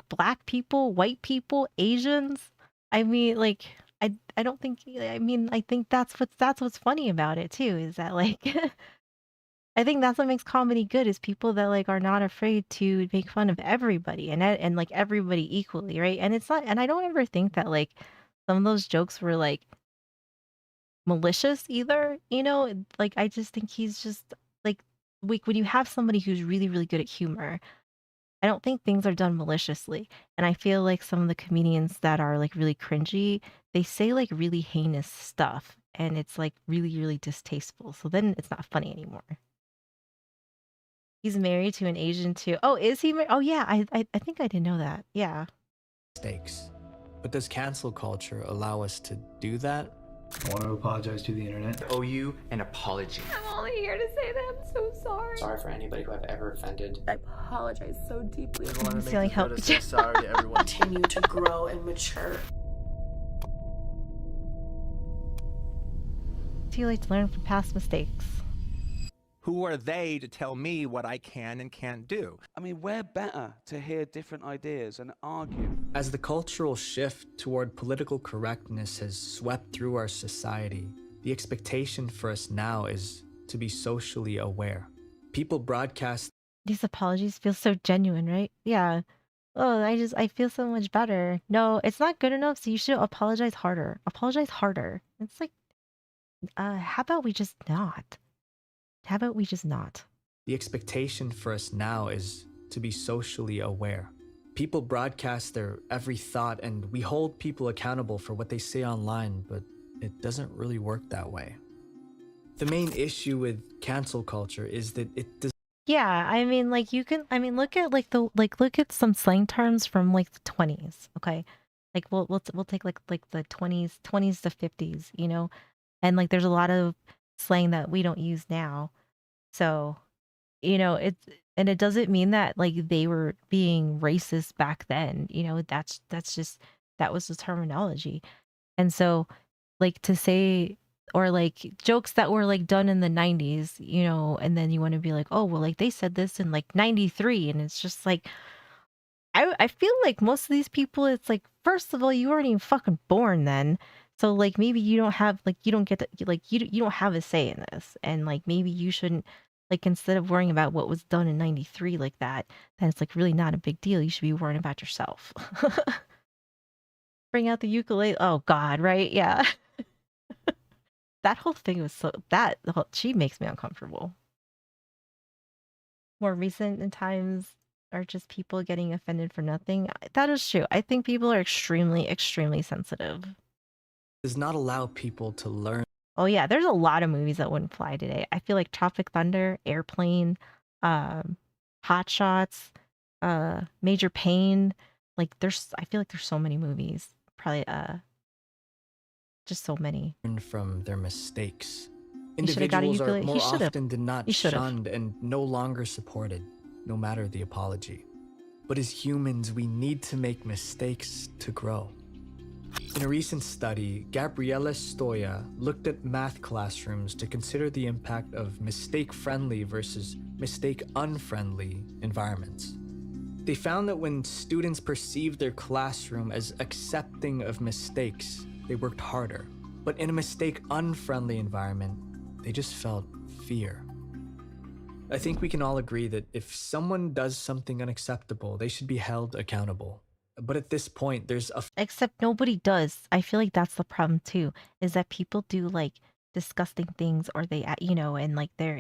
black people, white people, Asians. I mean, like I don't think I mean I think that's what's funny about it too is that like I think that's what makes comedy good is people that like are not afraid to make fun of everybody and like everybody equally, right? And it's not and I don't ever think that like some of those jokes were like malicious either, like I just think he's just like when you have somebody who's really really good at humor, I don't think things are done maliciously. And I feel like some of the comedians that are like really cringy, they say like really heinous stuff and it's like really, really distasteful. So then it's not funny anymore. He's married to an Asian too. Oh, is he? Oh yeah, I think I didn't know that. Yeah. Mistakes. But does cancel culture allow us to do that? I want to apologize to the internet. I owe you an apology. I'm only here to say that I'm so sorry. Sorry for anybody who I've ever offended. I apologize so deeply. I want to make this note to say sorry to everyone. Continue to grow and mature. Too late to learn from past mistakes. Who are they to tell me what I can and can't do? I mean, we're better to hear different ideas and argue. As the cultural shift toward political correctness has swept through our society, the expectation for us now is to be socially aware. People broadcast these apologies feel so genuine, right? Yeah. Oh, I feel so much better. No, it's not good enough, so you should apologize harder. Apologize harder. It's like, how about we just not? How about we just not? The expectation for us now is to be socially aware. People broadcast their every thought and we hold people accountable for what they say online, but it doesn't really work that way. The main issue with cancel culture is that it does. Yeah, I mean, like you can. I mean, look at look at some slang terms from like the 20s. Okay, like we'll take like the 20s to 50s. You know, and like there's a lot of slang that we don't use now. So, you know, it doesn't mean that like they were being racist back then. You know, that's just that was the terminology. And so, like to say or like jokes that were like done in the 90s, you know, and then you want to be like, oh, well, like they said this in like 93. And it's just like, I feel like most of these people, it's like, first of all, you weren't even fucking born then. So like maybe you don't have like you don't get to, like you don't have a say in this. And like maybe you shouldn't like instead of worrying about what was done in 93 like that, then it's like really not a big deal. You should be worrying about yourself. Bring out the ukulele. Oh God, right? Yeah. That whole thing was so she makes me uncomfortable. More recent in times are just people getting offended for nothing. That is true. I think people are extremely, extremely sensitive. Does not allow people to learn. Oh yeah, there's a lot of movies that wouldn't fly today. I feel like Tropic Thunder, Airplane, Hot Shots, Major Pain. Like I feel like there's so many movies. Probably just so many. From their mistakes. He should have got a Individuals are ukulele. more He should have. often than not He should have. shunned and no longer supported, no matter the apology. But as humans, we need to make mistakes to grow. In a recent study, Gabriela Stoya looked at math classrooms to consider the impact of mistake-friendly versus mistake-unfriendly environments. They found that when students perceived their classroom as accepting of mistakes, they worked harder. But in a mistake-unfriendly environment, they just felt fear. I think we can all agree that if someone does something unacceptable, they should be held accountable. But at this point, there's a... Except nobody does. I feel like that's the problem too, is that people do like disgusting things or they, you know, and like there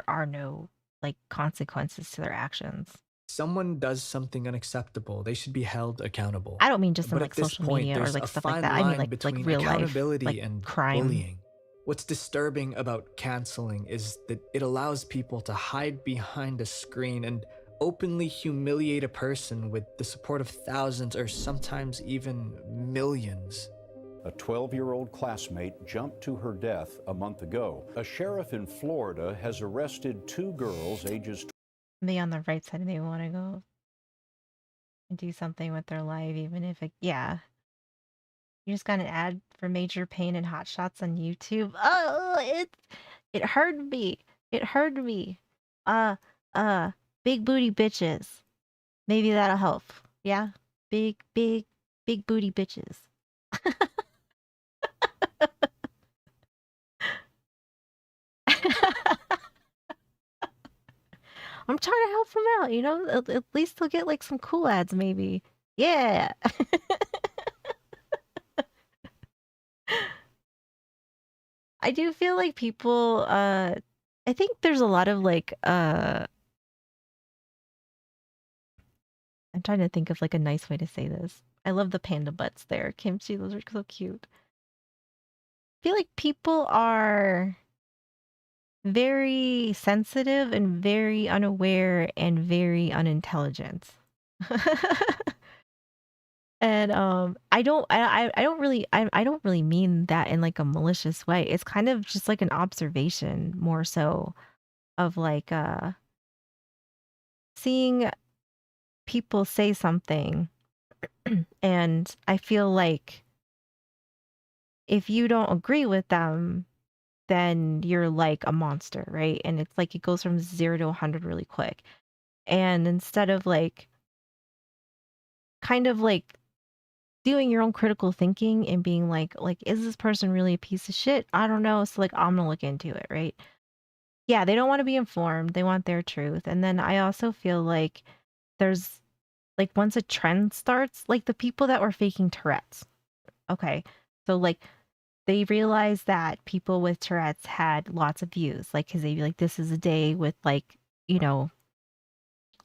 are no like consequences to their actions. Someone does something unacceptable, they should be held accountable. I don't mean just in But like at this social point, media or there's like a stuff fine like that. I mean line like between real life, accountability like and crime. bullying. What's disturbing about canceling is that it allows people to hide behind a screen and openly humiliate a person with the support of thousands or sometimes even millions. A 12-year-old classmate jumped to her death a month ago. A sheriff in Florida has arrested 2 girls ages... They on the right side and they want to go and do something with their life, even if it, yeah. You just got an ad for Major Pain and Hot Shots on YouTube. Oh, it hurt me. It hurt me. Big booty bitches. Maybe that'll help. Yeah? Big booty bitches. I'm trying to help them out, you know? At least they'll get like some cool ads, maybe. Yeah. I do feel like people, I think there's a lot of like, I'm trying to think of like a nice way to say this. I love the panda butts there. Kimchi, those are so cute. I feel like people are very sensitive and very unaware and very unintelligent. And I don't really mean that in like a malicious way. It's kind of just like an observation more so of like seeing people say something and I feel like if you don't agree with them, then you're like a monster, right? And it's like it goes from 0 to 100 really quick. And instead of like kind of like doing your own critical thinking and being like is this person really a piece of shit? I don't know, so like I'm gonna look into it, right? Yeah, they don't want to be informed, they want their truth. And then I also feel like there's like once a trend starts, like the people that were faking Tourette's, okay, so like they realized that people with Tourette's had lots of views, like because they'd be like, this is a day with like, you know,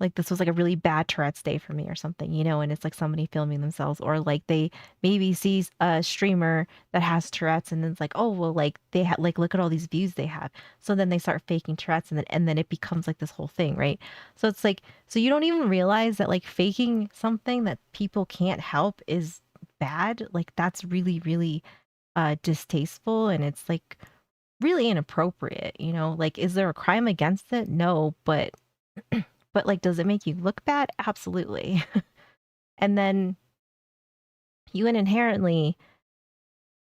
like this was like a really bad Tourette's day for me or something, you know, and it's like somebody filming themselves, or like they maybe sees a streamer that has Tourette's and then it's like, oh well, like they have like look at all these views they have. So then they start faking Tourette's and then it becomes like this whole thing, right? So it's like so you don't even realize that like faking something that people can't help is bad. Like that's really, really distasteful, and it's like really inappropriate, you know? Like is there a crime against it? No, but but like does it make you look bad? Absolutely. And then you inherently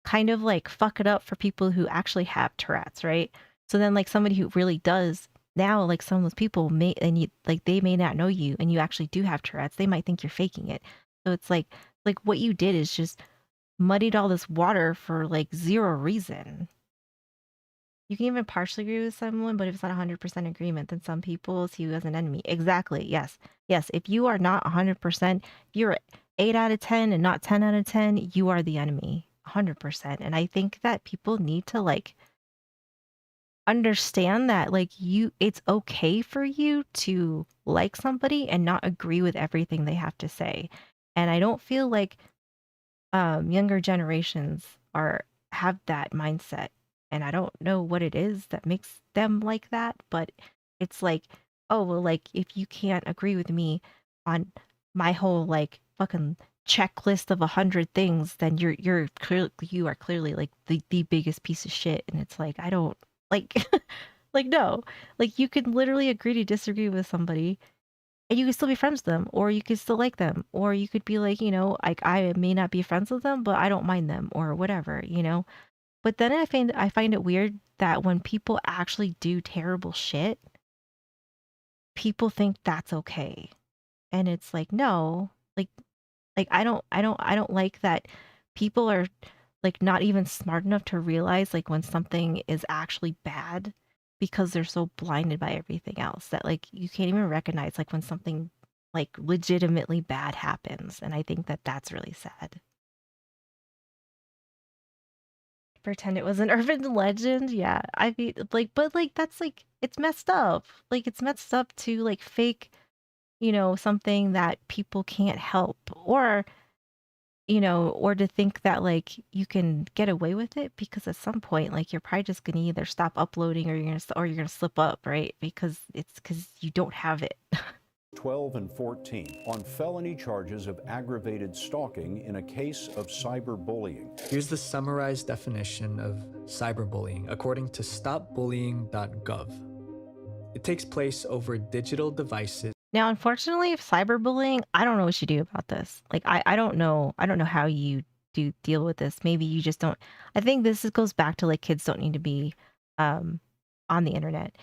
kind of like fuck it up for people who actually have Tourette's, right? So then like somebody who really does now, like some of those people may and you like they may not know you and you actually do have Tourette's. They might think you're faking it. So it's like what you did is just muddied all this water for like zero reason. You can even partially agree with someone, but if it's not 100% agreement, then some people see you as an enemy. Exactly. Yes. Yes. If you are not 100%, if you're 8 out of 10 and not 10 out of 10, you are the enemy. 100%. And I think that people need to like understand that like it's okay for you to like somebody and not agree with everything they have to say. And I don't feel like younger generations are have that mindset, and I don't know what it is that makes them like that, but it's like, oh well, like if you can't agree with me on my whole like fucking checklist of 100 things, then you are clearly like the biggest piece of shit. And it's like I don't like like no, like you can literally agree to disagree with somebody and you could still be friends with them, or you could still like them, or you could be like, you know, like I may not be friends with them, but I don't mind them, or whatever, you know. But then I find it weird that when people actually do terrible shit, people think that's okay, and it's like no, like I don't like that people are like not even smart enough to realize like when something is actually bad because they're so blinded by everything else that like you can't even recognize like when something like legitimately bad happens. And I think that that's really sad. Pretend it was an urban legend. Yeah. I mean like but like that's like it's messed up. Like it's messed up to like fake, you know, something that people can't help, or you know, or to think that like you can get away with it because at some point like you're probably just gonna either stop uploading or you're gonna slip up, right? Because it's because you don't have it. 12 and 14 on felony charges of aggravated stalking in a case of cyberbullying. Here's the summarized definition of cyberbullying according to stopbullying.gov. It takes place over digital devices. Now, unfortunately, if cyberbullying, I don't know what you do about this. Like, I don't know. I don't know how you do deal with this. Maybe you just don't. I think goes back to like kids don't need to be on the internet.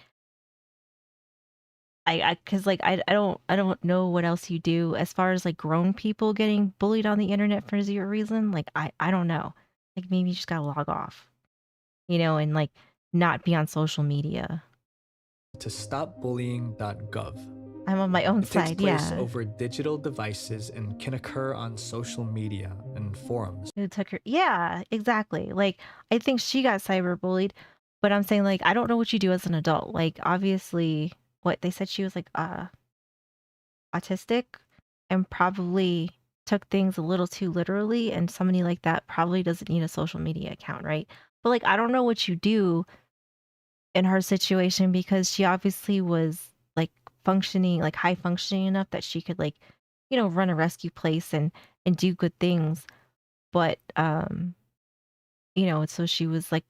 Cause like I don't know what else you do as far as like grown people getting bullied on the internet for zero reason. Like I don't know. Like maybe you just gotta log off, you know, and like not be on social media. To stopbullying.gov. I'm on my own It takes side, place yeah. over digital devices and can occur on social media and forums. Who took her? Yeah, exactly. Like I think she got cyberbullied, but I'm saying like I don't know what you do as an adult. Like obviously, what they said she was like autistic and probably took things a little too literally, and somebody like that probably doesn't need a social media account, right? But like I don't know what you do in her situation because she obviously was like functioning like high functioning enough that she could like, you know, run a rescue place and do good things. But you know, so she was like,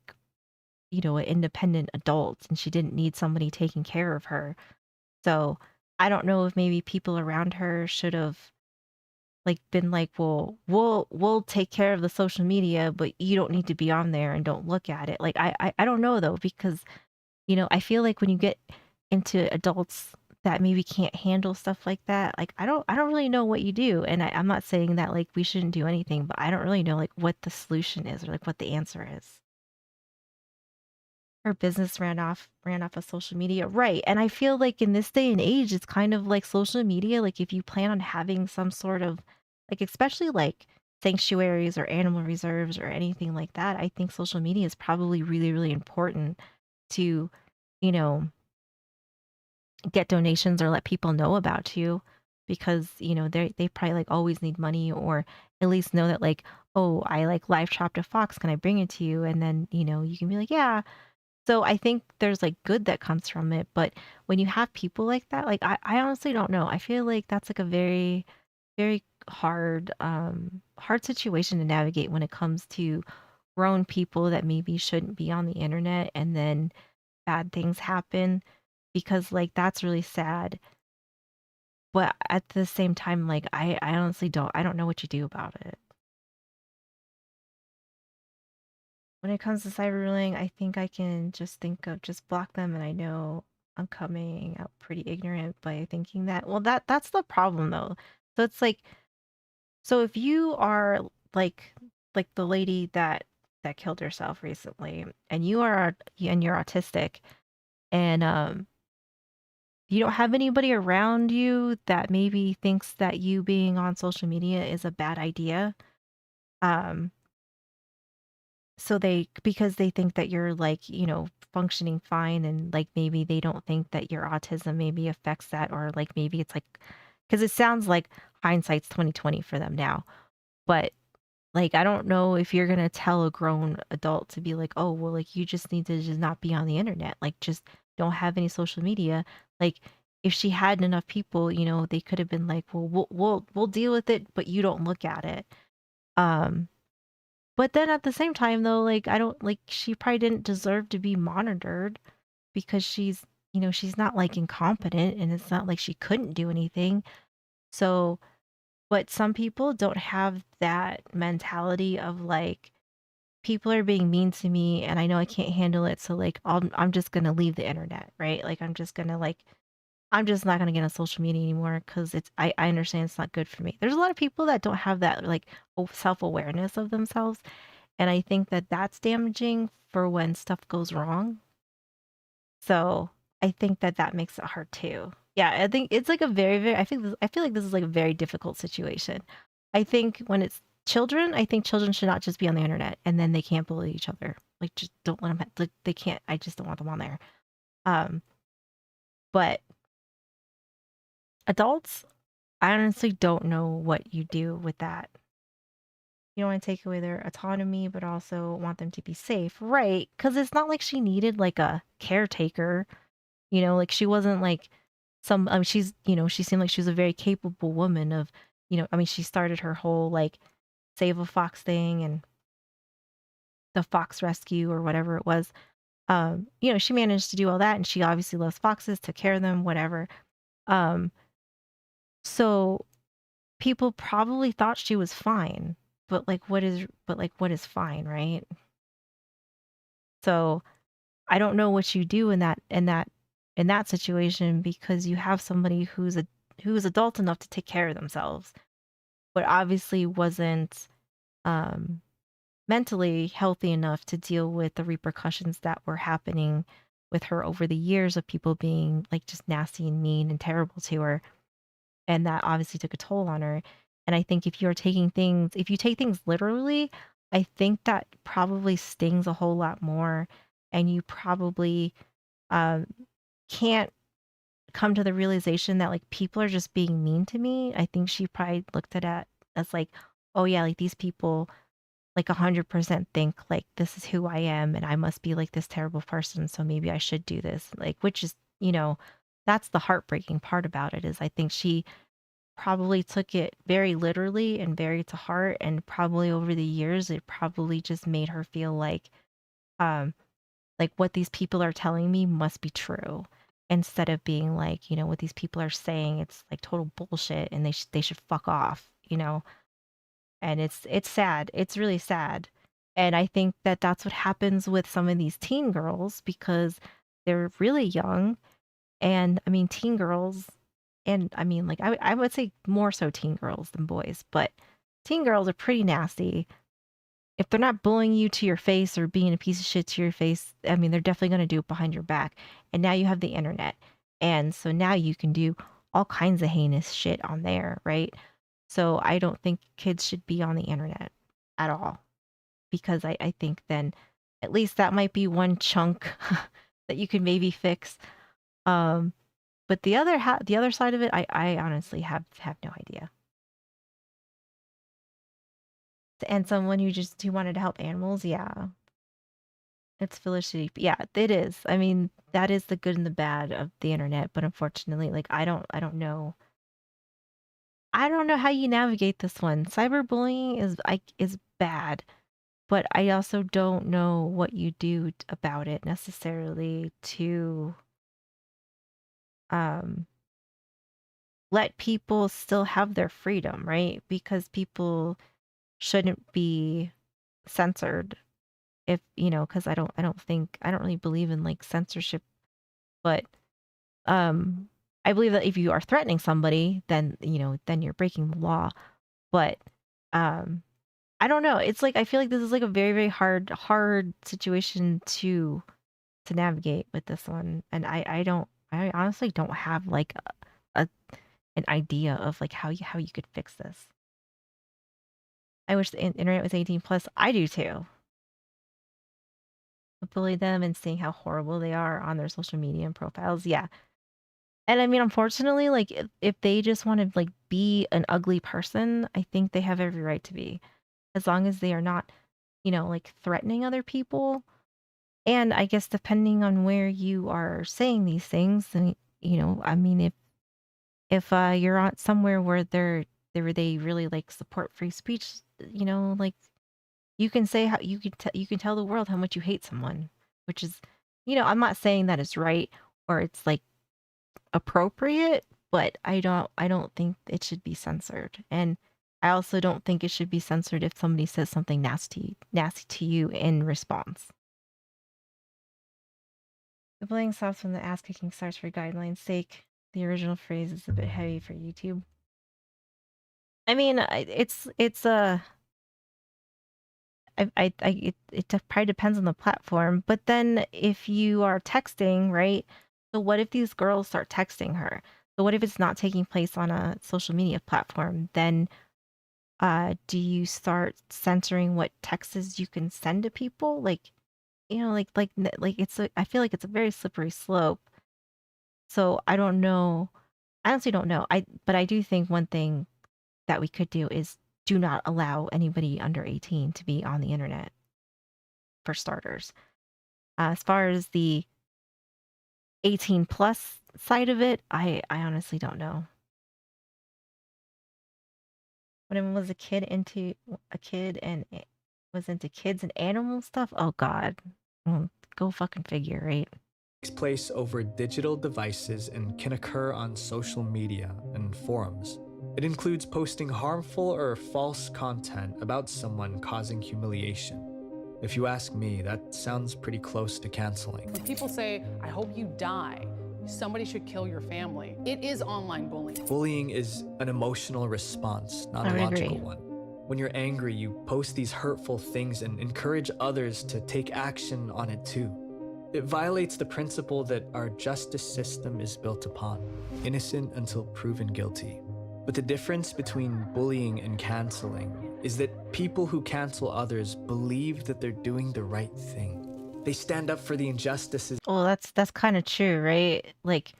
you know, an independent adult and she didn't need somebody taking care of her. So I don't know if maybe people around her should have like been like, well, we'll take care of the social media, but you don't need to be on there and don't look at it. Like I don't know though, because you know, I feel like when you get into adults that maybe can't handle stuff like that, like I don't really know what you do. And I'm not saying that like we shouldn't do anything, but I don't really know like what the solution is or like what the answer is. Her business ran off of social media. Right. And I feel like in this day and age, it's kind of like social media. Like if you plan on having some sort of like especially like sanctuaries or animal reserves or anything like that, I think social media is probably really, really important to, you know, get donations or let people know about you because, you know, they probably like always need money or at least know that like, oh, I like live chopped a fox. Can I bring it to you? And then, you know, you can be like, yeah. So I think there's like good that comes from it. But when you have people like that, like I honestly don't know. I feel like that's like a very, very hard situation to navigate when it comes to grown people that maybe shouldn't be on the internet and then bad things happen because like that's really sad. But at the same time, like I honestly don't know what you do about it. When it comes to cyberbullying, I think I can just think of just block them and I know I'm coming out pretty ignorant by thinking that. Well, that's the problem though. So it's like so if you are like like the lady that killed herself recently and you're autistic and you don't have anybody around you that maybe thinks that you being on social media is a bad idea. Um, so they because they think that you're like, you know, functioning fine and like maybe they don't think that your autism maybe affects that or like maybe it's like because it sounds like hindsight's 2020 for them now. But like I don't know if you're gonna tell a grown adult to be like, oh well like you just need to just not be on the internet. Like just don't have any social media. Like if she had enough people, you know, they could have been like, well we'll deal with it, but you don't look at it. Um but then at the same time though, like I don't like she probably didn't deserve to be monitored because she's you know, she's not like incompetent and it's not like she couldn't do anything. So but some people don't have that mentality of like people are being mean to me and I know I can't handle it, so like I'm just gonna leave the internet, right? Like I'm just gonna like I'm just not gonna get on social media anymore because it's I understand it's not good for me. There's a lot of people that don't have that like self-awareness of themselves, and I think that that's damaging for when stuff goes wrong. So I think that that makes it hard too. Yeah, I think it's like a very I feel like this is like a very difficult situation. I think when it's children, I think children should not just be on the internet and then they can't bully each other. Like just don't let them like they can't I just don't want them on there. Um but adults, I honestly don't know what you do with that. You don't want to take away their autonomy but also want them to be safe. Right? Cuz it's not like she needed like a caretaker. You know, like she wasn't like some I mean she's, you know, she seemed like she was a very capable woman of, you know, I mean she started her whole like save a fox thing and the fox rescue or whatever it was. You know, she managed to do all that and she obviously loves foxes, took care of them, whatever. Um, so people probably thought she was fine, but like what is fine, right? So I don't know what you do in that situation because you have somebody who's adult enough to take care of themselves, but obviously wasn't um, mentally healthy enough to deal with the repercussions that were happening with her over the years of people being like just nasty and mean and terrible to her, and that obviously took a toll on her. And I think if you take things literally, I think that probably stings a whole lot more, and you probably um, can't come to the realization that like people are just being mean to me. I think she probably looked at it as like, oh yeah, like these people like 100% think like this is who I am and I must be like this terrible person, so maybe I should do this. Like which is, you know, that's the heartbreaking part about it is I think she probably took it very literally and very to heart and probably over the years it probably just made her feel um like what these people are telling me must be true instead of being like, you know, what these people are saying it's like total bullshit and they should fuck off, you know. And it's sad. It's really sad. And I think that that's what happens with some of these teen girls because they're really young. And I mean, teen girls, and I mean, like, I would say more so teen girls than boys, but teen girls are pretty nasty. If they're not bullying you to your face or being a piece of shit to your face, I mean, they're definitely going to do it behind your back. And now you have the internet. And so now you can do all kinds of heinous shit on there, right? So I don't think kids should be on the internet at all because I think then at least that might be one chunk that you could maybe fix. Um, But the other side of it, I honestly have no idea. And someone who wanted to help animals, yeah. It's felicity. Yeah, it is. I mean, that is the good and the bad of the internet, but unfortunately, like I don't know. I don't know how you navigate this one. Cyberbullying is bad, but I also don't know what you do about it necessarily to um let people still have their freedom, right? Because people shouldn't be censored if, because I don't really believe in like censorship, but I believe that if you are threatening somebody, then, then you're breaking the law. But um I don't know. It's like I feel like this is like a very, very hard situation to navigate with this one. And I honestly don't have like a an idea of like how you could fix this. I wish the internet was 18 plus. I do too. Bully them and seeing how horrible they are on their social media and profiles. Yeah. And I mean, unfortunately, like if they just want to like be an ugly person, I think they have every right to be, as long as they are not, like threatening other people. And I guess depending on where you are saying these things, and I mean, if you're on somewhere where they really like support free speech, like you can say how you can tell the world how much you hate someone, which is, I'm not saying that it's right or it's like appropriate, but I don't think it should be censored. And I also don't think it should be censored if somebody says something nasty to you in response. The bullying stops when the ass kicking starts for guidelines' sake. The original phrase is a bit heavy for YouTube. I mean, it's it probably depends on the platform. But then if you are texting, right? So what if these girls start texting her? So what if it's not taking place on a social media platform? Then do you start censoring what texts you can send to people? Like, like I feel like it's a very slippery slope. So I don't know. I honestly don't know. But I do think one thing that we could do is do not allow anybody under 18 to be on the internet, for starters. As far as the 18 plus side of it, I honestly don't know. When I was a kid and was into kids and animal stuff, oh god. Go fucking figure, right? Takes place over digital devices and can occur on social media and forums. It includes posting harmful or false content about someone causing humiliation. If you ask me, that sounds pretty close to canceling. When people say, I hope you die, somebody should kill your family, it is online bullying. Bullying is an emotional response, not I a would logical agree. one. When you're angry, you post these hurtful things and encourage others to take action on it too. It violates the principle that our justice system is built upon, innocent until proven guilty. But the difference between bullying and canceling is that people who cancel others believe that they're doing the right thing. They stand up for the injustices. Well, that's kind of true, right? Like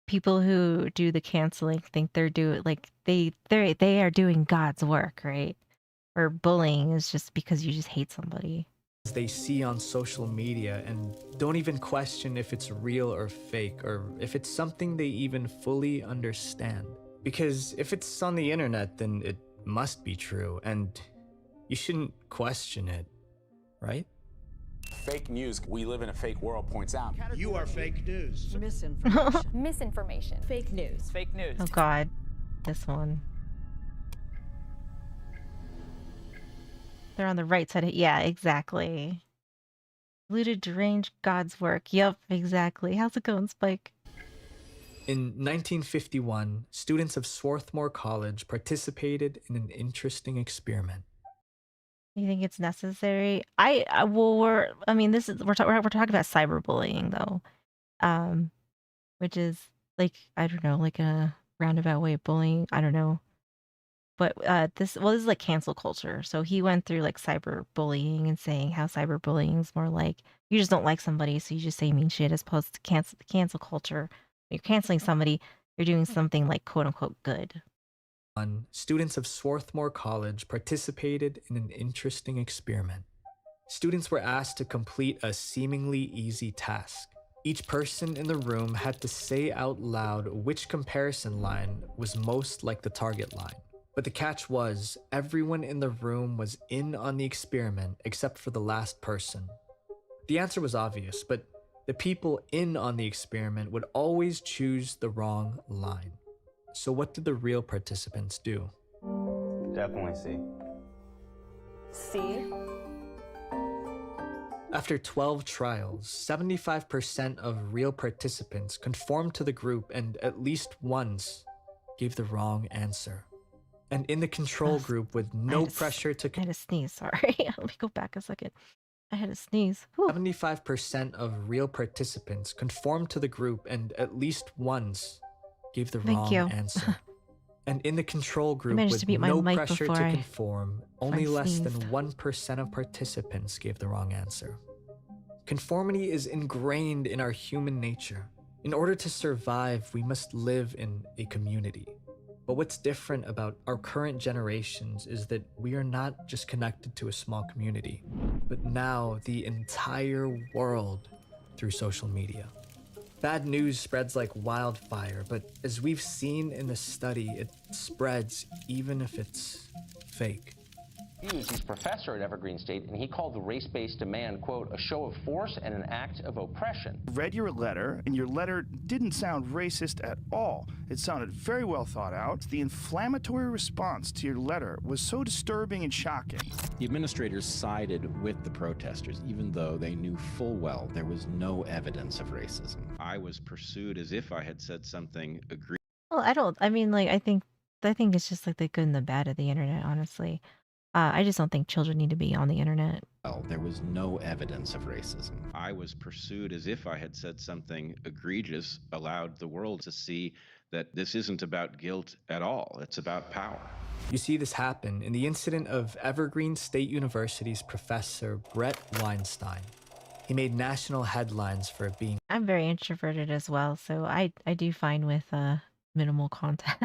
people who do the canceling think they're doing like they are doing God's work, right? Or bullying is just because you just hate somebody. They see on social media and don't even question if it's real or fake, or if it's something they even fully understand. Because if it's on the internet, then it must be true, and you shouldn't question it, right? Fake news, we live in a fake world, points out. You are fake news. Misinformation. Misinformation. Fake news. Fake news. Oh god, this one. They're on the right side of, yeah, exactly. Looted, deranged, God's work. Yep, exactly. How's it going, Spike? In 1951, students of Swarthmore College participated in an interesting experiment. You think it's necessary? We're talking about cyberbullying though, which is like I don't know, like a roundabout way of bullying. I don't know, but this is like cancel culture. So he went through like cyberbullying and saying how cyberbullying is more like you just don't like somebody, so you just say mean shit, as opposed to cancel culture, you're canceling somebody, you're doing something like quote unquote good. Students of Swarthmore College participated in an interesting experiment. Students were asked to complete a seemingly easy task. Each person in the room had to say out loud which comparison line was most like the target line. But the catch was, everyone in the room was in on the experiment except for the last person. The answer was obvious, but the people in on the experiment would always choose the wrong line. So what did the real participants do? Definitely C. C. After 12 trials, 75% of real participants conformed to the group and at least once gave the wrong answer. And in the control group with no pressure to... I had to sneeze, sorry. Let me go back a second. I had to sneeze. 75% of real participants conformed to the group and at least once gave the wrong answer. And in the control group with no pressure to conform, only less than 1% of participants gave the wrong answer. Conformity is ingrained in our human nature. In order to survive, we must live in a community. But what's different about our current generations is that we are not just connected to a small community, but now the entire world through social media. Bad news spreads like wildfire, but as we've seen in the study, it spreads even if it's fake. He's a professor at Evergreen State, and he called the race-based demand, quote, a show of force and an act of oppression. Read your letter, and your letter didn't sound racist at all. It sounded very well thought out. The inflammatory response to your letter was so disturbing and shocking. The administrators sided with the protesters, even though they knew full well there was no evidence of racism. I was pursued as if I had said something egregious. Well, I think it's just like the good and the bad of the internet, honestly. I just don't think children need to be on the internet. Well, there was no evidence of racism. I was pursued as if I had said something egregious, allowed the world to see that this isn't about guilt at all. It's about power. You see this happen in the incident of Evergreen State University's professor Brett Weinstein. He made national headlines for being... I'm very introverted as well, so I do fine with minimal contact.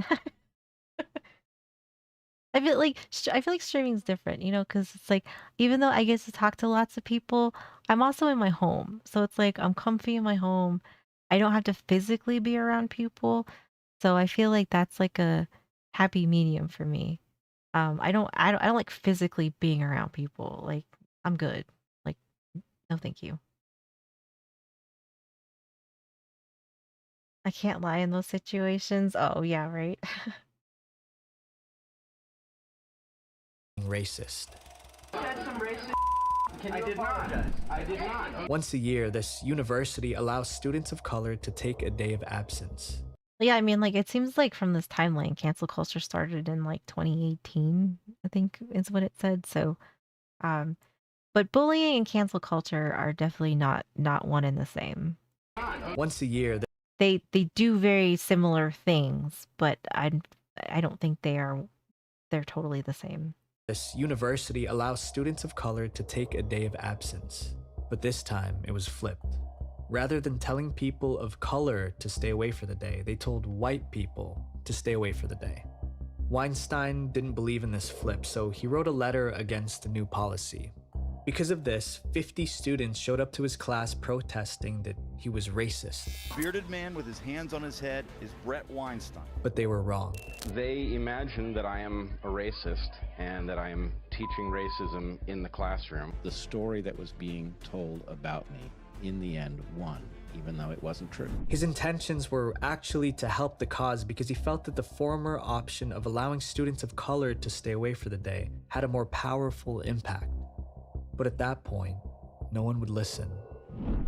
I feel like streaming's different, you know, because it's like, even though I get to talk to lots of people, I'm also in my home. So it's like I'm comfy in my home. I don't have to physically be around people. So I feel like that's like a happy medium for me. I don't like physically being around people. Like, I'm good. Like, no thank you. I can't lie in those situations. Oh, yeah, right. Racist. I did not. Once a year, this university allows students of color to take a day of absence. Yeah, I mean, like, it seems like from this timeline, cancel culture started in like 2018, I think is what it said. So, but bullying and cancel culture are definitely not one and the same. Once a year, they do very similar things, but I don't think they're totally the same. This university allows students of color to take a day of absence, but this time it was flipped. Rather than telling people of color to stay away for the day, they told white people to stay away for the day. Weinstein didn't believe in this flip, so he wrote a letter against the new policy. Because of this, 50 students showed up to his class protesting that he was racist. Bearded man with his hands on his head is Brett Weinstein. But they were wrong. They imagine that I am a racist and that I am teaching racism in the classroom. The story that was being told about me, in the end, won, even though it wasn't true. His intentions were actually to help the cause because he felt that the former option of allowing students of color to stay away for the day had a more powerful impact. But at that point, no one would listen.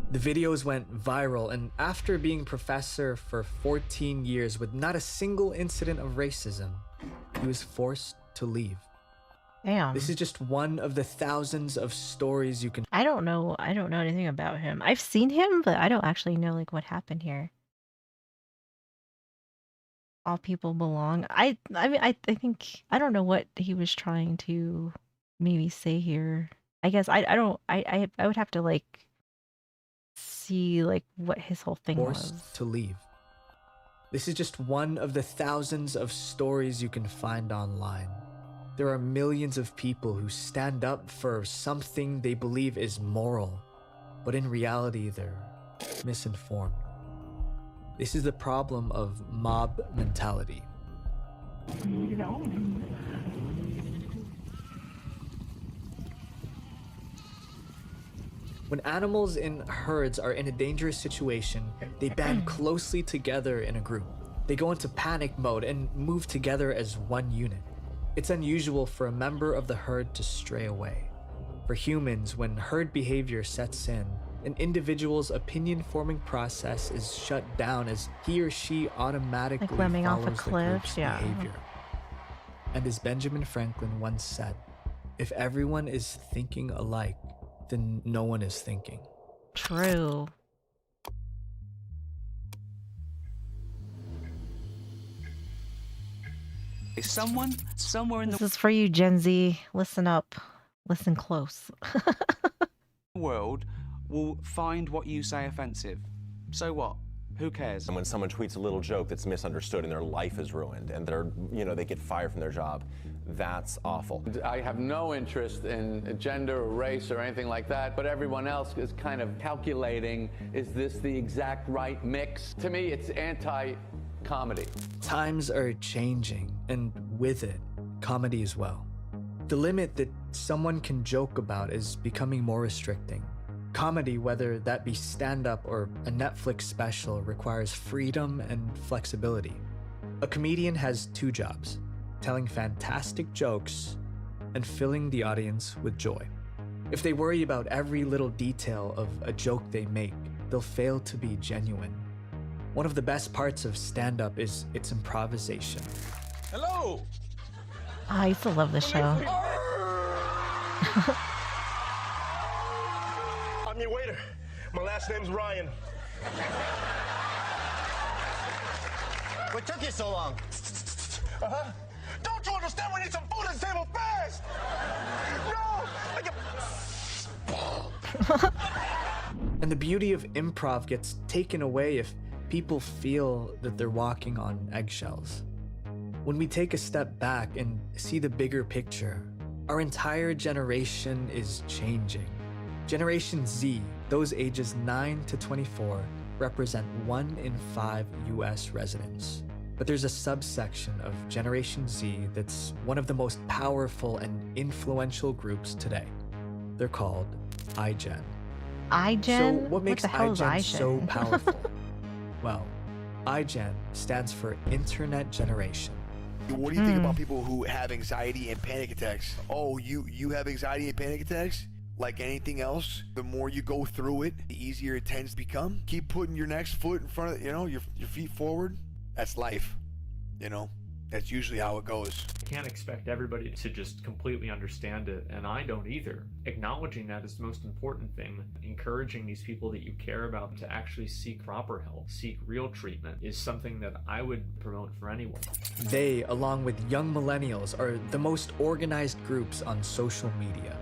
The videos went viral, and after being professor for 14 years with not a single incident of racism, he was forced to leave. Damn. This is just one of the thousands of stories you can... I don't know anything about him. I've seen him, but I don't actually know like what happened here. All people belong. I mean, I think, I don't know what he was trying to maybe say here. I guess I would have to like see like what his whole thing was. Forced to leave. This is just one of the thousands of stories you can find online. There are millions of people who stand up for something they believe is moral, but in reality they're misinformed. This is the problem of mob mentality. When animals in herds are in a dangerous situation, they band closely together in a group. They go into panic mode and move together as one unit. It's unusual for a member of the herd to stray away. For humans, when herd behavior sets in, an individual's opinion-forming process is shut down as he or she automatically Like lemming off a follows the cliff, group's yeah. behavior. And as Benjamin Franklin once said, if everyone is thinking alike, then no one is thinking. True. Is someone somewhere in This the is for you, Gen Z. Listen up. Listen close. world will find what you say offensive? So what? Who cares? And when someone tweets a little joke that's misunderstood and their life is ruined and they get fired from their job, that's awful. I have no interest in gender or race or anything like that, but everyone else is kind of calculating, is this the exact right mix? To me, it's anti-comedy. Times are changing, and with it, comedy as well. The limit that someone can joke about is becoming more restricting. Comedy, whether that be stand-up or a Netflix special, requires freedom and flexibility. A comedian has two jobs: telling fantastic jokes and filling the audience with joy. If they worry about every little detail of a joke they make, they'll fail to be genuine. One of the best parts of stand-up is its improvisation. Hello! I used to love this show. I'm your waiter. My last name's Ryan. What took you so long? Uh-huh. Don't you understand? We need some food at the table fast! No! And the beauty of improv gets taken away if people feel that they're walking on eggshells. When we take a step back and see the bigger picture, our entire generation is changing. Generation Z, those ages 9 to 24, represent 1 in 5 US residents. But there's a subsection of Generation Z that's one of the most powerful and influential groups today. They're called iGen. iGen? So what makes the hell is iGen so iGen? powerful? Well, iGen stands for Internet Generation. What do you think about people who have anxiety and panic attacks? Oh, you have anxiety and panic attacks? Like anything else, the more you go through it, the easier it tends to become. Keep putting your next foot in front of, your feet forward. That's life, That's usually how it goes. You can't expect everybody to just completely understand it, and I don't either. Acknowledging that is the most important thing. Encouraging these people that you care about to actually seek proper help, seek real treatment, is something that I would promote for anyone. They, along with young millennials, are the most organized groups on social media.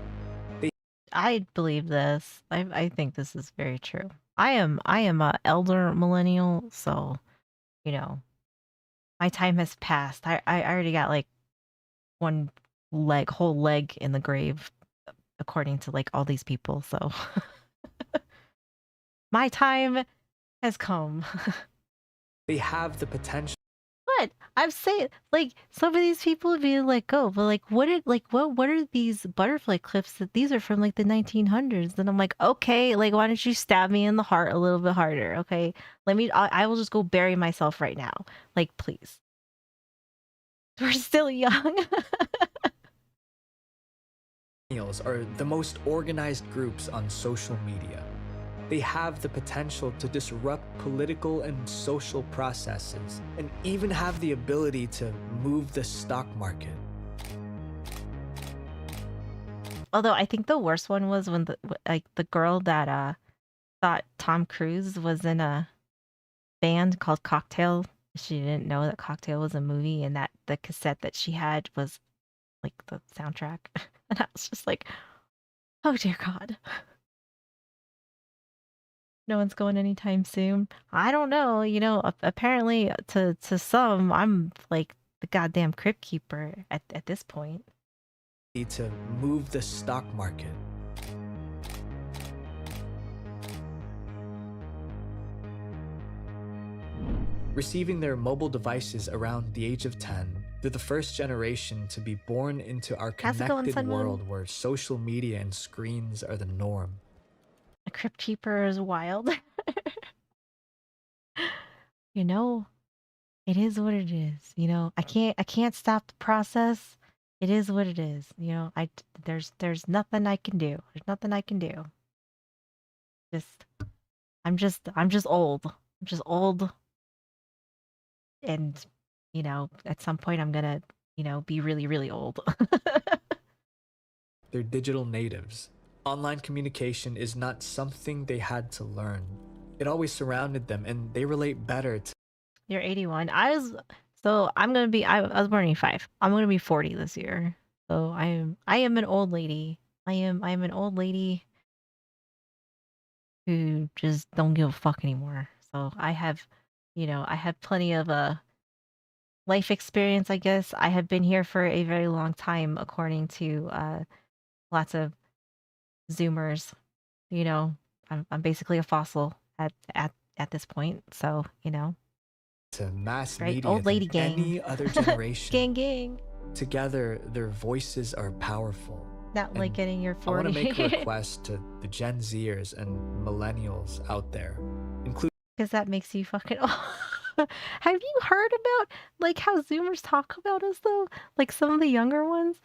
I believe this. I think this is very true. I am a elder millennial, so my time has passed. I already got like one whole leg in the grave, according to like all these people. So my time has come. They have the potential. What I'm saying, like some of these people would be let go, but like what are these butterfly clips that these are from like the 1900s? And I'm like, okay, like why don't you stab me in the heart a little bit harder? Okay, I will just go bury myself right now. Like, please. We're still young. Millennials are the most organized groups on social media. They have the potential to disrupt political and social processes, and even have the ability to move the stock market. Although I think the worst one was when the girl that thought Tom Cruise was in a band called Cocktail. She didn't know that Cocktail was a movie, and that the cassette that she had was like the soundtrack. And I was just like, oh dear God. No one's going anytime soon. I don't know. You know, apparently to some, I'm like the goddamn crypt keeper at this point. To move the stock market. Receiving their mobile devices around the age of 10, they're the first generation to be born into our How's it going, connected Sunmoon? world where social media and screens are the norm. A crypt keeper is wild. You know, it is what it is. You know, I can't stop the process. It is what it is. You know, there's nothing I can do. There's nothing I can do. I'm just old. I'm just old. And, you know, at some point I'm gonna, you know, be really, really old. They're digital natives. Online communication is not something they had to learn. It always surrounded them, and they relate better to. You're 81. I'm gonna be. I was born in 85. I'm gonna be 40 this year. So I am an old lady. I am an old lady who just don't give a fuck anymore. So I have, you know, I have plenty of life experience. I guess I have been here for a very long time, according to lots of Zoomers. You know, I'm basically a fossil at this point. So you know. To mass Right, media old lady than gang. any other generation. Gang. Together, their voices are powerful. Not like getting your 40. I want to make a request to the Gen Zers and millennials out there, including. Because that makes you fucking. Have you heard about like how Zoomers talk about us though? Like some of the younger ones,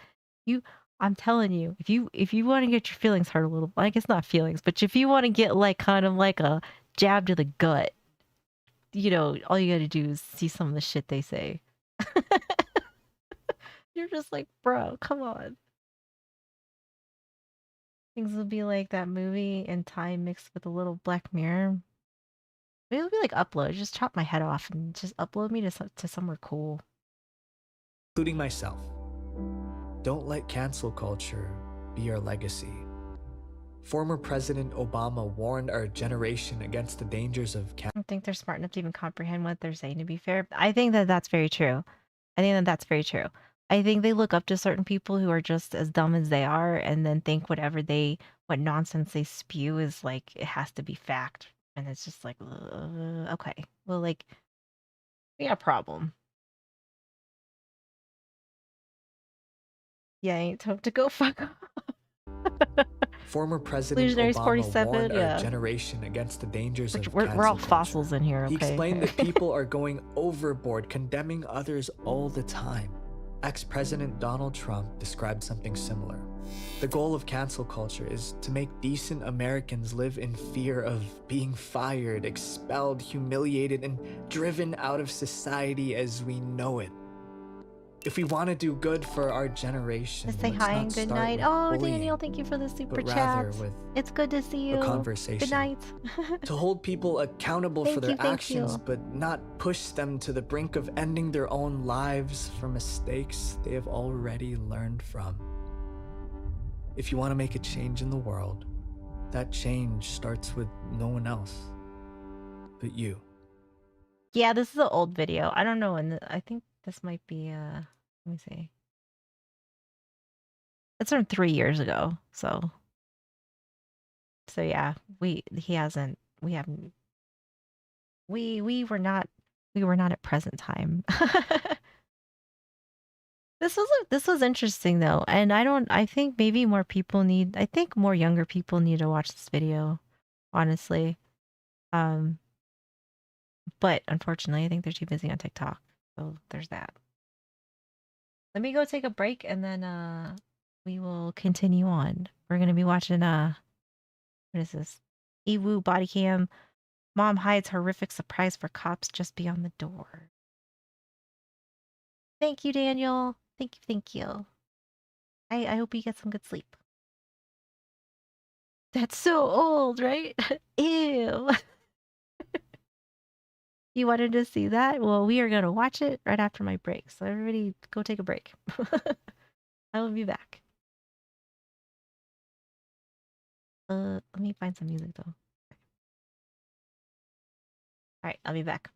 I'm telling you, if you want to get your feelings hurt a little, I guess not feelings, but if you want to get like kind of like a jab to the gut, you know, all you got to do is see some of the shit they say. You're just like, bro, come on. Things will be like that movie in time mixed with a little Black Mirror. Maybe it'll be like upload. Just chop my head off and just upload me to somewhere cool. Including myself. Don't let cancel culture be your legacy. Former President Obama warned our generation against the dangers of I don't think they're smart enough to even comprehend what they're saying, to be fair. I think that that's very true. I think that that's very true. I think they look up to certain people who are just as dumb as they are and then think what nonsense they spew is like, it has to be fact. And it's just like, okay. Well, like, we got a problem. Yeah, ain't time to go fuck off. Former President Illusionaries Obama 47, warned yeah. our generation against the dangers of We're cancel all culture. fossils in here, okay? He explained that people are going overboard, condemning others all the time. Ex-President Donald Trump described something similar. The goal of cancel culture is to make decent Americans live in fear of being fired, expelled, humiliated, and driven out of society as we know it. If we want to do good for our generation, Just say hi and good night. Oh, Daniel, thank you for the super chat. It's good to see you. A conversation. Good night. To hold people accountable for their actions, you. but not push them to the brink of ending their own lives for mistakes they have already learned from. If you want to make a change in the world, that change starts with no one else but you. Yeah, this is an old video. I don't know when. I think this might be. Let me see. It's from 3 years ago. So yeah, we were not at present time. This was interesting though, and I think maybe more people I think more younger people need to watch this video, honestly. But unfortunately, I think they're too busy on TikTok. So there's that. Let me go take a break and then we will continue on. We're gonna be watching what is this? EWU Bodycam. Mom hides horrific surprise for cops just beyond the door. Thank you, Daniel. Thank you. I hope you get some good sleep. That's so old, right? Ew. You wanted to see that? Well, we are going to watch it right after my break. So everybody go take a break. I will be back. Let me find some music though. All right, I'll be back.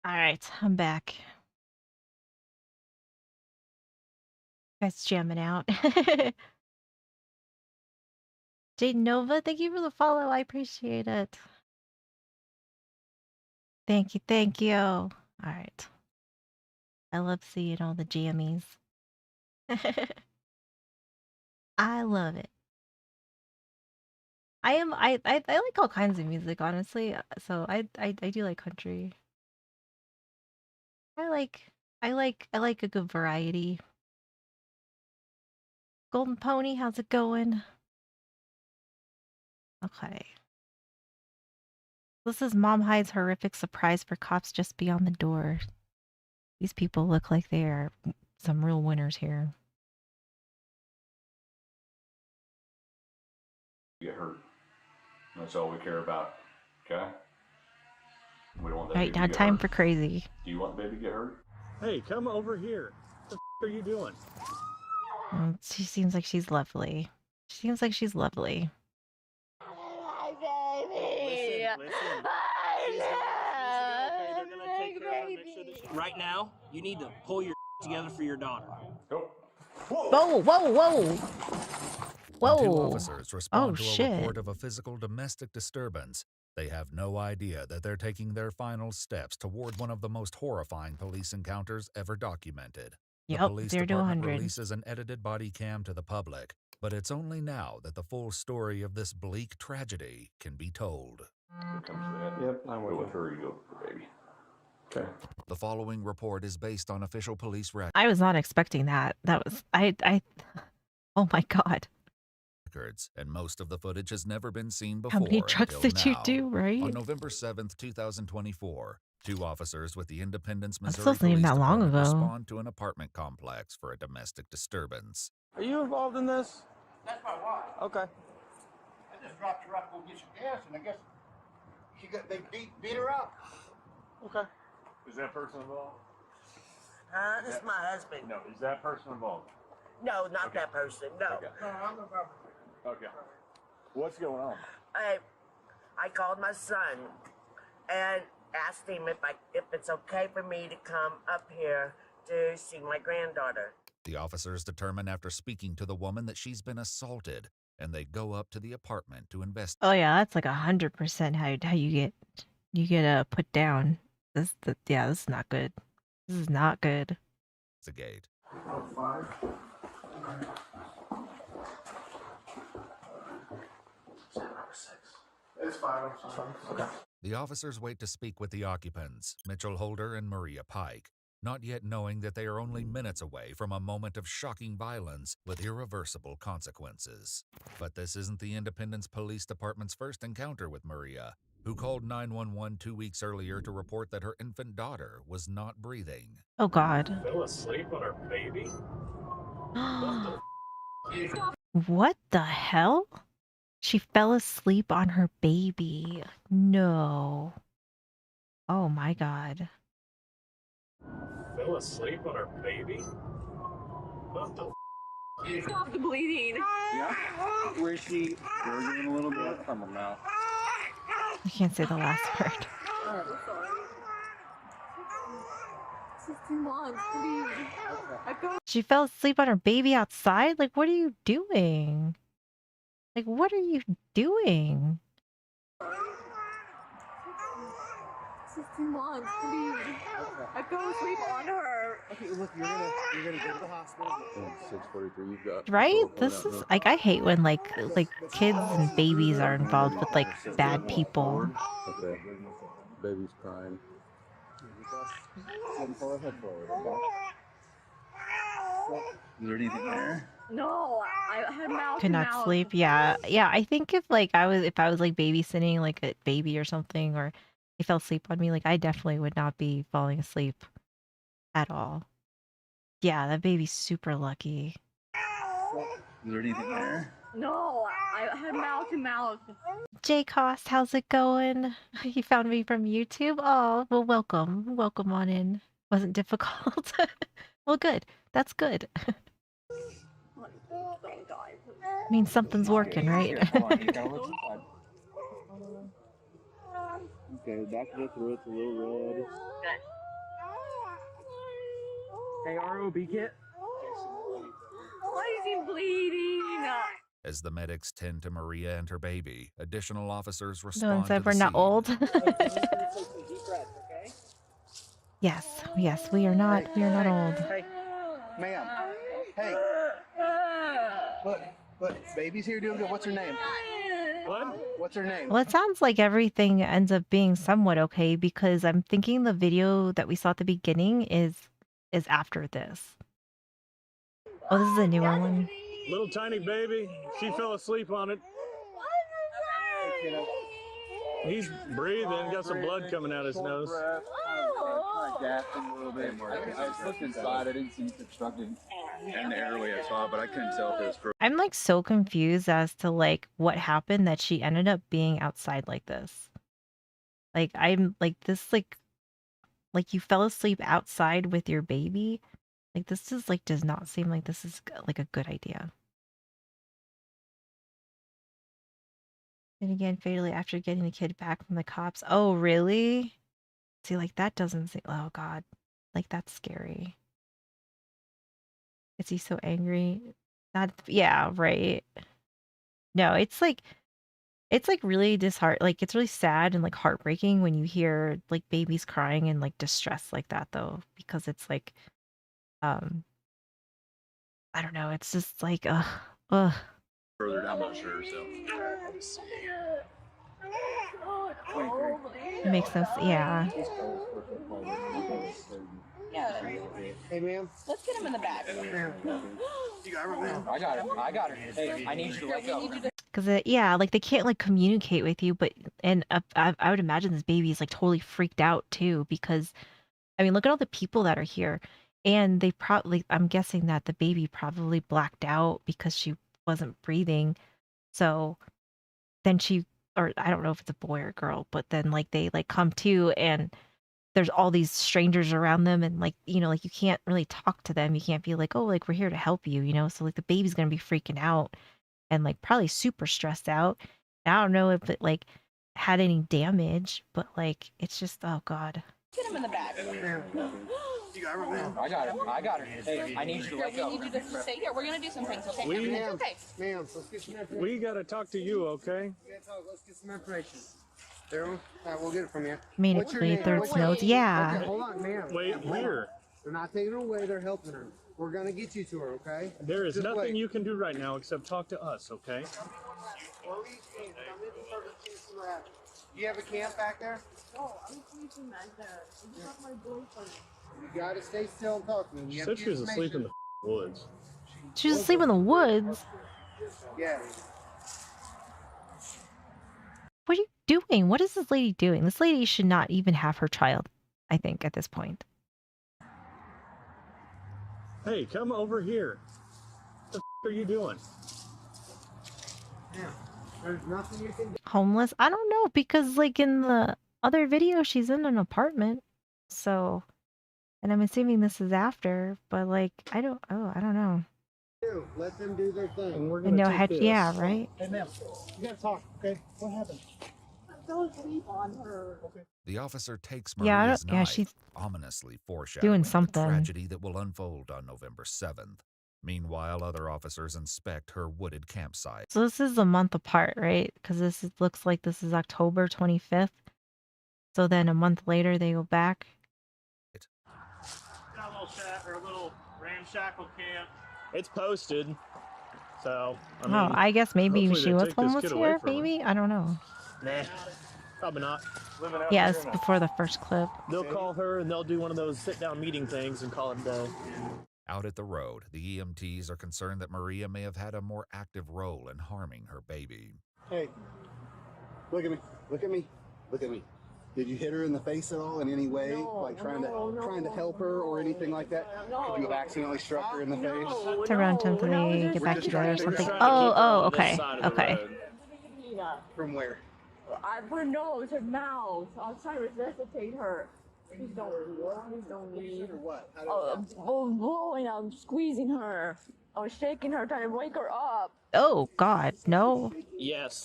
Alright, I'm back. Guys jamming out. Jade Nova, thank you for the follow. I appreciate it. Thank you, thank you. Alright. I love seeing all the jammies. I love it. I like all kinds of music, honestly. So I do like country. I like a good variety. Golden Pony, how's it going? Okay. This is Mom Hide's horrific surprise for cops just beyond the door. These people look like they are some real winners here. Get hurt. That's all we care about. Okay? We don't want that Right baby now, to get time hurt. for crazy. Do you want the baby to get hurt? Hey, come over here. What the are you doing? She seems like she's lovely. She seems like she's lovely. Hi, baby. Listen. Right now, you need to pull your together for your daughter. Go. Whoa, whoa, whoa. When two Whoa. officers respond to a Shit. report of a physical domestic disturbance, they have no idea that they're taking their final steps toward one of the most horrifying police encounters ever documented. The Yep, police 0 to department 100. releases an edited body cam to the public, but it's only now that the full story of this bleak tragedy can be told. Here comes that. Yep, I'm with her. You go for the baby. Okay. The following report is based on official police records. I was not expecting that. That was oh my god. And most of the footage has never been seen before. How many trucks until did you now. do, right? On November 7th, 2024, two officers with the Independence, That's Missouri supposed to be Police that long Department ago. respond to an apartment complex for a domestic disturbance. Are you involved in this? That's my wife. Okay. I just dropped her off to go get some gas, and I guess they beat her up. Okay. Is that person involved? This is my husband. No, is that person involved? No, not that person. No. Okay. No, I'm about Okay. What's going on? I called my son and asked him if it's okay for me to come up here to see my granddaughter. The officers determine after speaking to the woman that she's been assaulted, and they go up to the apartment to investigate. Oh yeah, that's like 100% how you get put down. This is not good. This is not good. Oh, 5. It's 5. I'm sorry. Okay. The officers wait to speak with the occupants, Mitchell Holder and Maria Pike, not yet knowing that they are only minutes away from a moment of shocking violence with irreversible consequences. But this isn't the Independence Police Department's first encounter with Maria, who called 911 2 weeks earlier to report that her infant daughter was not breathing. Oh god. Fell asleep on her baby? What the hell? She fell asleep on her baby. No. Oh my god. Fell asleep on her baby? What the Stop the bleeding. Yeah. Where's she? Gurgling a little bit from her mouth. I can't say the last word. I'm sorry. 16 months, please. I got She fell asleep on her baby outside? Like, what are you doing? Like, what are you doing? 16 months, please. I fell asleep on her. Okay, look, you're gonna go to the hospital. 6:43. You've got. Right? This is like, I hate when like kids and babies are involved with like bad people. Okay. Baby's crying. Pull her head forward. Is there anything there? No, I had mouth Could to not mouth. sleep. Yeah. I think if I was like babysitting like a baby or something, or he fell asleep on me, like I definitely would not be falling asleep at all. Yeah, that baby's super lucky. Is there anything there? No, I had mouth to mouth. J Cost, how's it going? You found me from YouTube. Oh, well, welcome. Welcome on in. Wasn't difficult. Well, good. That's good. Don't die. Means something's working, right? Hold on, you gotta look inside. Okay, back of the throat's a little red. Hey, ROB kit. Why is he bleeding? As the medics tend to Maria and her baby, additional officers No one respond to said the we're not scene. old. Yes, yes, we are not old. Hey, ma'am. Hey. Look, baby's here doing good. What's her name? What? What's her name? Well, it sounds like everything ends up being somewhat okay because I'm thinking the video that we saw at the beginning is after this. Oh, this is a newer one. Little tiny baby. She fell asleep on it. He's breathing. Got some blood coming out his nose. Gasping a little bit. I looked inside. I didn't see it obstructed. And the airway I saw, but I couldn't tell if it was frozen. I'm like so confused as to like what happened that she ended up being outside like this. Like I'm like this like you fell asleep outside with your baby. Like this is like does not seem like this is like a good idea. And again, fatally after getting the kid back from the cops. Oh, really? See, like that doesn't seem. Oh God, like that's scary. Is he so angry? Not. Yeah, right. No, it's like really like it's really sad and like heartbreaking when you hear like babies crying and like distress like that though, because it's like, I don't know. It's just like, ugh. Further, I'm not sure, so. Let's see. It makes sense. Yeah. Yeah. Hey, ma'am. Let's get him in the back. You got her, ma'am? I got her. I got her. Hey, I need you to let go. Because yeah, like they can't like communicate with you, but I would imagine this baby is like totally freaked out too because, I mean, look at all the people that are here, and they probably I'm guessing that the baby probably blacked out because she wasn't breathing, so then or I don't know if it's a boy or girl, but then like they like come to and there's all these strangers around them and like like you can't really talk to them, you can't be like, oh, like we're here to help you, so like the baby's gonna be freaking out and like probably super stressed out. And I don't know if it like had any damage, but like it's just oh God. Get him in the back. You got her, ma'am? I got her. I got her. Hey, I need you to let go. We need you to stay here. We're gonna do some things, okay? Everything's okay. Ma'am, let's get some information. We gotta talk to you, okay? Let's get some information. There, we'll get it from you. Immediately, third notes. Yeah. Okay, hold on, ma'am. Wait, where? They're not taking her away. They're helping her. We're gonna get you to her, okay? There is nothing you can do right now except talk to us, okay? You have a camp back there? No, I'm sleeping back there. You have my boyfriend. You gotta stay still and talk to me. Said she was asleep in the woods. She was asleep in the woods. Yeah. What are you doing? What is this lady doing? This lady should not even have her child, I think, at this point. Hey, come over here. What the are you doing? Yeah. There's nothing you can do. Homeless? I don't know, because like in the other video, she's in an apartment. So, and I'm assuming this is after, but like, I don't know. Let them do their thing. And we're And gonna no take head, this. yeah, right? Hey, ma'am, you gotta talk, okay? What happened? I fell asleep on her. Okay. The officer takes Yeah, Maria's knife, she's ominously foreshadowing something. the tragedy that will unfold on November 7th. Meanwhile, other officers inspect her wooded campsite. So this is a month apart, right? Because looks like this is October 25th. So then a month later they go back. Got a little shack or a little ramshackle camp. It's posted, so. I mean, I guess maybe hopefully she they was take this homeless kid away here. from her. Maybe I don't know. Nah, probably not. Living out Yeah, here it's now. before the first clip. They'll call her and they'll do one of those sit-down meeting things and call it a day. Out at the road, the EMTs are concerned that Maria may have had a more active role in harming her baby. Hey, look at me. Look at me. Look at me. Did you hit her in the face at all in any way? No, like trying to help her or anything like that? No, Could you have accidentally struck her in the face? It's around time for no, they we're get back just together or trying to- something. we're trying to keep her Oh, on this okay, side of the okay. road. From where? Her nose, her mouth. I was trying to resuscitate her. Please don't leave. Or what? Blowing, I'm squeezing her. I was shaking her, trying to wake her up. Oh God, no. Yes.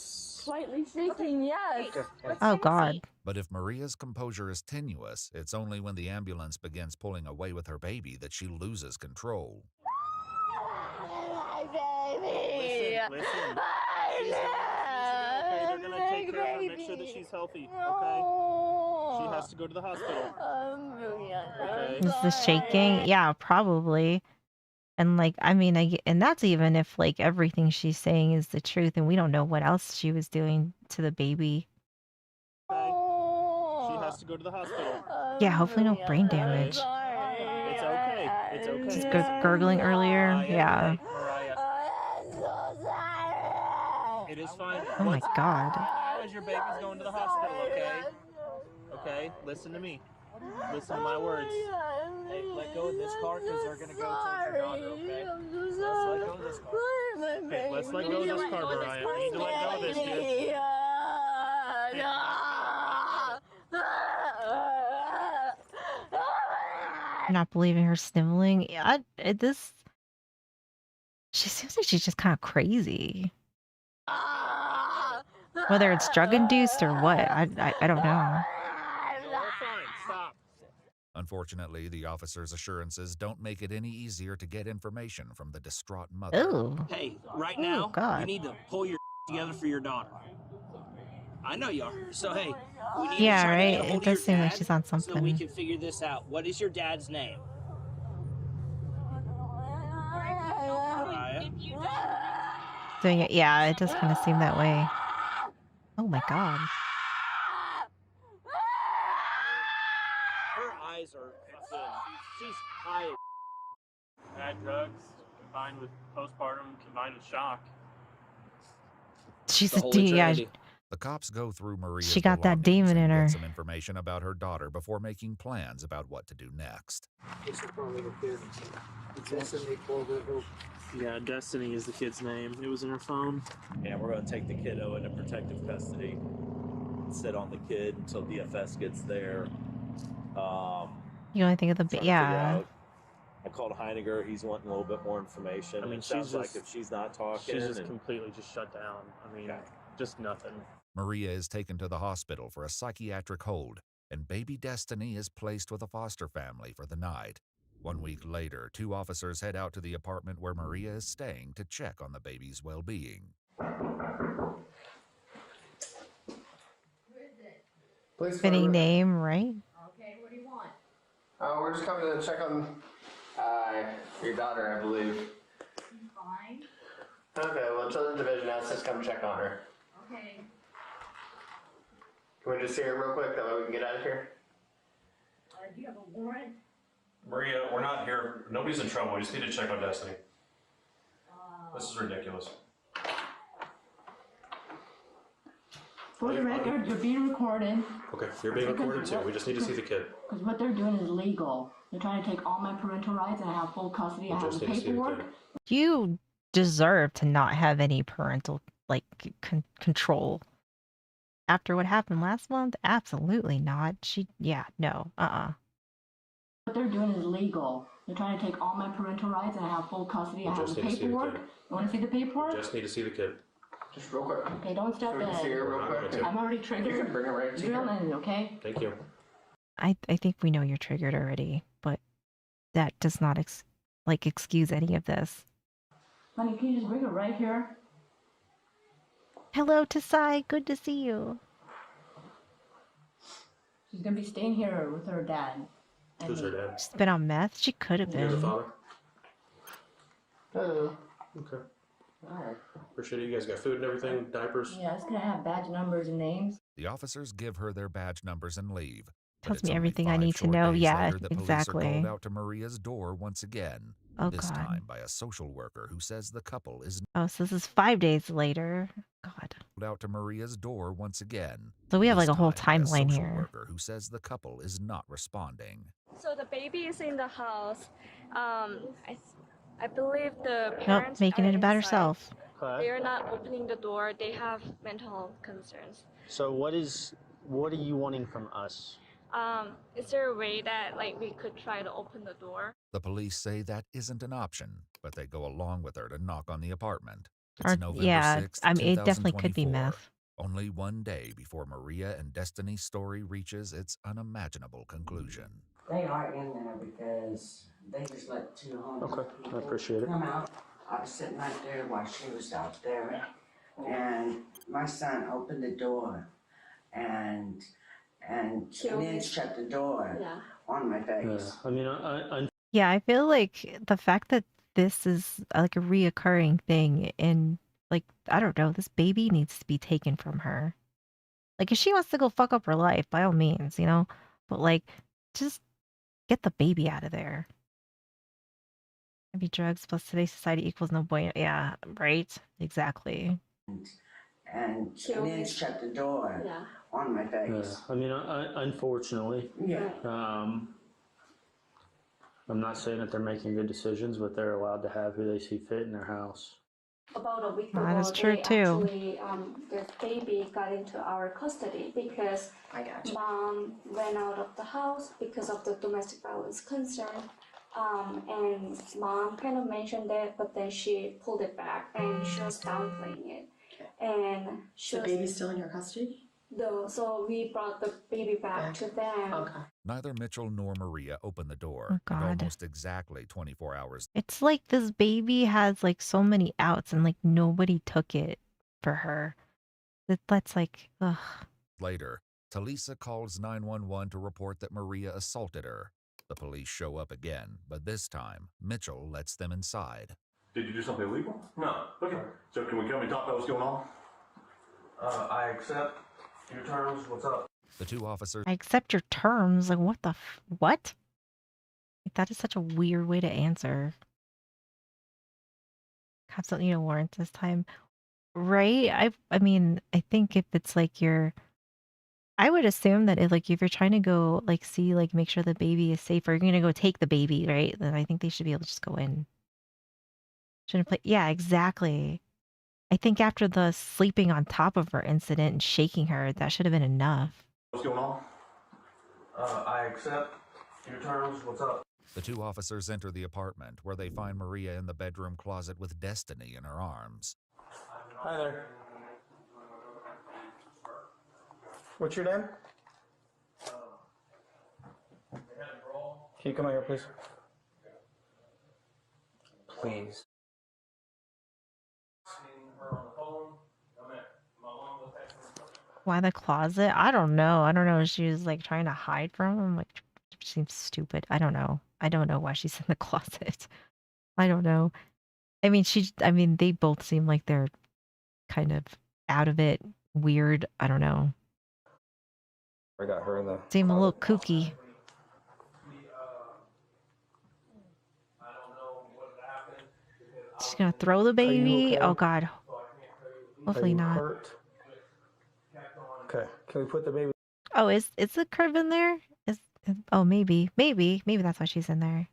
Slightly shaking, yes. Oh God. But if Maria's composure is tenuous, it's only when the ambulance begins pulling away with her baby that she loses control. Listen. She's okay, they're gonna take care of her, make sure that she's healthy, okay? She has to go to the hospital. Okay. Is the shaking? Yeah, probably. And like, I mean, and that's even if like everything she's saying is the truth, and we don't know what else she was doing to the baby. Okay. She has to go to the hospital. Yeah, hopefully no brain damage. It's okay. It's okay. She's gurgling earlier. Mariah, Yeah. okay, Mariah. It is fine. Oh my God. Now is your baby's going to the hospital, okay? Okay, listen to me. Listen to my words. Hey, let go of this car because they're going to go towards your daughter, okay? Let's let go of this car. Okay, let's let go of this car, Mariah. You need to let go of this, dude. I'm not believing her sniveling. She seems like she's just kind of crazy. Whether it's drug induced or what, I don't know. Unfortunately, the officer's assurances don't make it any easier to get information from the distraught mother. Ooh. Hey, right now, God. you need to pull your together for your daughter. I know you are. So, hey, we need Yeah, to try to right? get a hold It does of seem your like dad she's on so that we something. can figure this out. What is your dad's name? Mariah? Doing it, yeah, it does kind of seem that way. Oh my God. Her eyes are fucking. She's high. Bad drugs combined with postpartum, combined with shock. She's a yeah. The cops go through Maria's She got that belongings demon and in her. get some information about her daughter before making plans about what to do next. Yeah, Destiny is the kid's name. It was in her phone. Yeah, we're going to take the kiddo into protective custody, sit on the kid until DFS gets there. You only think of the Trying to figure yeah. out- I called Heiniger. He's wanting a little bit more information. I mean, it sounds she's like just- if she's not talking, She's just and- completely just shut down. I mean, just nothing. Maria is taken to the hospital for a psychiatric hold, and baby Destiny is placed with a foster family for the night. 1 week later, 2 officers head out to the apartment where Maria is staying to check on the baby's well-being. Fitting name, right? Okay, what do you want? We're just coming to check on your daughter, I believe. She's fine. Okay, well, Children's Division asked us to come check on her. Okay. Can we just see her real quick? That way we can get out of here? Do you have a warrant? Maria, we're not here. Nobody's in trouble. We just need to check on Destiny. This is ridiculous. For the record, you're being recorded. Okay, you're being recorded too. We just need to see the kid. Because what they're doing is illegal. They're trying to take all my parental rights and I have full custody. I have just the need to see the paperwork. kid. You deserve to not have any parental like control. After what happened last month, absolutely not. No. What they're doing is illegal. They're trying to take all my parental rights and I have full custody. I have just the need to see the paperwork. kid. You want to see the paperwork? Just need to see the kid. Just real quick. Okay, don't step So we can see her real quick. in. I'm already triggered. You can bring her right to Drill here. in, okay? Thank you. I think we know you're triggered already, but that does not excuse any of this. Honey, can you just bring her right here? Hello, Tasai. Good to see you. She's gonna be staying here with her dad. And Who's her dad? She's been on meth. She could have You're the been. father? Hello. Okay. Alright. Appreciate it. You guys got food and everything, diapers? Yeah, it's gonna have badge numbers and names. The officers give her their badge numbers and leave. but Tells it's me only everything I 5 need to short know. days Yeah, later that Police are exactly. called out to Maria's door once again. Oh, this God. time by a social worker who says the couple is Oh, so this is 5 days later. God. called out to Maria's door once again. So we have This like a whole time by timeline social here. worker who says the couple is not responding. So the baby is in the house. I believe the Nope, parents making are it about inside. herself. They are not opening the door. They have mental health concerns. So what are you wanting from us? Is there a way that we could try to open the door? The police say that isn't an option, but they go along with her to knock on the apartment. It's Or, November yeah, 6th, I mean, it definitely could be 2024. meth. only one day before Maria and Destiny's story reaches its unimaginable conclusion. They are in there because they just let two homeless people I appreciate it. come out. I was sitting right there while she was out there, and my son opened the door, and then shut the door on my face. I mean, Yeah, I feel like the fact that this is like a reoccurring thing and like I don't know, this baby needs to be taken from her. Like if she wants to go fuck up her life, by all means, you know? But like just get the baby out of there. Maybe drugs plus today's society equals no bueno. Yeah, right? Exactly. And then shut the door on my face. I mean, unfortunately, I'm not saying that they're making good decisions, but they're allowed to have who they see fit in their house. About a week That ago, is true they too. actually, this baby got into our custody because mom ran out of the house because of the domestic violence concern. And mom kind of mentioned it, but then she pulled it back and she was downplaying it. And she The baby's still in your custody? No, so we brought the baby back to them. Okay. Neither Mitchell nor Maria opened the door, Oh, and God. almost exactly 24 hours It's like this baby has like so many outs and like nobody took it for her. That's like, ugh. later, Talisa calls 911 to report that Maria assaulted her. The police show up again, but this time, Mitchell lets them inside. Did you do something illegal? No. Okay. So can we come and talk about what's going on? I accept your terms. What's up? The two officers I accept your terms. Like what the what? Like, that is such a weird way to answer. Cops don't need a warrant this time. Right? I mean, I think if it's like I would assume that if you're trying to go like see like make sure the baby is safe or you're gonna go take the baby, right? Then I think they should be able to just go in. Shouldn't play. Yeah, exactly. I think after the sleeping on top of her incident and shaking her, that should have been enough. What's going on? I accept your terms. What's up? The two officers enter the apartment, where they find Maria in the bedroom closet with Destiny in her arms. Hi there. What's your name? Can you come out here, please? Please. Why the closet? I don't know. I don't know if she was like trying to hide from him. Like, it seems stupid. I don't know. I don't know why she's in the closet. I don't know. I mean, they both seem like they're kind of out of it, weird. I don't know. I got her in the. Seem a little kooky. She's gonna throw the baby. Oh God. Hopefully not. Okay, can we put the baby Oh, is the crib in there? Oh, maybe that's why she's in there.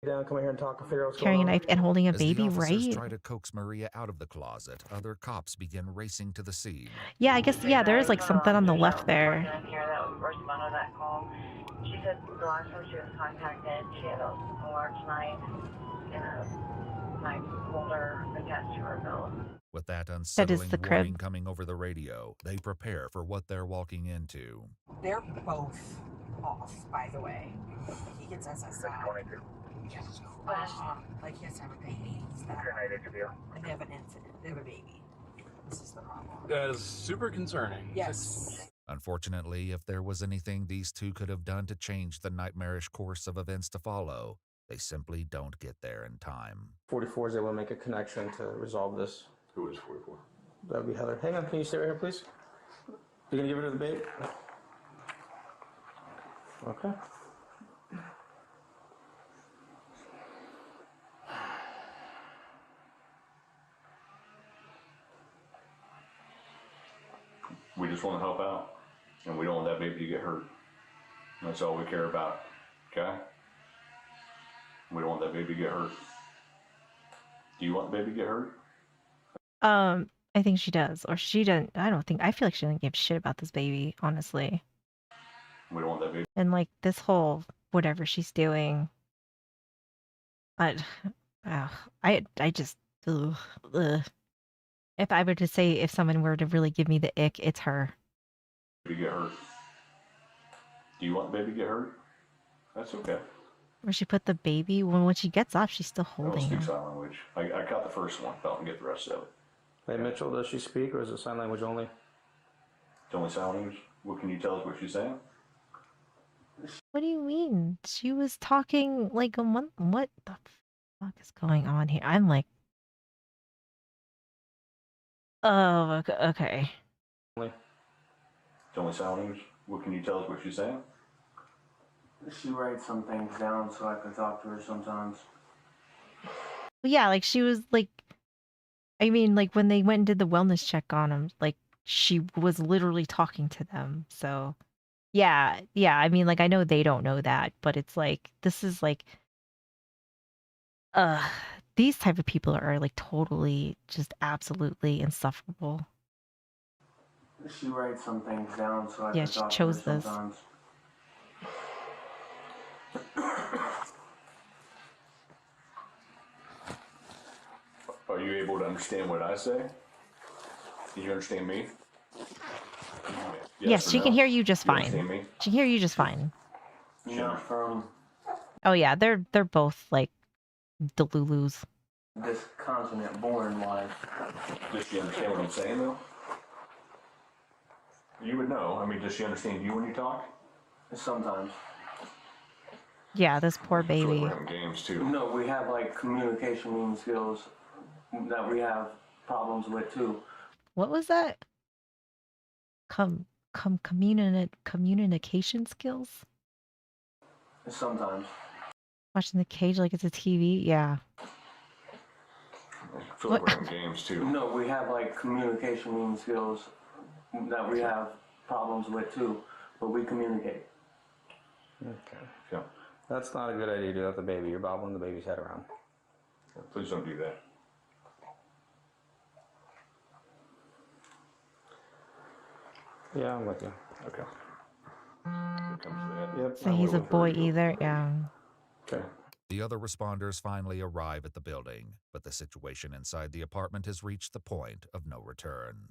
down? Come here and talk and figure out what's Carrying a going on. knife and holding a As baby, the officers right? try to coax Maria out of the closet, other cops begin racing to the scene. Yeah, I guess, yeah, there is like something on the left there. Here that responded to that call. She said the last time she was contacted, she had a large knife and a knife holder attached to her belt. With that unsettling the crib. warning coming over the radio, they prepare for what they're walking into. They're both off, by the way. He gets SSI. But, like, he has to have a baby. And they have an incident. They have a baby. This is the problem. That is super concerning. Yes. Unfortunately, if there was anything these two could have done to change the nightmarish course of events to follow, they simply don't get there in time. 44 is able to make a connection to resolve this. Who is 44? That would be Heather. Hang on, can you stay right here, please? You gonna give her to the babe? Okay. We just want to help out, and we don't want that baby to get hurt. That's all we care about, okay? We don't want that baby to get hurt. Do you want the baby to get hurt? I think she does, or she didn't. I feel like she didn't give a shit about this baby, honestly. We don't want that baby. And like this whole whatever she's doing, I just, ugh. If I were to say if someone were to really give me the ick, it's her. Baby get hurt. Do you want the baby to get hurt? That's okay. Where she put the baby, when she gets up, she's still I don't holding speak her. sign language. I caught the first one, but I don't get the rest of it. Hey, Mitchell, does she speak or is it sign language only? It's only sign language. What can you tell us what she's saying? What do you mean? She was talking like a month. What the fuck is going on here? I'm like, oh, okay. It's only sign language. What can you tell us what she's saying? She writes some things down so I can talk to her sometimes. Well, yeah, like she was like, I mean, like when they went and did the wellness check on him, like she was literally talking to them. So, yeah. I mean, like I know they don't know that, but it's like this is like, these type of people are like totally just absolutely insufferable. She writes some things down so I Yeah, can she talk to her chose this. sometimes. Are you able to understand what I say? Can you understand me? Yes, she can hear you just fine. Understand me? She can hear you just fine. Not from Oh yeah, they're both like Delulus. this continent born wise. Does she understand what I'm saying though? You would know. I mean, does she understand you when you talk? Sometimes. Yeah, this poor I feel like baby. we're having games too. No, we have like communication skills that we have problems with too. What was that? Communication skills? Sometimes. Watching the cage like it's a TV? Yeah. I feel like we're having games too. No, we have like communication skills that we have problems with too, but we communicate. Okay. Yeah. That's not a good idea to do that to the baby. You're bobbling the baby's head around. Please don't do that. Yeah, I'm with you. Okay. Here comes that. Yep. So he's a boy either? Yeah. Okay. The other responders finally arrive at the building, but the situation inside the apartment has reached the point of no return.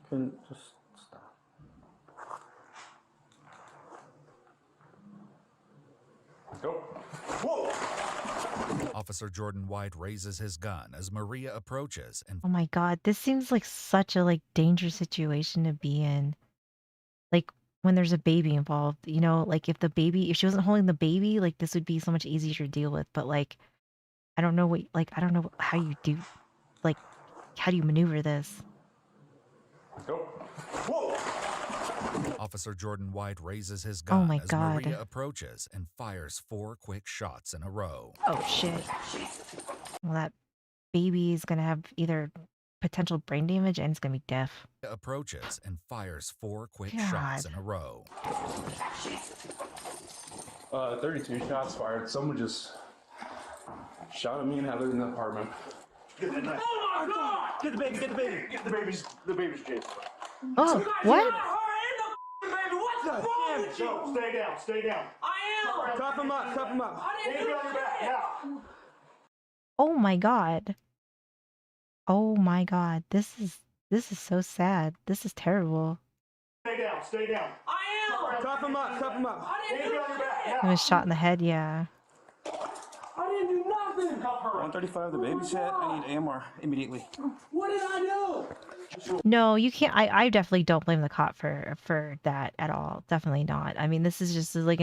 Can just stop. Go. Whoa! Officer Jordan White raises his gun as Maria approaches and Oh my god, this seems like such a like dangerous situation to be in. Like when there's a baby involved, you know, like if she wasn't holding the baby, like this would be so much easier to deal with. But like, I don't know I don't know how you do, like, how do you maneuver this? Go. Whoa! Officer Jordan White raises his Oh gun my as god. Maria approaches and fires 4 quick shots in a row. Oh shit. Well, that baby is gonna have either potential brain damage and it's gonna be deaf. Approaches and fires 4 quick God. shots in a row. 32 shots fired. Someone just shot at me and Heather in the apartment. Get that knife. Oh my God! Get the baby, get the baby. Get the baby's Jason. Oh, what? What's wrong with you? Stay down. I am. Cuff him up, cuff him up. I didn't do it. Oh my god. Oh my god. This is so sad. This is terrible. Stay down. I am. Cuff him up, cuff him up. I didn't do it. He was shot in the head, yeah. I didn't do nothing. 135, the baby's hit. I need AMR immediately. What did I do? No, you can't. I definitely don't blame the cop for that at all. Definitely not. I mean, this is just like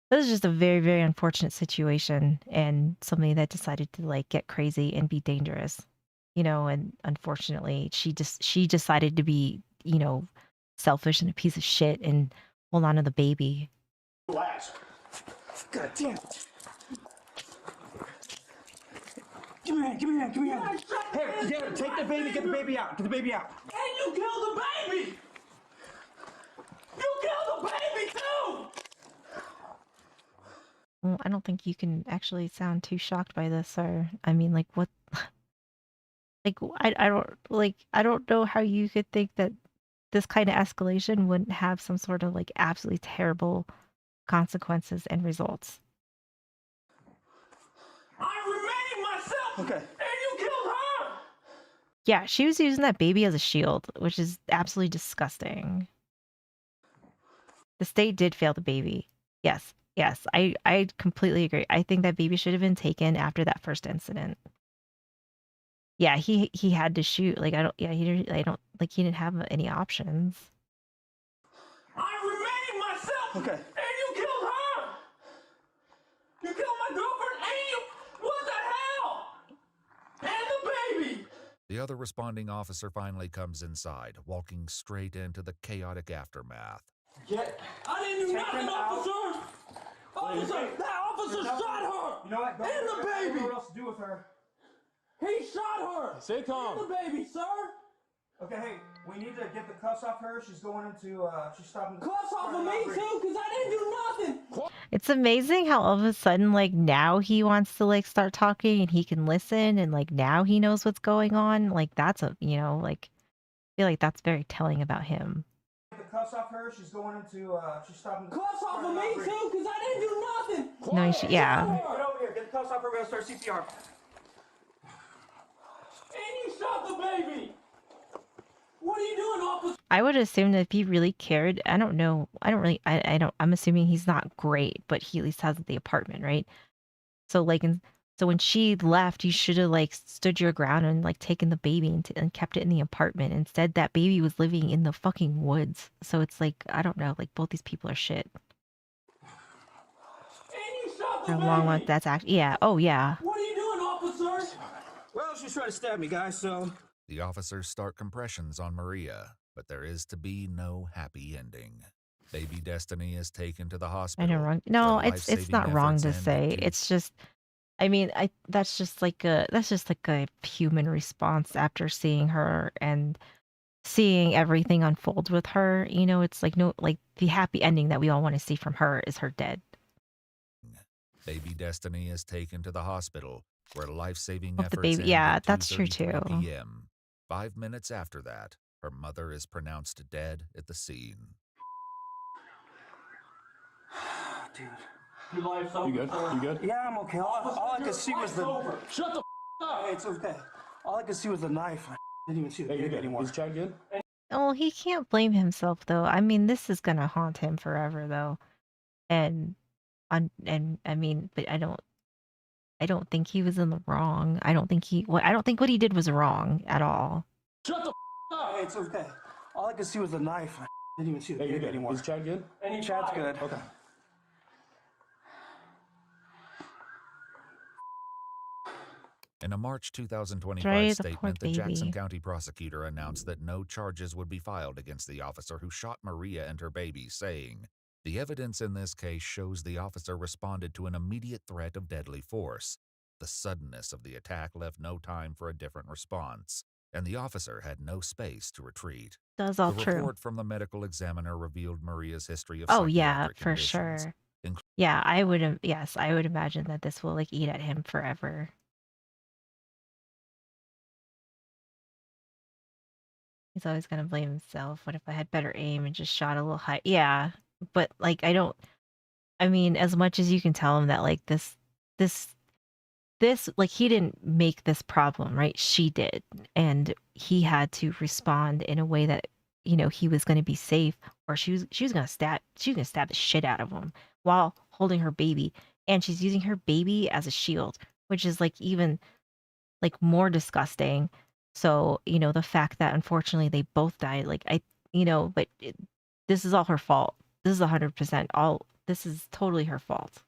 this is just a very, very unfortunate situation and somebody that decided to like get crazy and be dangerous, you know. And unfortunately, she decided to be, you know, selfish and a piece of shit and hold on to the baby. Relax. God damn it. Give me a hand. Hey, yeah, take the baby, get the baby out. Get the baby out. And you killed the baby! You killed the baby too! Well, I don't think you can actually sound too shocked by this, or I mean, like what? Like I don't know how you could think that this kind of escalation wouldn't have some sort of like absolutely terrible consequences and results. I myself. Okay. And you killed her. Yeah, she was using that baby as a shield, which is absolutely disgusting. The state did fail the baby. Yes, yes, I completely agree. I think that baby should have been taken after that first incident. Yeah, he had to shoot. Like I don't like he didn't have any options. I remain myself. Okay. And you killed her. You killed my girlfriend and you. What the hell? And the baby. The other responding officer finally comes inside, walking straight into the chaotic aftermath. I didn't do nothing, officer. Officer, that officer shot her. You know what? And the baby. What else to do with her? He shot her. Stay calm. And the baby, sir. Okay, hey, we need to get the cuffs off her. She's going into, she's stopping. Cuffs off of me too, because I didn't do nothing. It's amazing how all of a sudden, like, now he wants to, like, start talking and he can listen and, like, now he knows what's going on. Like, that's a, you know, like, I feel like that's very telling about him. Get the cuffs off her. She's going into, she's stopping. Cuffs off of me too, because I didn't do nothing. No, he yeah. Get over here. Get the cuffs off her. We're going to start CPR. And you shot the baby. What are you doing, officer? I would assume that if he really cared, I don't know. I don't really, I don't, I'm assuming he's not great, but he at least has the apartment, right? So, like, so when she left, you should have, like, stood your ground and, like, taken the baby and kept it in the apartment. Instead, that baby was living in the fucking woods. So it's like, I don't know, like, both these people are shit. And you shot the How baby. long that's actually, yeah, oh, yeah. What are you doing, officer? Well, she's trying to stab me, guys, so... The officers start compressions on Maria, but there is to be no happy ending. Baby Destiny is taken to the hospital. I know wrong. No, it's not wrong to say. It's just, I mean, that's just like a human response after seeing her and seeing everything unfold with her. You know, it's like the happy ending that we all want to see from her is her dead. Baby Destiny is taken to the hospital where life-saving Hope efforts the baby, end yeah, at that's true 2:33 too. p.m. 5 minutes after that, her mother is pronounced dead at the scene. Dude. Your life's over. You good? You good? Yeah, I'm okay. All I could see was the... Shut the up. It's okay. All I could see was the knife. I didn't even see the baby anymore. Is Chad good? Oh, he can't blame himself though. I mean, this is gonna haunt him forever though, and I mean, but I don't think he was in the wrong. I don't think what he did was wrong at all. Shut the up. It's okay. All I could see was the knife. I didn't even see the baby anymore. Is Chad good? Chad's good. Okay. In a March 2025 Dre, the statement, poor the Jackson baby. County prosecutor announced that no charges would be filed against the officer who shot Maria and her baby, saying, "The evidence in this case shows the officer responded to an immediate threat of deadly force. The suddenness of the attack left no time for a different response, and the officer had no space to retreat." That's all the true. report from the medical examiner revealed Maria's history of Oh yeah, psychiatric for conditions, sure. including Yeah, I would yes, I would imagine that this will like eat at him forever. He's always gonna blame himself. What if I had better aim and just shot a little high? Yeah, but like I mean, as much as you can tell him that like this like he didn't make this problem, right? She did, and he had to respond in a way that he was going to be safe, or she was gonna stab the shit out of him while holding her baby, and she's using her baby as a shield, which is like even like more disgusting. So the fact that unfortunately they both died, like but this is all her fault. This is 100% all. This is totally her fault.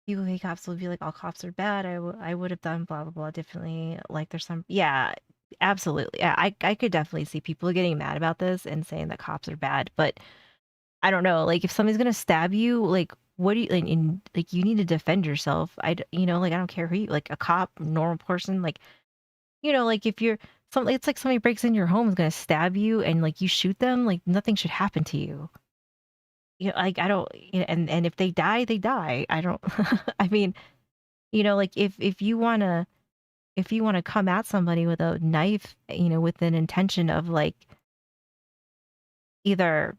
People hate cops will be like, all cops are bad. I would have done blah blah blah differently. Like there's some, yeah, absolutely. Yeah, I could definitely see people getting mad about this and saying that cops are bad, but I don't know. Like if somebody's gonna stab you, like what do you like you need to defend yourself. Like I don't care who you, like a cop, normal person, like like if you're something, it's like somebody breaks in your home is gonna stab you and like you shoot them, like nothing should happen to you. Like I don't, and if they die, they die. I don't. I mean, like if you wanna come at somebody with a knife, with an intention of like either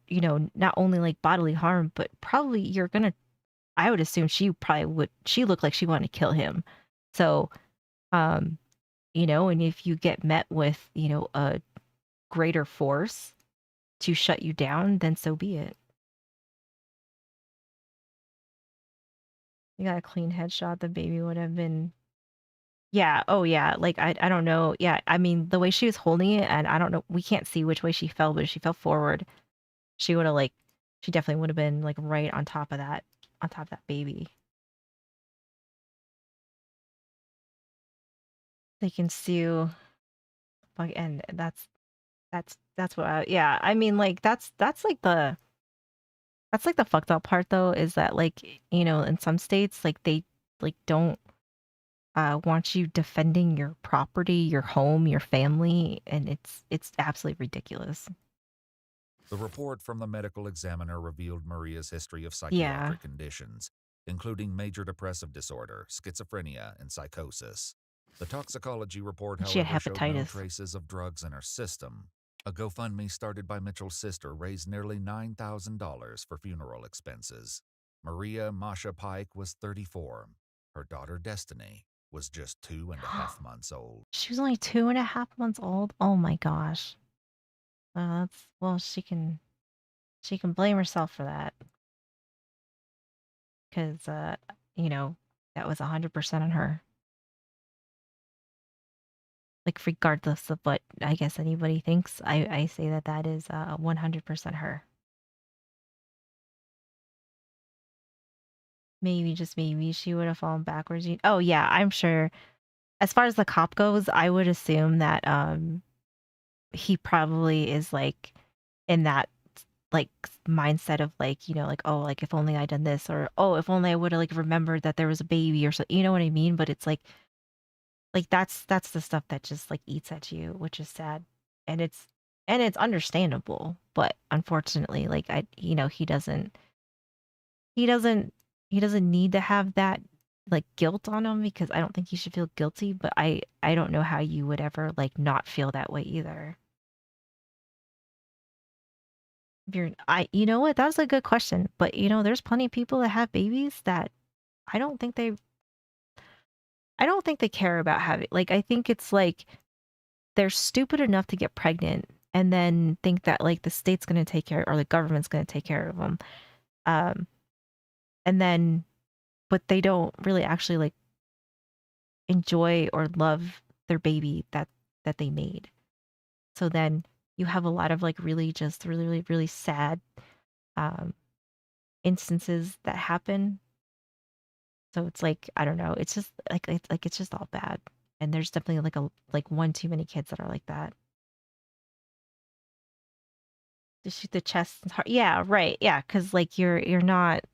not only like bodily harm, but probably I would assume she looked like she wanted to kill him. So, you know, and if you get met with, you know, a greater force to shut you down, then so be it. You got a clean headshot, the baby would have been. Yeah, oh yeah, like I don't know. Yeah, I mean the way she was holding it, and I don't know, we can't see which way she fell, but if she fell forward, she would have like she definitely would have been like right on top of that baby. They can sue like and that's what yeah, I mean like that's like the fucked up part though is that like, you know, in some states like they like don't want you defending your property, your home, your family, and it's absolutely ridiculous. The report from the medical examiner revealed Maria's history of Yeah. psychiatric conditions, including major depressive disorder, schizophrenia, and psychosis. The toxicology report, She had however, showed no hepatitis. traces of drugs in her system. A GoFundMe started by Mitchell's sister raised nearly $9,000 for funeral expenses. Maria Masha Pike was 34. Her daughter Destiny was just 2.5 months old. She was only 2.5 months old. Oh my gosh. That's well, she can blame herself for that. Cause you know, that was 100% on her. Like regardless of what I guess anybody thinks, I say that that is 100% her. Maybe just maybe she would have fallen backwards. Oh yeah, I'm sure. As far as the cop goes, I would assume that he probably is like in that like mindset of like, you know, like, oh, like if only I done this, or oh, if only I would have like remembered that there was a baby or so, you know what I mean? But it's like that's the stuff that just like eats at you, which is sad. And it's understandable, but unfortunately, like I you know, he doesn't he doesn't need to have that like guilt on him, because I don't think he should feel guilty, but I don't know how you would ever like not feel that way either. If you're you know what? That was a good question, but you know, there's plenty of people that have babies that I don't think they care about having, like, I think it's like they're stupid enough to get pregnant and then think that like the state's going to take care, or the government's going to take care of them. And then but they don't really actually like enjoy or love their baby that they made. So then you have a lot of like really just really really really sad instances that happen. So it's like I don't know, it's just like it's just all bad. And there's definitely like one too many kids that are like that. To shoot the chest is hard. Yeah, right. Yeah, because like you're not.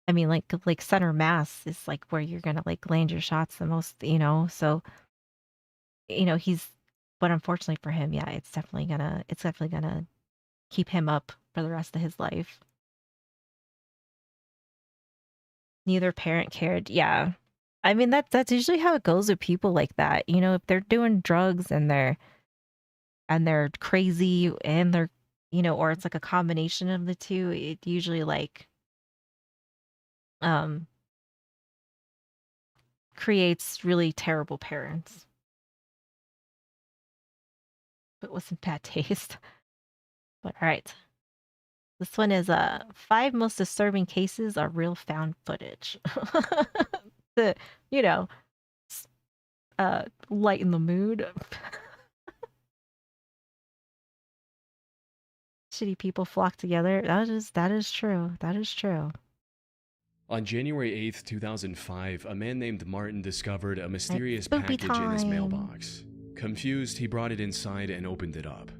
I mean, like center mass is like where you're gonna like land your shots the most, you know. So, you know, but unfortunately for him, yeah, it's definitely gonna keep him up for the rest of his life. Neither parent cared. Yeah, I mean that's usually how it goes with people like that. You know, if they're doing drugs and they're crazy and they're, you know, or it's like a combination of the two, it usually like um creates really terrible parents, but with some bad taste. But all right, this one is 5 most disturbing cases are real found footage. The, you know, lighten the mood. Shitty people flock together. That is true. That is true. On January 8th, 2005, a man named Martin discovered a mysterious Spoopy package in his time. mailbox. Confused, he brought it inside and opened it up.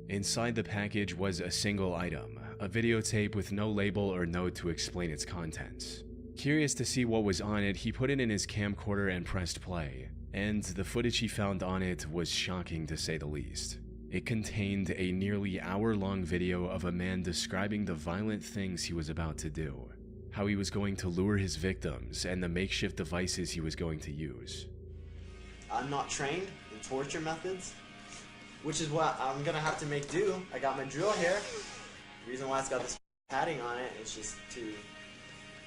Inside the package was a single item, a videotape with no label or note to explain its contents. Curious to see what was on it, he put it in his camcorder and pressed play, and the footage he found on it was shocking to say the least. It contained a nearly hour-long video of a man describing the violent things he was about to do, how he was going to lure his victims, and the makeshift devices he was going to use. I'm not trained in torture methods, which is what I'm gonna have to make do. I got my drill here. The reason why it's got this padding on it is just to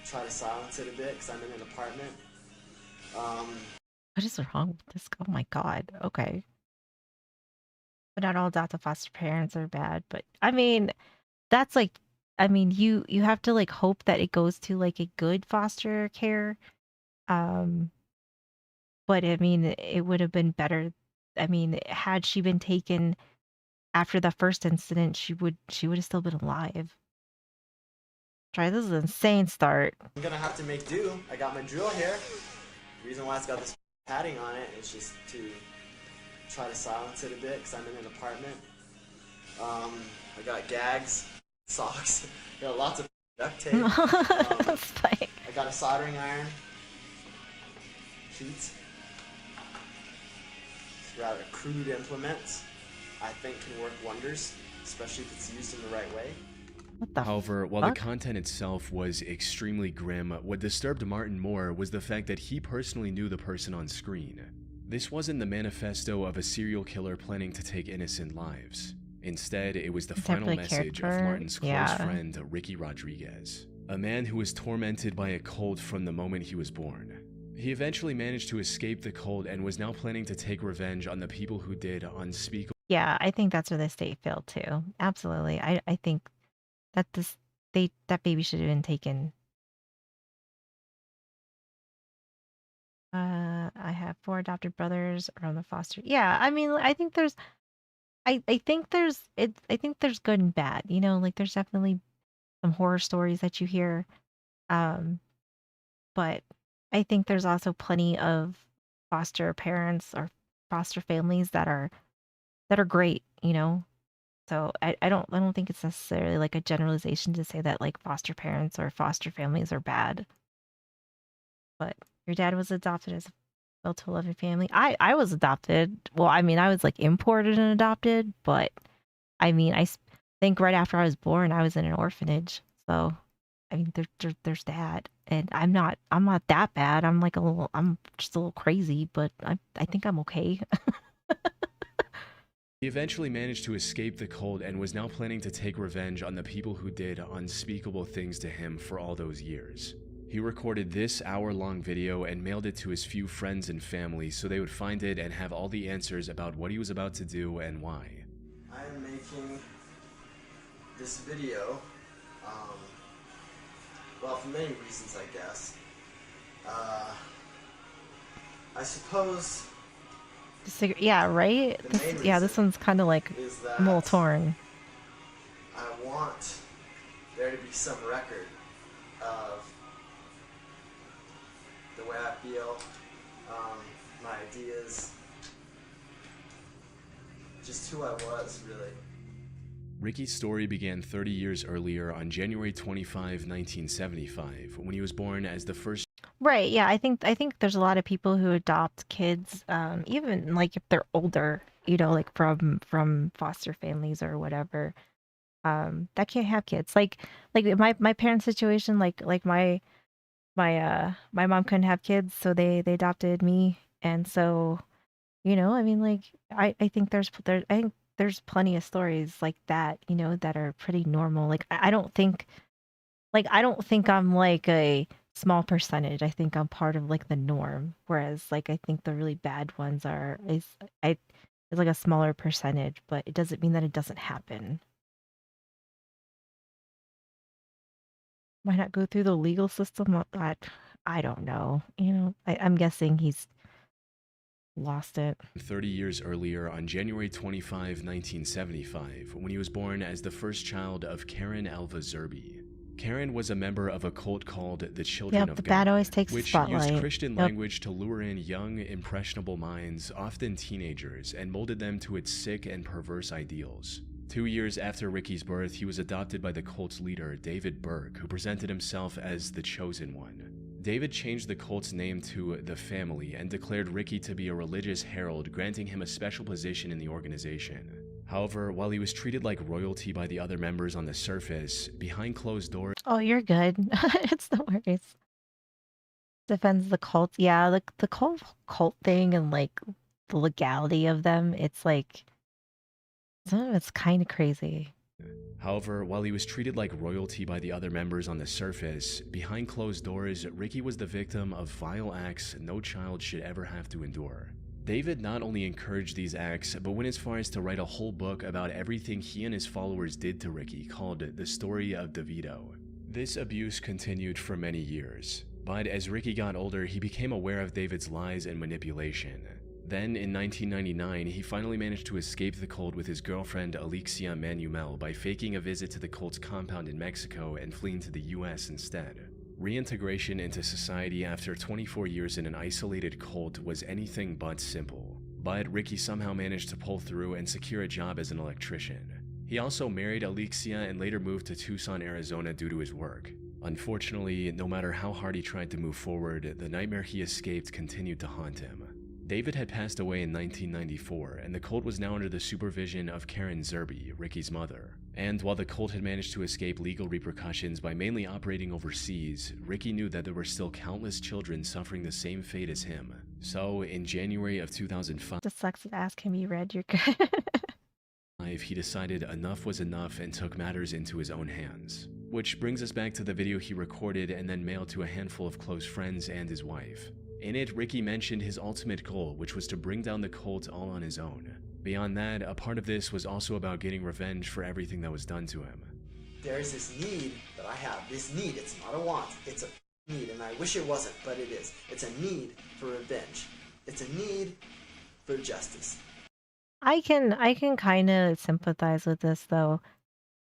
try to silence it a bit, because I'm in an apartment. What is wrong with this? Oh my god. Okay. But not all adoptive foster parents are bad, but I mean, that's like, I mean, you have to like hope that it goes to like a good foster care. Um, but I mean, it would have been better. I mean, had she been taken after the first incident, she would have still been alive. Try this is an insane start. I'm gonna have to make do. I got my drill here. The reason why it's got this padding on it is just to try to silence it a bit because I'm in an apartment. I got gags, socks, got lots of duct tape. I got a soldering iron, sheets. It's rather crude implement. I think can work wonders, especially if it's used in the right way. However, while the content itself was extremely grim, what disturbed Martin more was the fact that he personally knew the person on screen. This wasn't the manifesto of a serial killer planning to take innocent lives. Instead, it was the final message of Martin's close friend, Ricky Rodriguez, a man who was tormented by a cult from the moment he was born. He eventually managed to escape the cult and was now planning to take revenge on the people who did unspeakable. Yeah, I think that's where the state failed too. Absolutely. I think that that baby should have been taken. I have 4 adopted brothers around the foster. Yeah, I mean, I think there's I think there's good and bad, you know, like there's definitely some horror stories that you hear. But I think there's also plenty of foster parents or foster families that are great, you know. So I don't think it's necessarily like a generalization to say that like foster parents or foster families are bad. But your dad was adopted as a built to a loving family. I was adopted. Well, I mean, I was like imported and adopted, but I mean, think right after I was born, I was in an orphanage. So, I mean, there's that, and I'm not that bad. I'm just a little crazy, but I think I'm okay. He eventually managed to escape the cult and was now planning to take revenge on the people who did unspeakable things to him for all those years. He recorded this hour-long video and mailed it to his few friends and family so they would find it and have all the answers about what he was about to do and why. I am making this video, well, for many reasons, I guess. I suppose... Yeah, right? This one's kind of like I'm a little torn. I want there to be some record of the way I feel, my ideas, just who I was, really. Ricky's story began 30 years earlier on January 25, 1975, when he was born as the first. Right, yeah, I think there's a lot of people who adopt kids, even like if they're older, you know, like from foster families or whatever, that can't have kids. Like my parents' situation, like my mom couldn't have kids, so they adopted me, and so, you know, I mean, like I think there's plenty of stories like that, you know, that are pretty normal. Like I don't think I'm like a small percentage. I think I'm part of like the norm. Whereas like I think the really bad ones it's like a smaller percentage, but it doesn't mean that it doesn't happen. Might not go through the legal system. I don't know. You know, I'm guessing he's lost it. 30 years earlier on January 25, 1975, when he was born as the first child of Karen Alva Zerby. Karen was a member of a cult called the Children of God, that always takes which the used Christian language to lure in young, impressionable minds, often teenagers, and molded them to its sick and perverse ideals. 2 years after Ricky's birth, he was adopted by the cult's leader, David Burke, who presented himself as the Chosen One. David changed the cult's name to The Family and declared Ricky to be a religious herald, granting him a special position in the organization. However, while he was treated like royalty by the other members on the surface, behind closed doors... Oh, you're good. It's no worries. Defends the cult. Yeah, like the cult thing and like the legality of them, it's like some of it's kind of crazy. However, while he was treated like royalty by the other members on the surface, behind closed doors, Ricky was the victim of vile acts no child should ever have to endure. David not only encouraged these acts, but went as far as to write a whole book about everything he and his followers did to Ricky, called The Story of DeVito. This abuse continued for many years, but as Ricky got older, he became aware of David's lies and manipulation. Then, in 1999, he finally managed to escape the cult with his girlfriend Alexia Manuel by faking a visit to the cult's compound in Mexico and fleeing to the US instead. Reintegration into society after 24 years in an isolated cult was anything but simple, but Ricky somehow managed to pull through and secure a job as an electrician. He also married Alexia and later moved to Tucson, Arizona due to his work. Unfortunately, no matter how hard he tried to move forward, the nightmare he escaped continued to haunt him. David had passed away in 1994, and the cult was now under the supervision of Karen Zerbe, Ricky's mother. And while the cult had managed to escape legal repercussions by mainly operating overseas, Ricky knew that there were still countless children suffering the same fate as him. So, in January of 2005, Just sucks to ask him you read your good. he decided enough was enough and took matters into his own hands. Which brings us back to the video he recorded and then mailed to a handful of close friends and his wife. In it, Ricky mentioned his ultimate goal, which was to bring down the cult all on his own. Beyond that, a part of this was also about getting revenge for everything that was done to him. There's this need that I have. This need, it's not a want, it's a need, and I wish it wasn't, but it is. It's a need for revenge. It's a need for justice. I can kind of sympathize with this though,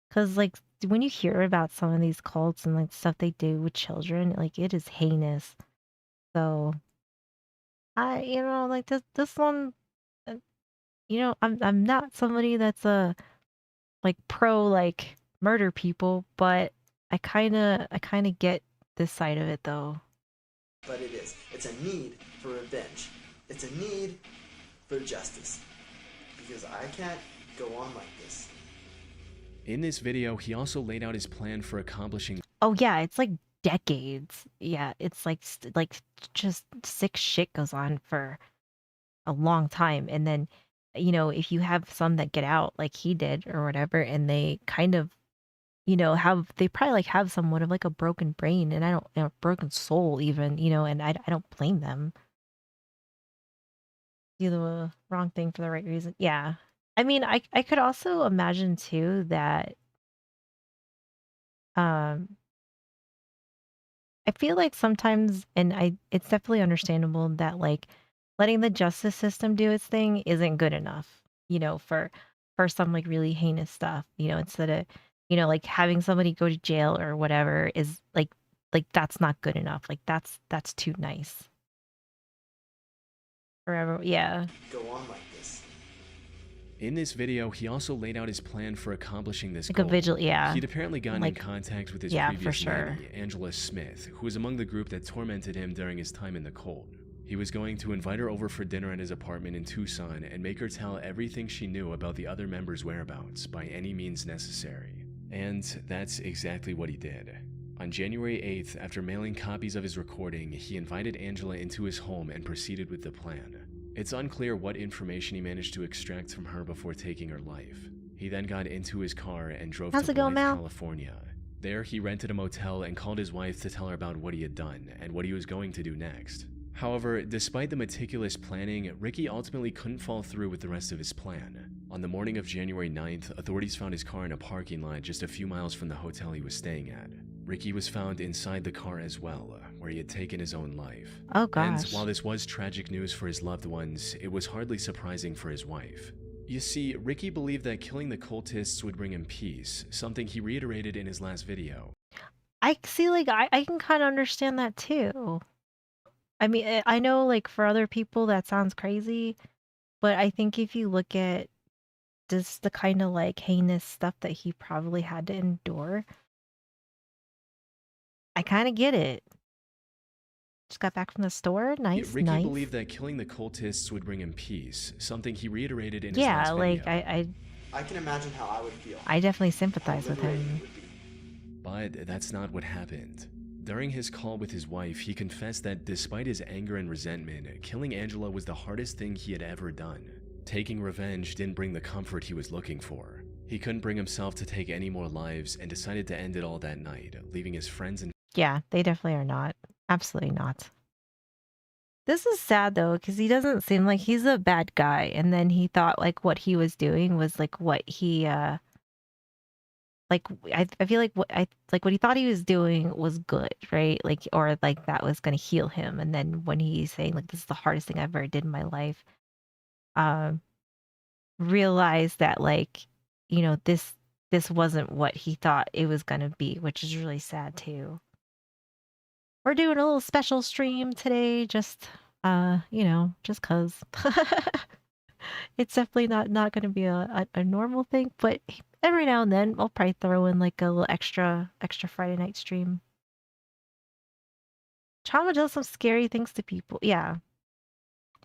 because like when you hear about some of these cults and like stuff they do with children, like it is heinous. So like this one, uh, I'm not somebody that's like pro like murder people, but I kind of get this side of it though. But it is. It's a need for revenge. It's a need for justice. Because I can't go on like this. In this video, he also laid out his plan for accomplishing. Oh yeah, it's like decades. Yeah, it's like just sick shit goes on for a long time, and then if you have some that get out like he did or whatever, and they kind of they probably like have somewhat of like a broken brain, and I don't a broken soul even, and I don't blame them. Do the wrong thing for the right reason. Yeah. I mean, I could also imagine too that I feel like sometimes, and it's definitely understandable that like letting the justice system do its thing isn't good enough, for some like really heinous stuff, instead of, like having somebody go to jail or whatever is like that's not good enough. Like that's too nice. Forever, yeah. Go on like this. In this video, he also laid out his plan for accomplishing this like goal. A vigil, yeah. He'd apparently gotten in contact with his previous for sure. nanny, Angela Smith, who was among the group that tormented him during his time in the cult. He was going to invite her over for dinner at his apartment in Tucson and make her tell everything she knew about the other members' whereabouts by any means necessary. And that's exactly what he did. On January 8th, after mailing copies of his recording, he invited Angela into his home and proceeded with the plan. It's unclear what information he managed to extract from her before taking her life. He then got into his car and drove to Blythe, California. There, he rented a motel and called his wife to tell her about what he had done and what he was going to do next. However, despite the meticulous planning, Ricky ultimately couldn't follow through with the rest of his plan. On the morning of January 9th, authorities found his car in a parking lot just a few miles from the hotel he was staying at. Ricky was found inside the car as well, where he had taken his own life. Oh gosh. And while this was tragic news for his loved ones, it was hardly surprising for his wife. You see, Ricky believed that killing the cultists would bring him peace, something he reiterated in his last video. I see, like, I can kind of understand that too. I mean, I know, like, for other people that sounds crazy, but I think if you look at just the kind of, like, heinous stuff that he probably had to endure, I kind of get it. Just got back from the store. Nice, Ricky nice. believed that killing the cultists would bring him peace, something he reiterated in his last video. Yeah, like, I can imagine how I would feel. I definitely sympathize with him. But that's not what happened. During his call with his wife, he confessed that despite his anger and resentment, killing Angela was the hardest thing he had ever done. Taking revenge didn't bring the comfort he was looking for. He couldn't bring himself to take any more lives and decided to end it all that night, leaving his friends and Yeah, they definitely are not. Absolutely not. This is sad though, because he doesn't seem like he's a bad guy. And then he thought like what he was doing was like what he like I feel like what he thought he was doing was good, right? Like or like that was gonna heal him. And then when he's saying like this is the hardest thing I've ever did in my life, um, realized that like, you know, this wasn't what he thought it was gonna be, which is really sad too. We're doing a little special stream today, just you know, just cause. It's definitely not gonna be a normal thing, but every now and then I'll probably throw in like a little extra Friday night stream. Trauma does some scary things to people. Yeah,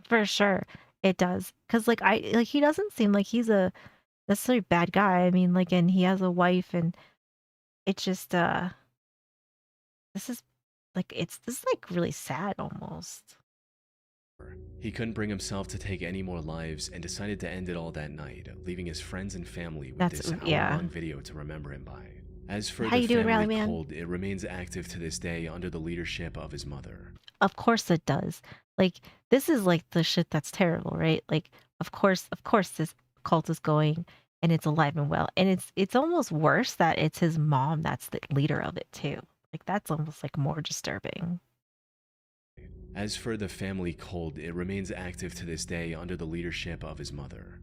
for sure it does. Cause like he doesn't seem like he's a necessarily bad guy. I mean, like, and he has a wife, and it's just this is this is like really sad almost. he couldn't bring himself to take any more lives and decided to end it all that night, leaving his friends and family with this hour-long video to remember him by. As for How the you doing, Rally family Man? cult, it remains active to this day under the leadership of his mother. Of course it does. Like this is like the shit that's terrible, right? Like of course this cult is going and it's alive and well. And it's almost worse that it's his mom that's the leader of it too. Like that's almost like more disturbing. As for the family cult, it remains active to this day under the leadership of his mother.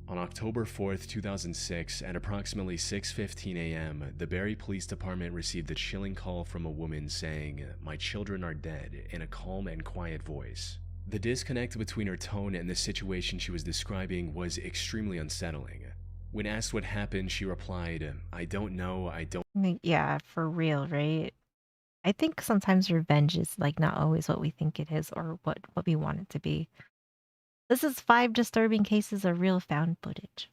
On October 4th, 2006, at approximately 6:15 a.m., the Barrie Police Department received a chilling call from a woman saying, "My children are dead," in a calm and quiet voice. The disconnect between her tone and the situation she was describing was extremely unsettling. When asked what happened, she replied, "I don't know, I don't..." I mean, yeah, for real, right? I think sometimes revenge is like not always what we think it is or what we want it to be. This is 5 disturbing cases of real found footage.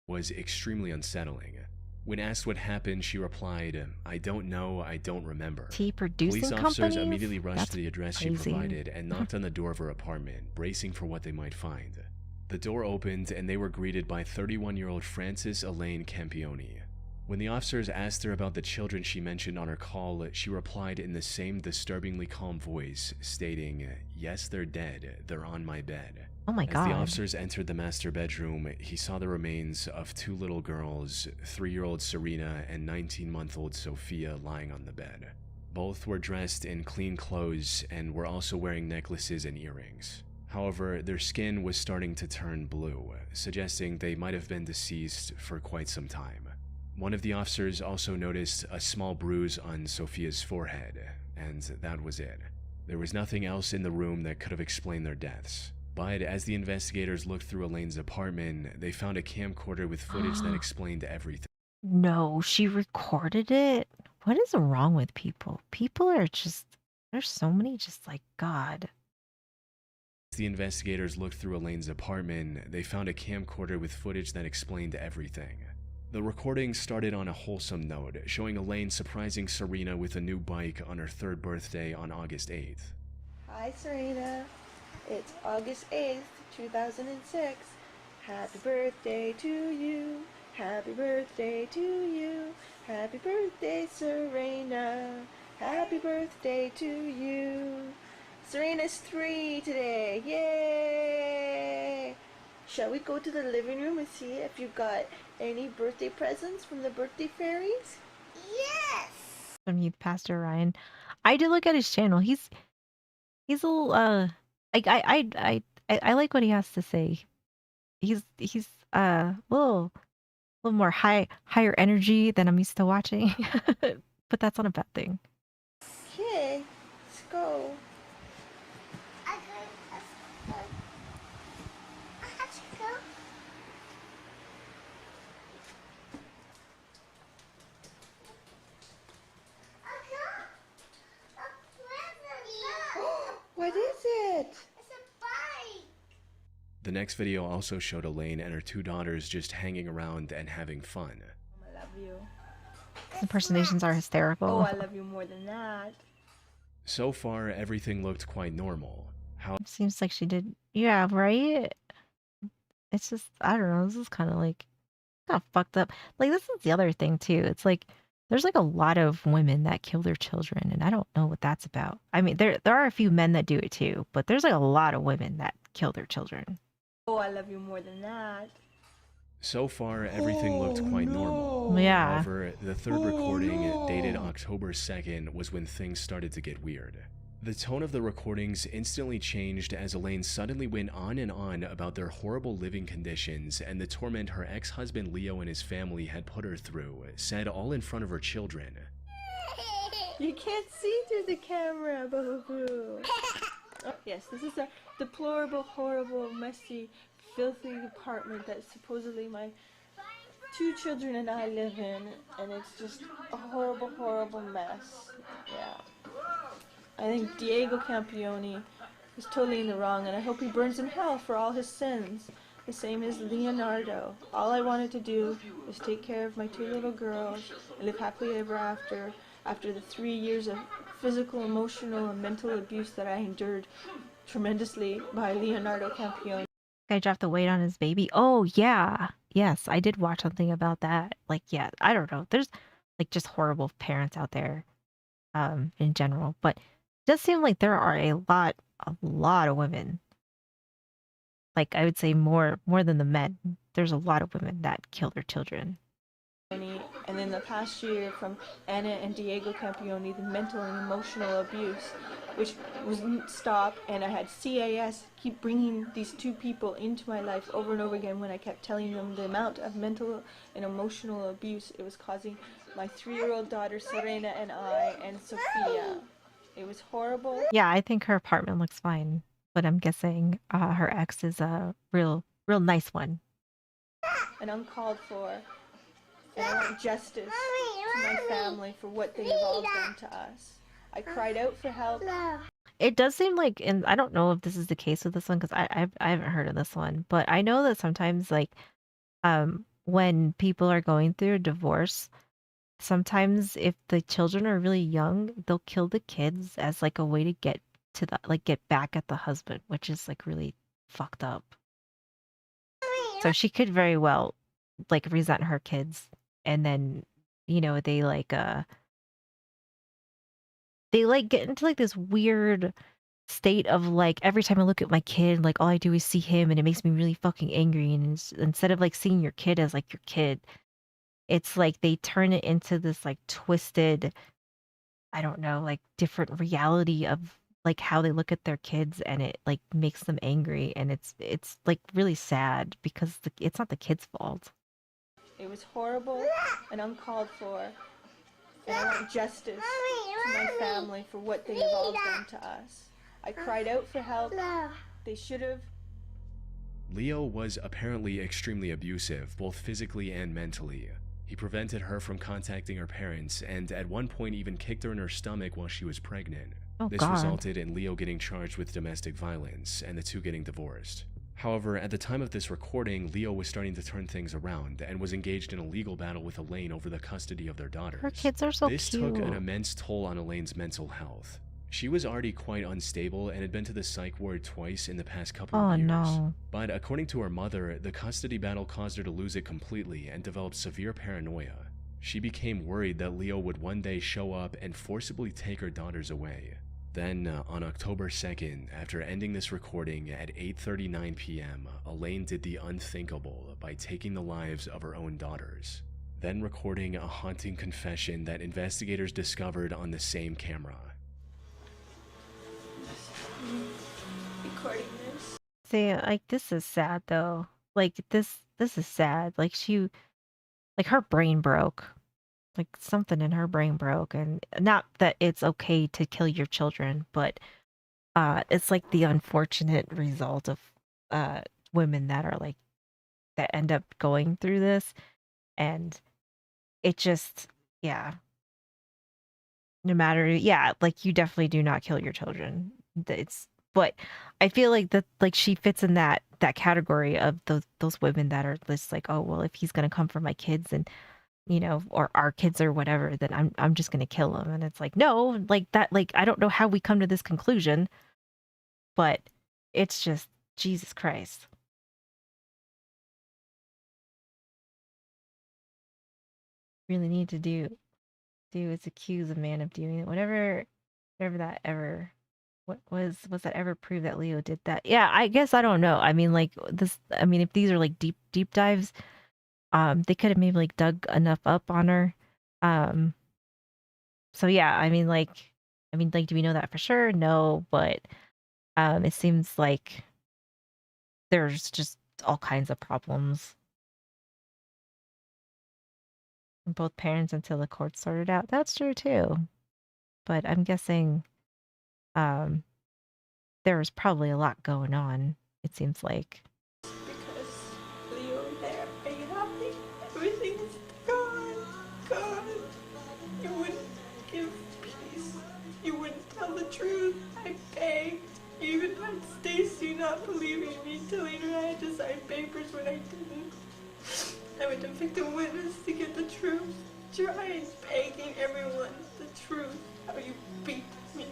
Was extremely unsettling. When asked what happened, she replied, "I don't know, I don't remember." Tea producing Police officers companies? immediately rushed That's to the address crazy. she provided and knocked on the door of her apartment, bracing for what they might find. The door opened and they were greeted by 31-year-old Frances Elaine Campione. When the officers asked her about the children she mentioned on her call, she replied in the same disturbingly calm voice, stating, "Yes, they're dead. They're on my bed." Oh my As god. the officers entered the master bedroom, he saw the remains of 2 little girls, 3-year-old Serena and 19-month-old Sophia, lying on the bed. Both were dressed in clean clothes and were also wearing necklaces and earrings. However, their skin was starting to turn blue, suggesting they might have been deceased for quite some time. One of the officers also noticed a small bruise on Sophia's forehead, and that was it. There was nothing else in the room that could have explained their deaths. But as the investigators looked through Elaine's apartment, they found a camcorder with footage that explained everything. No, she recorded it? What is wrong with people? People are just, there's so many just like, God. As the investigators looked through Elaine's apartment, they found a camcorder with footage that explained everything. The recording started on a wholesome note, showing Elaine surprising Serena with a new bike on her 3rd birthday on August 8th. Hi Serena, it's August 8th, 2006. Happy birthday to you, happy birthday to you, happy birthday Serena, happy birthday to you. Serena's 3 today, yay! Shall we go to the living room and see if you got any birthday presents from the birthday fairies? Yes! From Youth Pastor Ryan. I did look at his channel. He's a little I like what he has to say. He's little more higher energy than I'm used to watching. But that's not a bad thing. Okay, let's go. What is it? The next video also showed Elaine and her 2 daughters just hanging around and having fun. I love you. Impersonations are hysterical. Oh, I love you more than that. So far, everything looked quite normal. How Seems like she did. Yeah, right? It's just, I don't know. This is kind of fucked up. Like, this is the other thing, too. It's like, there's like a lot of women that kill their children, and I don't know what that's about. I mean, there are a few men that do it too, but there's like a lot of women that kill their children. Oh, I love you more than that. So far, everything looked quite normal. Yeah. However, the third recording, dated October 2nd, was when things started to get weird. The tone of the recordings instantly changed as Elaine suddenly went on and on about their horrible living conditions and the torment her ex-husband Leo and his family had put her through, said all in front of her children. You can't see through the camera, boo-boo. Oh, yes, this is a deplorable, horrible, messy, filthy apartment that supposedly my 2 children and I live in, and it's just a horrible, horrible mess. Yeah. I think Diego Campione is totally in the wrong, and I hope he burns in hell for all his sins. The same as Leonardo. All I wanted to do was take care of my 2 little girls and live happily ever after the 3 years of physical, emotional, and mental abuse that I endured tremendously by Leonardo Campione. Guy dropped the weight on his baby. Oh, yeah. Yes, I did watch something about that. Like, yeah, I don't know. There's like just horrible parents out there in general, but it does seem like there are a lot of women. Like, I would say more than the men. There's a lot of women that kill their children. And in the past year, from Anna and Diego Campione, the mental and emotional abuse, which wouldn't stop, and I had CAS keep bringing these 2 people into my life over and over again when I kept telling them the amount of mental and emotional abuse it was causing my 3-year-old daughter Serena and I and Sophia. It was horrible. Yeah, I think her apartment looks fine, but I'm guessing her ex is a real nice one. And uncalled for. And I want justice to my family for what they have all done to us. I cried out for help. It does seem like, and I don't know if this is the case with this one because I haven't heard of this one, but I know that sometimes like when people are going through a divorce, sometimes if the children are really young, they'll kill the kids as like a way to get back at the husband, which is like really fucked up. So she could very well like resent her kids, and then they get into like this weird state of like every time I look at my kid, like all I do is see him and it makes me really fucking angry. And instead of like seeing your kid as like your kid, it's like they turn it into this like twisted, I don't know, like different reality of like how they look at their kids, and it like makes them angry, and it's like really sad because it's not the kid's fault. It was horrible and uncalled for. And I want justice to my family for what they have all done to us. I cried out for help. They should have. Leo was apparently extremely abusive, both physically and mentally. He prevented her from contacting her parents, and at one point even kicked her in her stomach while she was pregnant. This resulted in Leo getting charged with domestic violence, and the 2 getting divorced. However, at the time of this recording, Leo was starting to turn things around and was engaged in a legal battle with Elaine over the custody of their daughters. Her kids are so cute. This took an immense toll on Elaine's mental health. She was already quite unstable and had been to the psych ward twice in the past couple of years. No. But according to her mother, the custody battle caused her to lose it completely and developed severe paranoia. She became worried that Leo would one day show up and forcibly take her daughters away. Then, on October 2nd, after ending this recording at 8:39 p.m., Elaine did the unthinkable by taking the lives of her own daughters, then recording a haunting confession that investigators discovered on the same camera. Recording this. See, like this is sad though. Like this is sad. Like her brain broke. Like something in her brain broke, and not that it's okay to kill your children, but it's like the unfortunate result of women that are like that end up going through this, and it just no matter like you definitely do not kill your children. But I feel like that like she fits in that category of those women that are just like, oh well, if he's gonna come for my kids and or our kids or whatever, then I'm just gonna kill him. And it's like, no, like that, like I don't know how we come to this conclusion, but it's just Jesus Christ. Really need to do is accuse a man of doing it. Whatever that ever was that ever proved that Leo did that? Yeah, I guess I don't know. I mean, like this. I mean, if these are like deep dives, they could have maybe like dug enough up on her. So yeah, I mean, like, do we know that for sure? No, but it seems like there's just all kinds of problems. From both parents until the court sorted out. That's true too. But I'm guessing there's probably a lot going on, it seems like. Because Leo there, are you happy? Everything's gone. You wouldn't give peace. You wouldn't tell the truth. I begged. You even had Stacy not believing me, telling her I had to sign papers when I didn't. I went to victim witness to get the truth. Trying, begging everyone the truth. How you beat me.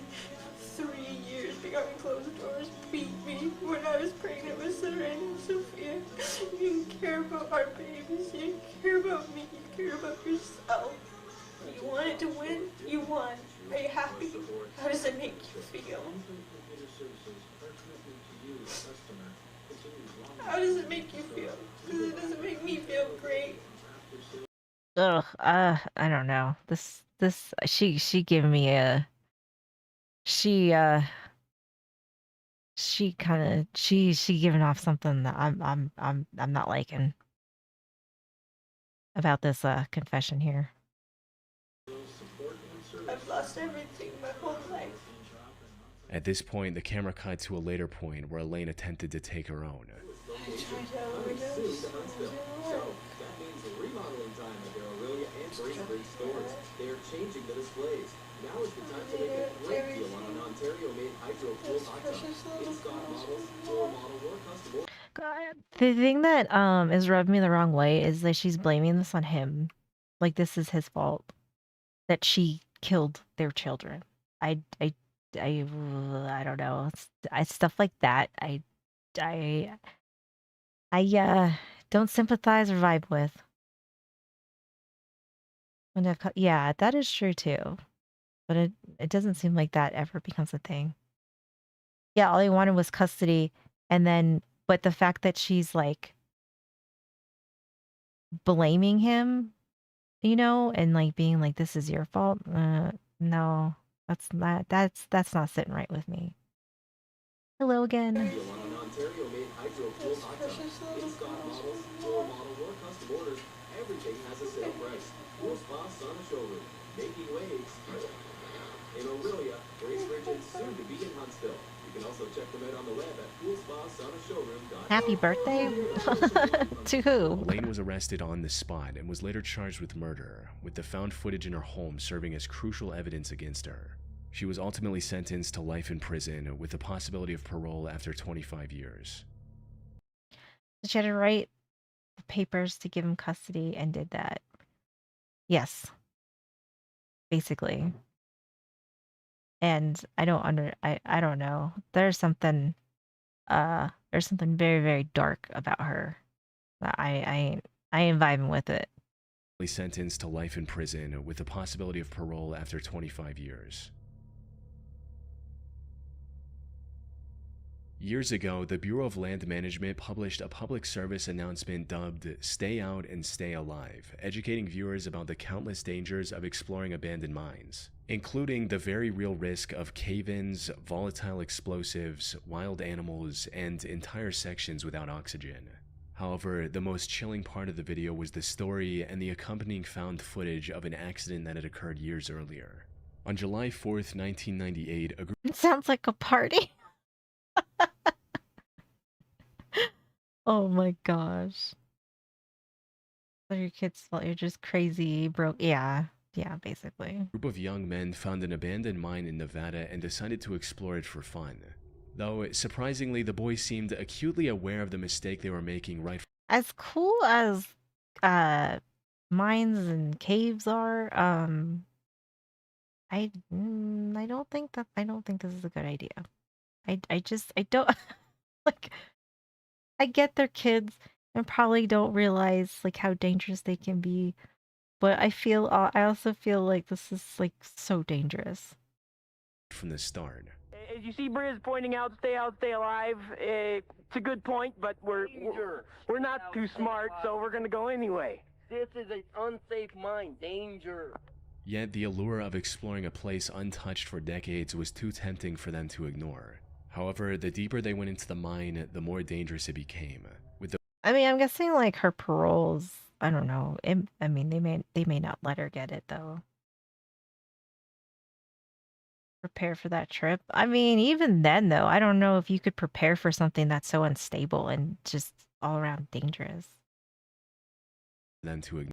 3 years behind closed doors, beat me when I was pregnant with Serena and Sophia. You didn't care about our babies. You didn't care about me. You cared about yourself. You wanted to win. You won. Are you happy? How does it make you feel? How does it make you feel? Because it doesn't make me feel great. Ugh, I don't know. She gave me a she giving off something that I'm not liking about this confession here. I've lost everything my whole life. At this point, the camera cut to a later point where Elaine attempted to take her own. I tried to overdose. That means the remodeling time at their Aurelia and Bracebridge stores. They are changing the displays. Now is the time to make a great deal on an Ontario-made hydro-cooled hot tub. In stock models, floor model, or custom. The thing that is rubbing me the wrong way is that she's blaming this on him. Like this is his fault that she killed their children. I don't know. It's stuff like that. I don't sympathize or vibe with. Yeah, that is true too. But it doesn't seem like that ever becomes a thing. Yeah, all he wanted was custody, and then but the fact that she's like blaming him, you know, and like being like this is your fault. No, that's not sitting right with me. Hello again. Ontario-made hydro-cooled hot tub. In stock models, floor model, or custom orders, everything has a sale price. Pool Spa Sauna Showroom, making waves in Aurelia, Bracebridge, and soon to be in Huntsville. You can also check them out on the web at poolspasaunaShowroom.com. Happy birthday to who? Elaine was arrested on the spot and was later charged with murder, with the found footage in her home serving as crucial evidence against her. She was ultimately sentenced to life in prison with the possibility of parole after 25 years. She had to write the papers to give him custody and did that. Yes. Basically. And I don't know. There's something very, very dark about her. I ain't vibing with it. Sentenced to life in prison with the possibility of parole after 25 years. Years ago, the Bureau of Land Management published a public service announcement dubbed Stay Out and Stay Alive, educating viewers about the countless dangers of exploring abandoned mines, including the very real risk of cave-ins, volatile explosives, wild animals, and entire sections without oxygen. However, the most chilling part of the video was the story and the accompanying found footage of an accident that had occurred years earlier. On July 4th, 1998, a group— It sounds like a party. Oh my gosh. So your kids thought you're just crazy, broke. Yeah, basically. group of young men found an abandoned mine in Nevada and decided to explore it for fun. Though, surprisingly, the boys seemed acutely aware of the mistake they were making right from— As cool as mines and caves are, I don't think this is a good idea. I don't like. I get they're kids and probably don't realize like how dangerous they can be, but I also feel like this is like so dangerous. From the start. As you see Briz pointing out, stay alive. It's a good point, but we're not too smart, so we're gonna go anyway. This is an unsafe mine. Danger. Yet the allure of exploring a place untouched for decades was too tempting for them to ignore. However, the deeper they went into the mine, the more dangerous it became. With the I mean, I'm guessing like her paroles. I don't know. I mean, they may not let her get it though. Prepare for that trip. I mean, even then though, I don't know if you could prepare for something that's so unstable and just all around dangerous. them to ignore.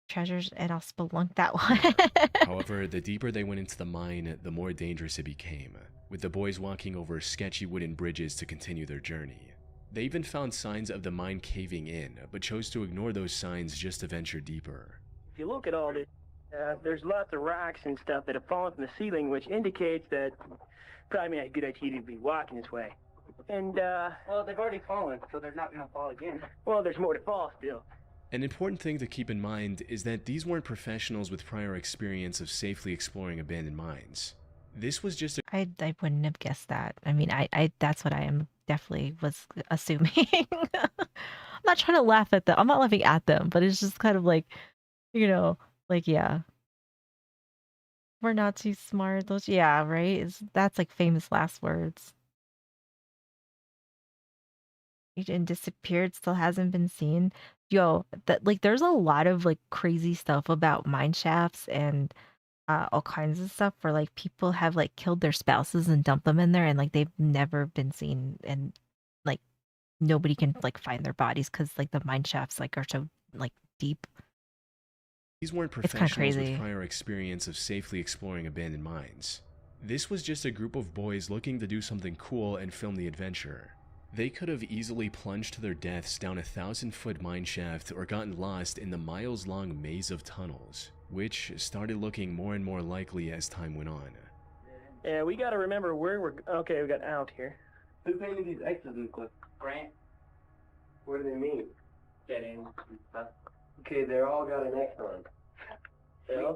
Treasures, and I'll spelunk that one. However, the deeper they went into the mine, the more dangerous it became, with the boys walking over sketchy wooden bridges to continue their journey. They even found signs of the mine caving in, but chose to ignore those signs just to venture deeper. If you look at all this, there's lots of rocks and stuff that have fallen from the ceiling, which indicates that probably not a good idea to be walking this way. And, well, they've already fallen, so they're not gonna fall again. Well, there's more to fall still. An important thing to keep in mind is that these weren't professionals with prior experience of safely exploring abandoned mines. This was just a I wouldn't have guessed that. I mean, I that's what I am definitely was assuming. I'm not trying to laugh at them. I'm not laughing at them, but it's just kind of like, you know, like yeah. We're not too smart. Those yeah, right? That's like famous last words. And disappeared, still hasn't been seen. Yo, that like there's a lot of like crazy stuff about mine shafts and all kinds of stuff where like people have like killed their spouses and dumped them in there and like they've never been seen and like nobody can like find their bodies because like the mine shafts like are so like deep. These weren't It's kind of professionals crazy. with prior experience of safely exploring abandoned mines. This was just a group of boys looking to do something cool and film the adventure. They could have easily plunged to their deaths down a 1,000-foot mine shaft or gotten lost in the miles-long maze of tunnels, which started looking more and more likely as time went on. Yeah, we gotta remember where we're... Okay, we got out here. Who painted these X's in clip? Grant. What do they mean? Dead end. Okay, they're all got an X on.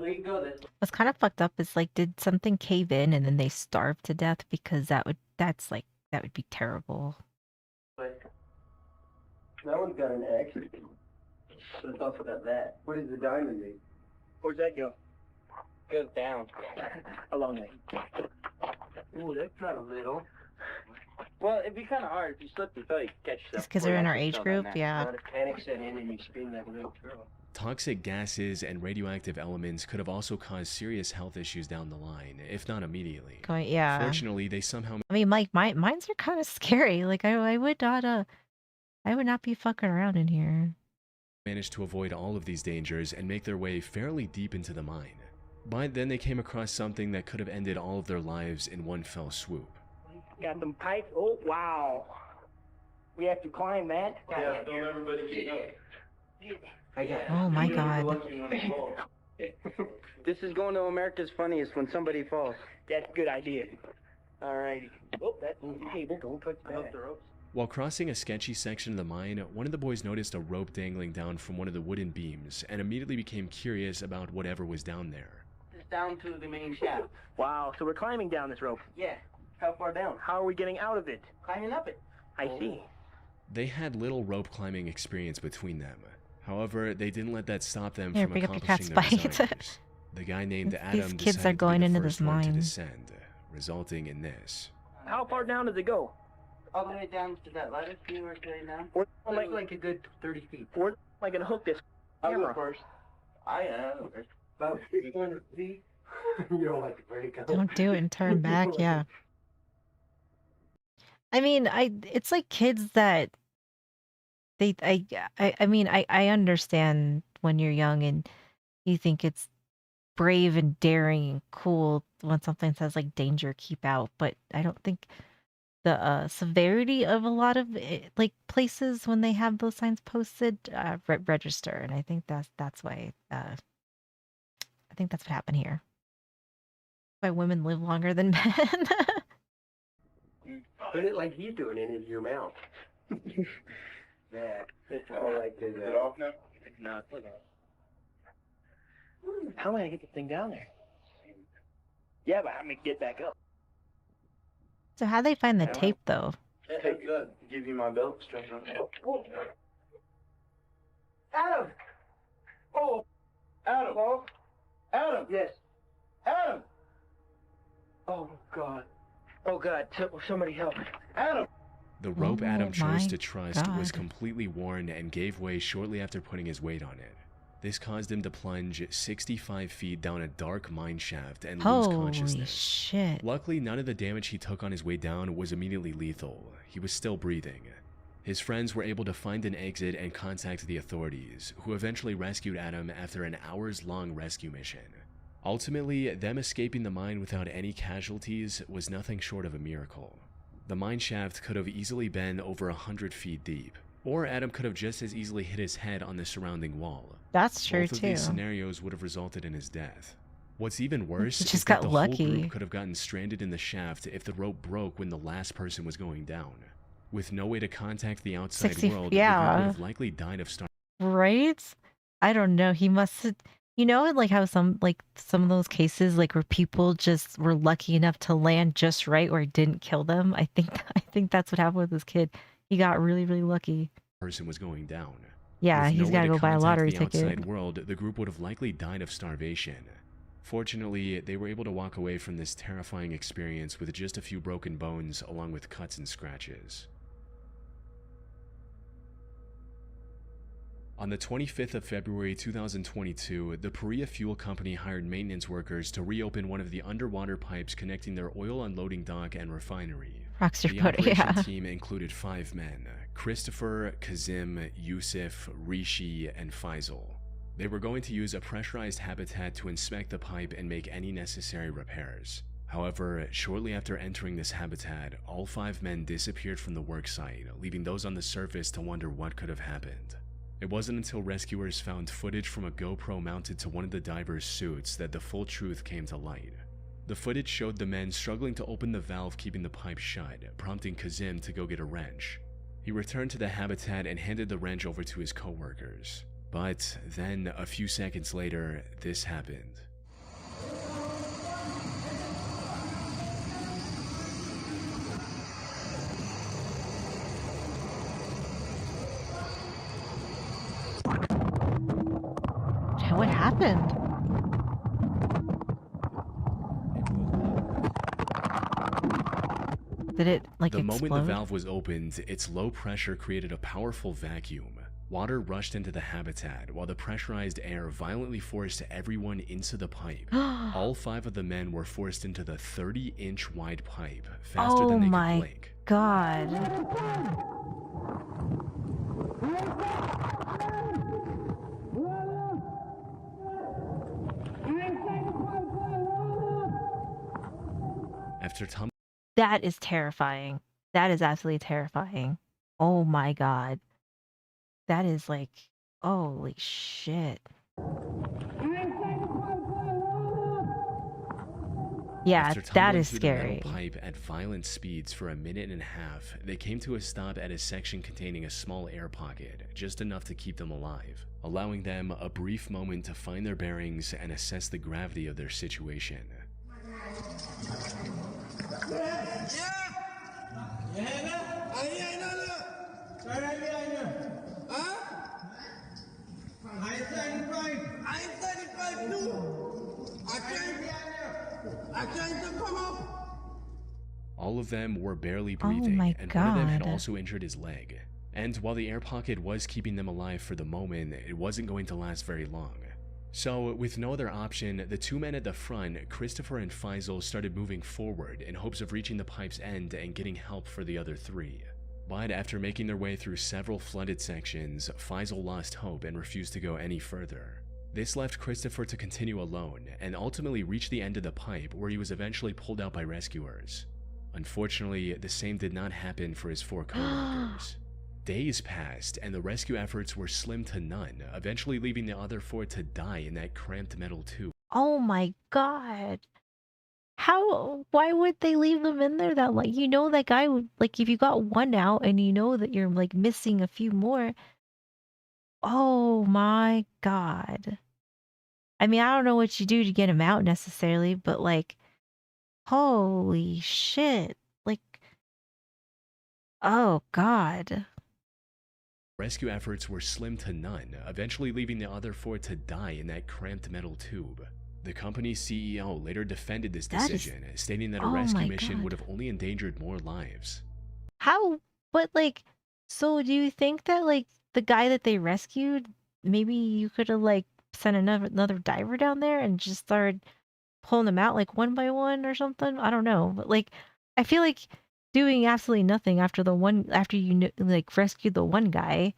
We can go this. What's kind of fucked up is like, did something cave in and then they starved to death? Because that would be terrible. But that one's got an X. But it's also got that. What does the diamond mean? Where's that go? Goes down. Along there. Ooh, that's not a little. Well, it'd be kind of hard if you slipped and fell, you catch yourself. Just because they're in our age group, yeah. If panic set in and you scream like a little girl. Toxic gases and radioactive elements could have also caused serious health issues down the line, if not immediately. Yeah. Fortunately, they somehow I mean, like mines are kind of scary. Like I would not be fucking around in here. managed to avoid all of these dangers and make their way fairly deep into the mine. But then they came across something that could have ended all of their lives in one fell swoop. Got them pipes. Oh, wow. We have to climb that? Yeah, don't everybody get up. Oh my god. This is going to America's Funniest when somebody falls. That's a good idea. Alrighty. Oh, that's on the table. Don't touch that. The ropes. While crossing a sketchy section of the mine, one of the boys noticed a rope dangling down from one of the wooden beams and immediately became curious about whatever was down there. It's down to the main shaft. Wow, so we're climbing down this rope. Yeah. How far down? How are we getting out of it? Climbing up it. I see. They had little rope climbing experience between them. However, they didn't let that stop them Here, from pick up your accomplishing cat's their bite. desires. The guy named Adam These kids decided are going to be the into first this one to mine. descend, resulting in this. How far down does it go? All the way down to that ladder. See where it's going down? We're like a good 30 feet. Where am I going to hook this I'll camera? go first. I am. About 300 feet. You don't like to break up. Don't do it and turn back, yeah. I mean, it's like kids that I understand when you're young and you think it's brave and daring and cool when something says like danger, keep out, but I don't think the severity of a lot of like places when they have those signs posted register, and I think that's why I think that's what happened here. Why women live longer than men. Put it like he's doing it in your mouth. There. It's all like this. Is it off now? No, it's not. How am I gonna get this thing down there? Yeah, but how am I gonna get back up? So how'd they find the tape though? Take that. Give you my belt. Strap it on. Adam! Oh! Adam! Oh? Adam! Yes. Adam! Oh, God. Oh, God. Somebody help me. Adam! The rope Adam chose my to trust was God. completely worn and gave way shortly after putting his weight on it. This caused him to plunge 65 feet down a dark mine shaft and lose Holy consciousness. shit. Luckily, none of the damage he took on his way down was immediately lethal. He was still breathing. His friends were able to find an exit and contact the authorities, who eventually rescued Adam after an hours-long rescue mission. Ultimately, them escaping the mine without any casualties was nothing short of a miracle. The mine shaft could have easily been over 100 feet deep, or Adam could have just as easily hit his head on the surrounding wall. That's true Both of too. these scenarios would have resulted in his death. What's even worse He is just that got the lucky. whole group could have gotten stranded in the shaft if the rope broke when the last person was going down. With no way to contact the outside 60 world, the group yeah. would have likely died of starvation. Right? I don't know. He must have, you know, like how some of those cases like where people just were lucky enough to land just right or it didn't kill them. I think that's what happened with this kid. He got really, really lucky. Person was going down. Yeah, With he's no gotta way go to buy a contact lottery the ticket. outside world, the group would have likely died of starvation. Fortunately, they were able to walk away from this terrifying experience with just a few broken bones along with cuts and scratches. On the 25th of February 2022, the Perea Fuel Company hired maintenance workers to reopen one of the underwater pipes connecting their oil unloading dock and refinery. Rockstar The Photo, operation yeah. team included 5 men: Christopher, Kazim, Yusuf, Rishi, and Faisal. They were going to use a pressurized habitat to inspect the pipe and make any necessary repairs. However, shortly after entering this habitat, all 5 men disappeared from the worksite, leaving those on the surface to wonder what could have happened. It wasn't until rescuers found footage from a GoPro mounted to one of the divers' suits that the full truth came to light. The footage showed the men struggling to open the valve keeping the pipe shut, prompting Kazim to go get a wrench. He returned to the habitat and handed the wrench over to his co-workers. But then, a few seconds later, this happened. What happened? Did it like The explode? moment the valve was opened, its low pressure created a powerful vacuum. Water rushed into the habitat, while the pressurized air violently forced everyone into the pipe. All 5 of the men were forced into the 30-inch wide pipe, faster Oh than they could my blink. god. After tumbling That is terrifying. That is absolutely terrifying. Oh my god. That is like, holy shit. Yeah, After that tumbling is through the scary. metal pipe at violent speeds for a minute and a half, they came to a stop at a section containing a small air pocket, just enough to keep them alive, allowing them a brief moment to find their bearings and assess the gravity of their situation. All of them were barely breathing, my and one of them had God. also injured his leg. And while the air pocket was keeping them alive for the moment, it wasn't going to last very long. So, with no other option, the 2 men at the front, Christopher and Faisal, started moving forward in hopes of reaching the pipe's end and getting help for the other 3. But after making their way through several flooded sections, Faisal lost hope and refused to go any further. This left Christopher to continue alone and ultimately reach the end of the pipe, where he was eventually pulled out by rescuers. Unfortunately, the same did not happen for his 4 co-workers. Days passed, and the rescue efforts were slim to none, eventually leaving the other 4 to die in that cramped metal tube. Oh my god. Why would they leave them in there that like you know that guy would like if you got one out and you know that you're like missing a few more. Oh my god. I mean, I don't know what you do to get him out necessarily, but like holy shit. Like oh god. Rescue efforts were slim to none, eventually leaving the other 4 to die in that cramped metal tube. The company's CEO later defended this decision, stating that a oh rescue my mission God. would have only endangered more lives. How but like so do you think that like the guy that they rescued, maybe you could have like sent another diver down there and just started pulling them out like one by one or something? I don't know. But like I feel like doing absolutely nothing after you like rescued the one guy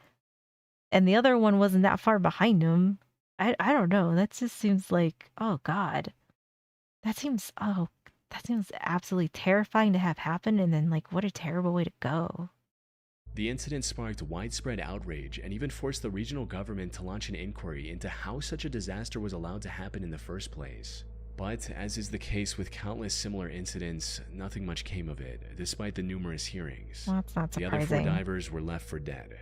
and the other one wasn't that far behind him. I don't know. That just seems like oh god. That seems absolutely terrifying to have happen and then like what a terrible way to go. The incident sparked widespread outrage and even forced the regional government to launch an inquiry into how such a disaster was allowed to happen in the first place. But, as is the case with countless similar incidents, nothing much came of it, despite the numerous hearings. Well, that's not The other 4 surprising. divers were left for dead.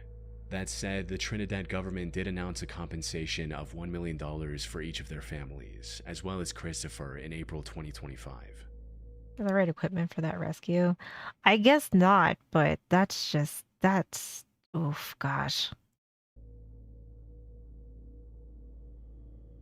That said, the Trinidad government did announce a compensation of $1 million for each of their families, as well as Christopher in April 2025. The right equipment for that rescue? I guess not, but that's oof, gosh.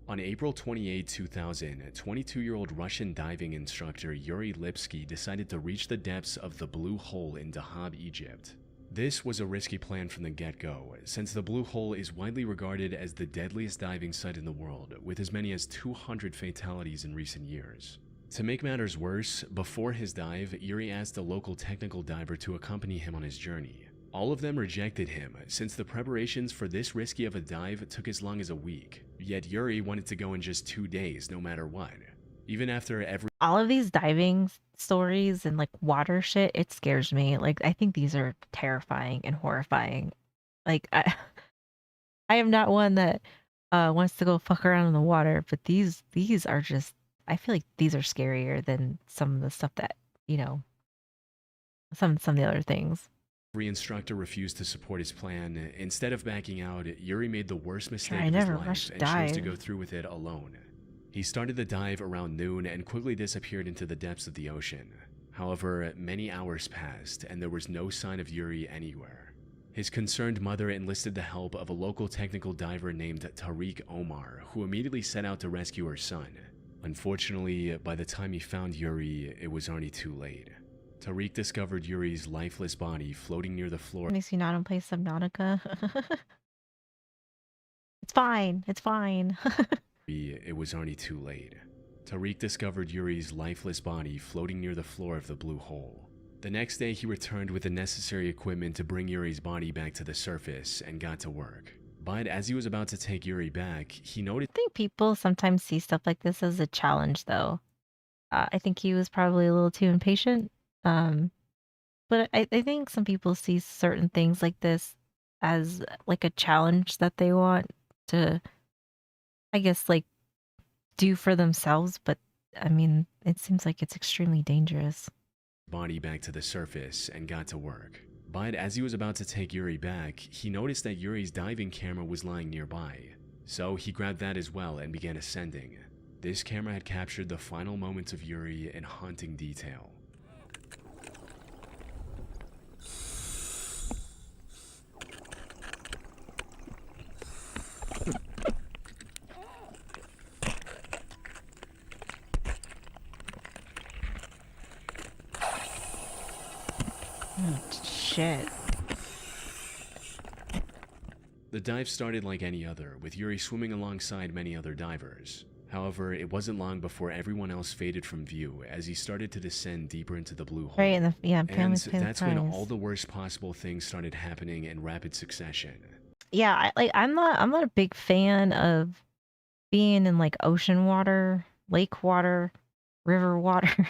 On April 28, 2000, 22-year-old Russian diving instructor Yuri Lipsky decided to reach the depths of the Blue Hole in Dahab, Egypt. This was a risky plan from the get-go, since the Blue Hole is widely regarded as the deadliest diving site in the world, with as many as 200 fatalities in recent years. To make matters worse, before his dive, Yuri asked a local technical diver to accompany him on his journey. All of them rejected him, since the preparations for this risky of a dive took as long as a week. Yet Yuri wanted to go in just 2 days, no matter what. Even after every All of these diving stories and like water shit, it scares me. Like I think these are terrifying and horrifying. Like I am not one that wants to go fuck around in the water, but these are just I feel like these are scarier than some of the stuff that, you know, some of the other things. Every instructor refused to support his plan. Instead of backing out, Yuri made the worst mistake I of his never life rushed and chose to dive. go through with it alone. He started the dive around noon and quickly disappeared into the depths of the ocean. However, many hours passed and there was no sign of Yuri anywhere. His concerned mother enlisted the help of a local technical diver named Tariq Omar, who immediately set out to rescue her son. Unfortunately, by the time he found Yuri, it was already too late. Tariq discovered Yuri's lifeless body floating near the floor. Makes you not want to play Subnautica. It's fine. It's fine. It was already too late. Tariq discovered Yuri's lifeless body floating near the floor of the Blue Hole. The next day, he returned with the necessary equipment to bring Yuri's body back to the surface and got to work. But as he was about to take Yuri back, he noticed— I think people sometimes see stuff like this as a challenge, though. I think he was probably a little too impatient. But I think some people see certain things like this as like a challenge that they want to, I guess, like do for themselves. But I mean, it seems like it's extremely dangerous. Body back to the surface and got to work. But as he was about to take Yuri back, he noticed that Yuri's diving camera was lying nearby. So he grabbed that as well and began ascending. This camera had captured the final moments of Yuri in haunting detail. Shit. The dive started like any other, with Yuri swimming alongside many other divers. However, it wasn't long before everyone else faded from view as he started to descend deeper into the Blue Hole. Right, and and that's when all the worst possible things started happening in rapid succession. Yeah, I'm not a big fan of being in like ocean water, lake water, river water.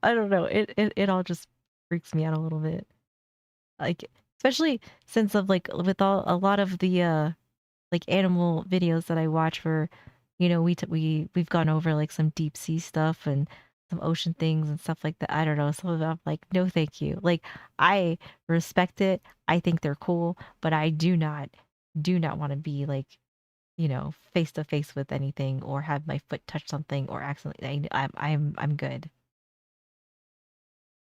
I don't know. It all just freaks me out a little bit. Like especially since of like with a lot of the like animal videos that I watch where You know, we've gone over like some deep sea stuff and some ocean things and stuff like that. I don't know. Some of them I'm like, no, thank you. Like I respect it. I think they're cool, but I do not want to be like, you know, face to face with anything or have my foot touch something or accidentally. I'm good.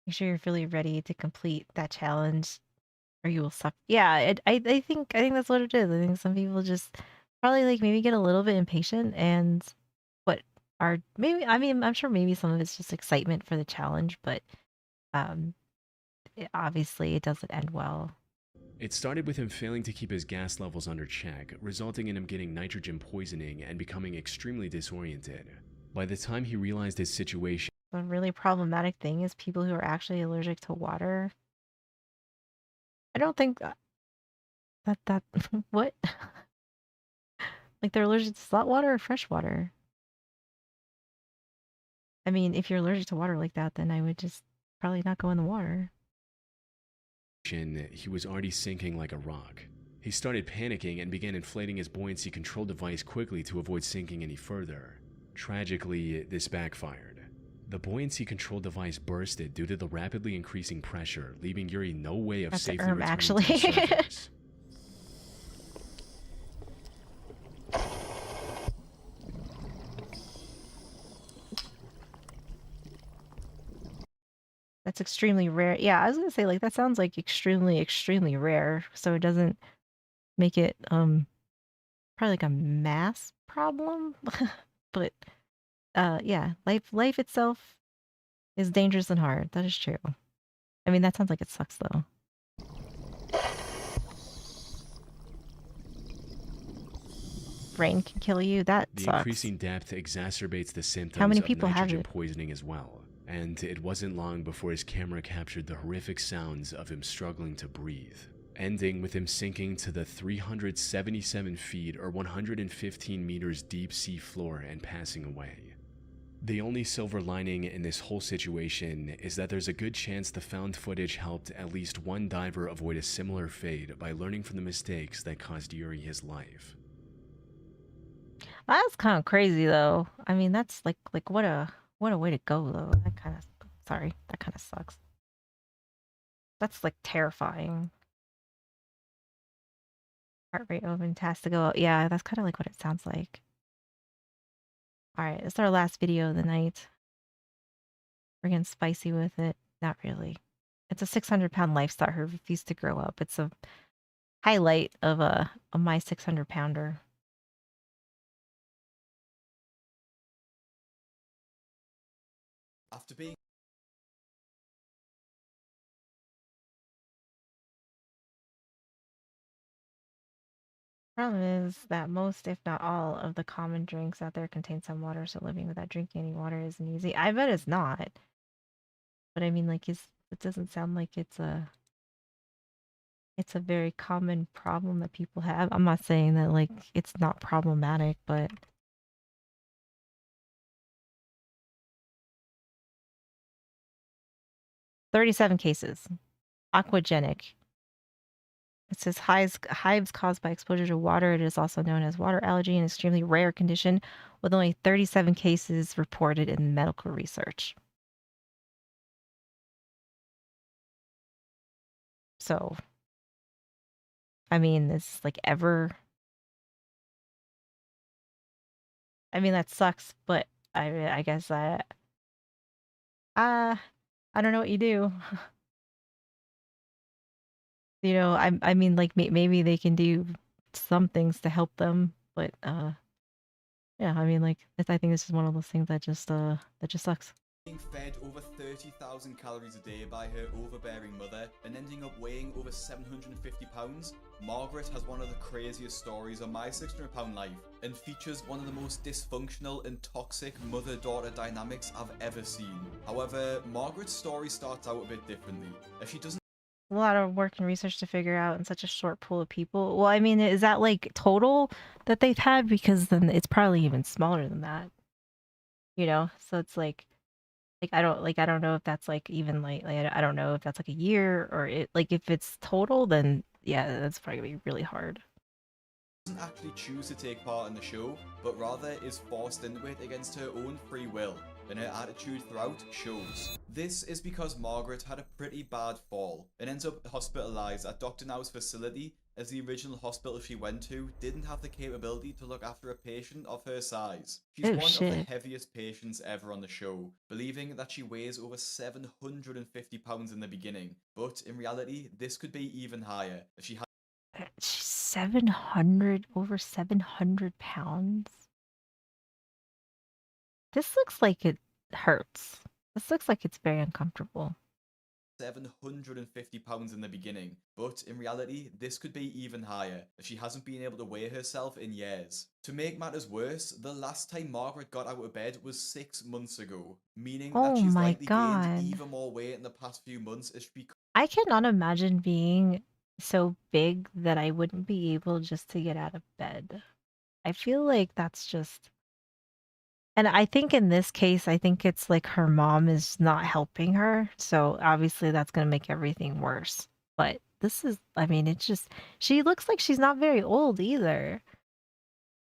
Make sure you're really ready to complete that challenge or you will suck. Yeah, I think that's what it is. I think some people just probably like maybe get a little bit impatient and what are maybe I mean, I'm sure maybe some of it's just excitement for the challenge, but um obviously it doesn't end well. It started with him failing to keep his gas levels under check, resulting in him getting nitrogen poisoning and becoming extremely disoriented. By the time he realized his situation, The really problematic thing is people who are actually allergic to water. I don't think that what? Like they're allergic to salt water or fresh water. I mean, if you're allergic to water like that, then I would just probably not go in the water. he was already sinking like a rock. He started panicking and began inflating his buoyancy control device quickly to avoid sinking any further. Tragically, this backfired. The buoyancy control device bursted due to the rapidly increasing pressure, leaving Yuri no way of That's safely an returning actually. to the surface. That's extremely rare. Yeah, I was gonna say like that sounds like extremely, extremely rare. So it doesn't make it probably like a mass problem. But yeah, life itself is dangerous and hard. That is true. I mean that sounds like it sucks though. Rain can kill you. That The sucks. increasing depth exacerbates the symptoms How many of people have nitrogen it? poisoning as well, and it wasn't long before his camera captured the horrific sounds of him struggling to breathe, ending with him sinking to the 377 feet or 115 meters deep sea floor and passing away. The only silver lining in this whole situation is that there's a good chance the found footage helped at least one diver avoid a similar fate by learning from the mistakes that cost Yuri his life. That's kind of crazy though. I mean, that's like what a way to go though. That kind of sorry, that kind of sucks. That's like terrifying. Heart rate open, task to go. Yeah, that's kind of like what it sounds like. All right, it's our last video of the night. We're getting spicy with it. Not really. It's a 600-pound life star who refused to grow up. It's a highlight of my 600-pounder. After being Problem is that most, if not all, of the common drinks out there contain some water, so living without drinking any water isn't easy. I bet it's not. But I mean, like, it doesn't sound like it's a very common problem that people have. I'm not saying that like it's not problematic, but 37 cases. Aquagenic. It says hives caused by exposure to water. It is also known as water allergy, an extremely rare condition with only 37 cases reported in medical research. So, I mean, this like ever. I mean, that sucks, but I guess I don't know what you do. You know, I mean, like maybe they can do some things to help them, but yeah, I mean, like I think this is one of those things that just sucks. being fed over 30,000 calories a day by her overbearing mother and ending up weighing over 750 pounds, Margaret has one of the craziest stories of my 600-pound life and features one of the most dysfunctional and toxic mother-daughter dynamics I've ever seen. However, Margaret's story starts out a bit differently, as she doesn't A lot of work and research to figure out in such a short pool of people. Well, I mean, is that like total that they've had? Because then it's probably even smaller than that. You know, so it's like I don't know if that's like even like I don't know if that's like a year or it like if it's total then yeah that's probably gonna be really hard. doesn't actually choose to take part in the show, but rather is forced into it against her own free will, and her attitude throughout shows. This is because Margaret had a pretty bad fall and ends up hospitalized at Dr. Now's facility, as the original hospital she went to didn't have the capability to look after a patient of her size. She's Oh, one of the shit. heaviest patients ever on the show, believing that she weighs over 750 pounds in the beginning, but in reality this could be even higher if she had She's 700, over 700 pounds. This looks like it hurts. This looks like it's very uncomfortable. 750 pounds in the beginning, but in reality this could be even higher if she hasn't been able to weigh herself in years. To make matters worse, the last time Margaret got out of bed was 6 months ago, meaning that Oh she's my likely god. gained even more weight in the past few months as she I cannot imagine being so big that I wouldn't be able just to get out of bed. I feel like that's just. And I think in this case, I think it's like her mom is not helping her. So obviously that's going to make everything worse. But this is, I mean, it's just, she looks like she's not very old either,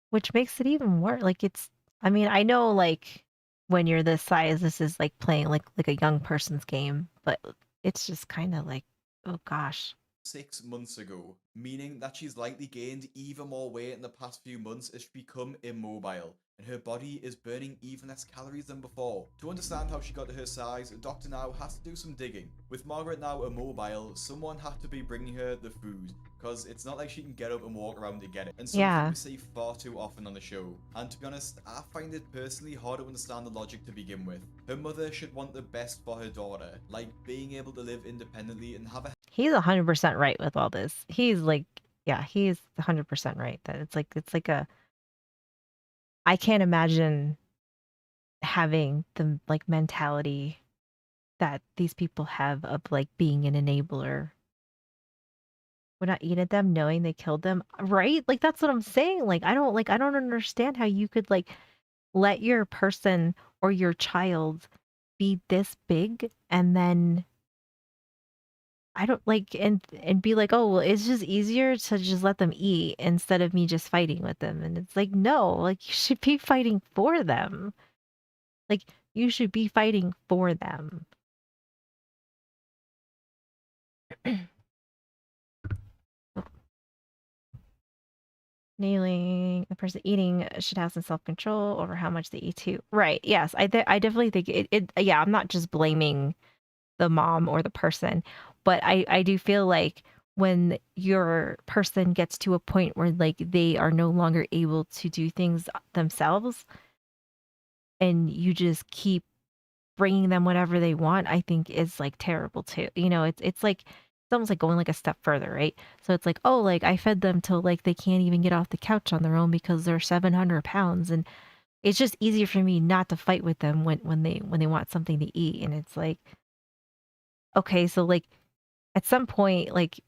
which makes it even worse. Like it's, I mean, I know like when you're this size, this is like playing like a young person's game, but it's just kind of like, oh gosh. 6 months ago, meaning that she's likely gained even more weight in the past few months as she become immobile, and her body is burning even less calories than before. To understand how she got to her size, Dr. Now has to do some digging. With Margaret now immobile, someone had to be bringing her the food, because it's not like she can get up and walk around to get it, and something we see far too often on the show. And to be honest, I find it personally hard to understand the logic to begin with. Her mother should want the best for her daughter, like being able to live independently and have a He's 100% right with all this. He's like, yeah, he's 100% right. That it's like a. I can't imagine having the like mentality that these people have of like being an enabler. Would not eat at them knowing they killed them, right? Like that's what I'm saying. Like I don't understand how you could like let your person or your child be this big and then I don't like and be like, "Oh, well, it's just easier to just let them eat instead of me just fighting with them." And it's like, "No, like you should be fighting for them." Like you should be fighting for them. Nailing the person eating should have some self-control over how much they eat too. Right. Yes. I definitely think it yeah, I'm not just blaming the mom or the person, but I do feel like when your person gets to a point where like they are no longer able to do things themselves and you just keep bringing them whatever they want, I think is like terrible too. You know, it's like it's almost like going like a step further, right? So it's like, oh, like I fed them till like they can't even get off the couch on their own because they're 700 pounds, and it's just easier for me not to fight with them when they want something to eat, and it's like, okay, so like at some point, like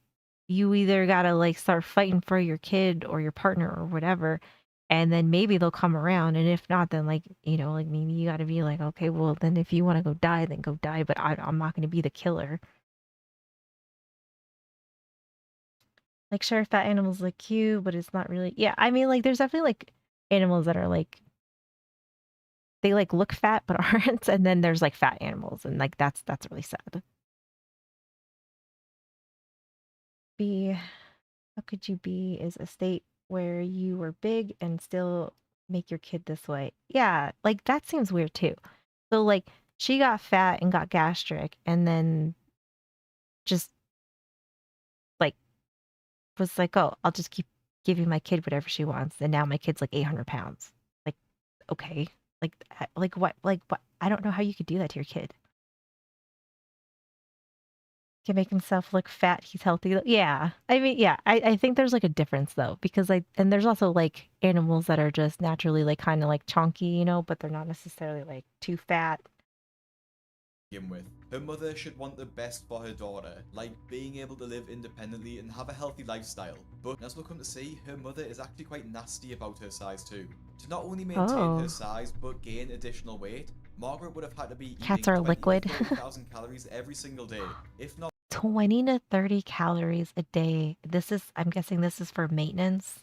you either gotta like start fighting for your kid or your partner or whatever, and then maybe they'll come around. And if not, then like, you know, like maybe you gotta be like, okay, well then if you want to go die, then go die, but I'm not gonna be the killer. Like sure, fat animals look cute, but it's not really. Yeah, I mean like there's definitely like animals that are like they like look fat but aren't, and then there's like fat animals, and like that's really sad. Be how could you be is a state where you were big and still make your kid this way. Yeah, like that seems weird too. So like she got fat and got gastric and then just like was like, "Oh, I'll just keep giving my kid whatever she wants." And now my kid's like 800 pounds. Like, okay. Like what? Like what? I don't know how you could do that to your kid. Can make himself look fat. He's healthy. Yeah. I mean, yeah. I think there's like a difference though, because and there's also like animals that are just naturally like kind of like chunky, you know, but they're not necessarily like too fat. begin with. Her mother should want the best for her daughter, like being able to live independently and have a healthy lifestyle. But as we'll come to see, her mother is actually quite nasty about her size too. To not only maintain her size but gain additional weight, Margaret would have had to be eating Cats are 20 liquid. to 30,000 calories every single day, if not 20 to 30 calories a day. I'm guessing this is for maintenance.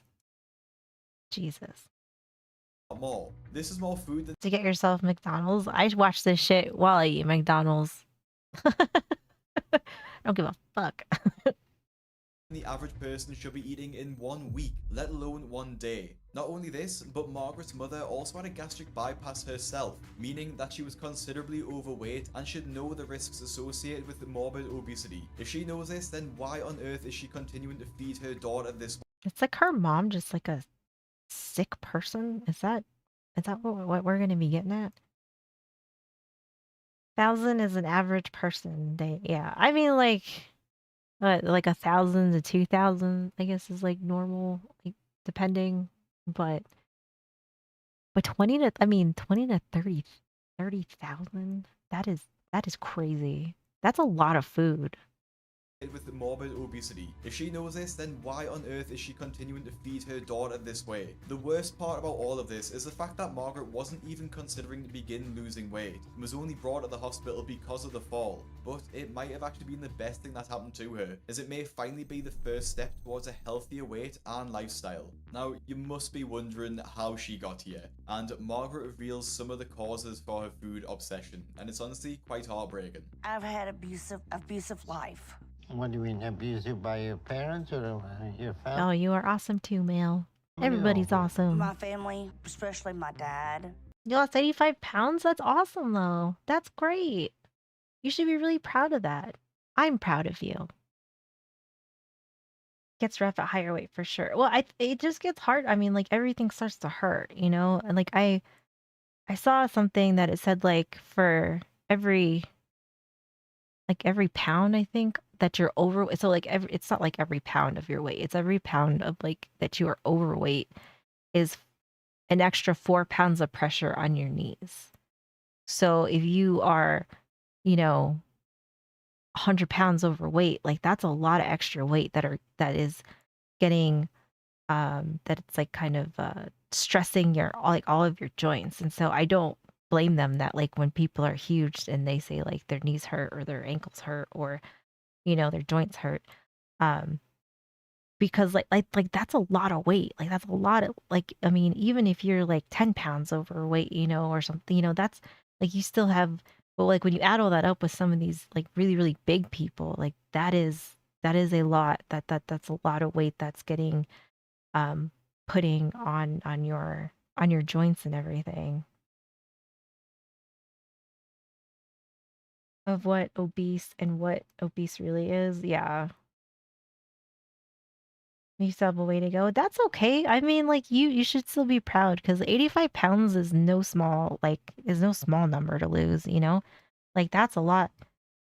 Jesus. More. This is more food than To get yourself McDonald's? I watch this shit while I eat McDonald's. I don't give a fuck. the average person should be eating in 1 week, let alone 1 day. Not only this, but Margaret's mother also had a gastric bypass herself, meaning that she was considerably overweight and should know the risks associated with morbid obesity. If she knows this, then why on earth is she continuing to feed her daughter this way? It's like her mom just like a sick person? Is that what we're gonna be getting at? 1,000 is an average person day. Yeah, I mean like 1,000 to 2,000, I guess is like normal, like depending. But 20 to 30,000. That is crazy. That's a lot of food. With morbid obesity. If she knows this, then why on earth is she continuing to feed her daughter this way? The worst part about all of this is the fact that Margaret wasn't even considering to begin losing weight and was only brought to the hospital because of the fall. But it might have actually been the best thing that happened to her, as it may finally be the first step towards a healthier weight and lifestyle. Now, you must be wondering how she got here, and Margaret reveals some of the causes for her food obsession, and it's honestly quite heartbreaking. I've had abusive life. What do you mean, abusive by your parents or your family? Oh, you are awesome too, Mel. Everybody's awesome. My family, especially my dad. You lost 85 pounds? That's awesome, though. That's great. You should be really proud of that. I'm proud of you. Gets rough at higher weight for sure. Well, it just gets hard. I mean, like everything starts to hurt, you know? And like I saw something that it said like for every pound, I think, that you're over, so like it's not like every pound of your weight. It's every pound of like that you are overweight is an extra 4 pounds of pressure on your knees. So if you are, 100 pounds overweight, like that's a lot of extra weight that is getting that it's like kind of stressing all of your joints. And so I don't blame them that like when people are huge and they say like their knees hurt or their ankles hurt or their joints hurt, because like that's a lot of weight. Like that's a lot of like, I mean, even if you're like 10 pounds overweight, or something, that's like you still have, but like when you add all that up with some of these like really, really big people, like that is a lot, that's a lot of weight that's getting putting on your joints and everything. Of what obese really is. Yeah. You still have a way to go. That's okay. I mean, like you should still be proud because 85 pounds is no small number to lose, Like that's a lot.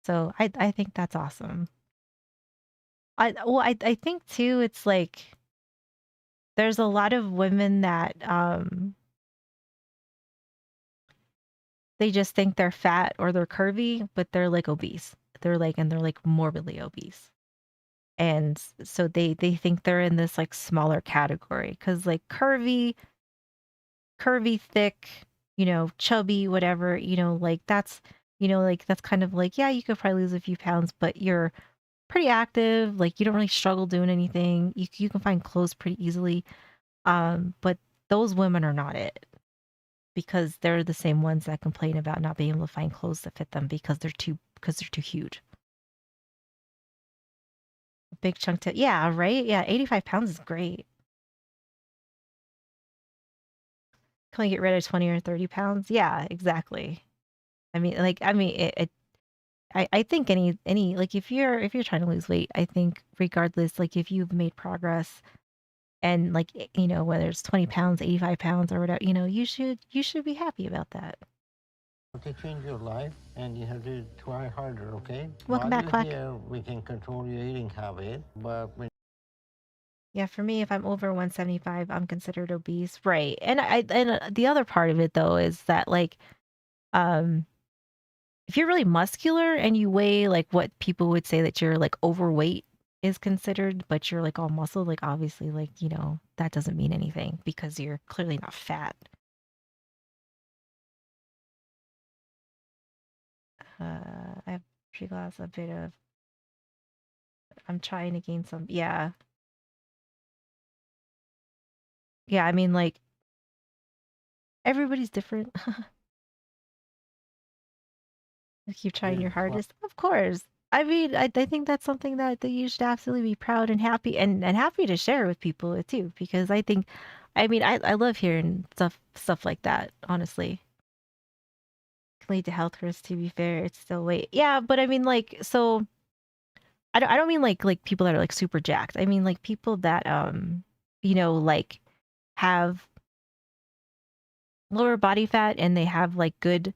So I think that's awesome. I think too it's like there's a lot of women that they just think they're fat or they're curvy, but they're like obese. They're like morbidly obese. And so they think they're in this like smaller category cuz like curvy, thick, chubby, whatever, like that's that's kind of like, yeah, you could probably lose a few pounds, but you're pretty active, like you don't really struggle doing anything. You can find clothes pretty easily. But those women are not it. Because they're the same ones that complain about not being able to find clothes that fit them because they're too huge. A big chunk to, yeah, right? Yeah, 85 pounds is great. Can we get rid of 20 or 30 pounds? Yeah, exactly. I mean, I think any like if you're trying to lose weight, I think regardless, like if you've made progress and like whether it's 20 pounds, 85 pounds or whatever, you should be happy about that. To change your life, and you have to try harder, okay? Welcome back, Quack. Here, we can control your eating habit, but when yeah, for me, if I'm over 175, I'm considered obese, right? And the other part of it though is that like, if you're really muscular and you weigh like what people would say that you're like overweight is considered, but you're like all muscle, like obviously like that doesn't mean anything because you're clearly not fat. I have pre-glass a bit of. I'm trying to gain some. Yeah. yeah, I mean, like, everybody's different. You keep trying your hardest. Of course. I mean, I think that's something that you should absolutely be proud and happy and happy to share with people too, because I think, I mean, I love hearing stuff like that, honestly. Can lead to health risks, to be fair. It's still weight. Yeah, but I mean, like, so I don't mean like people that are like super jacked. I mean like people that like have lower body fat and they have good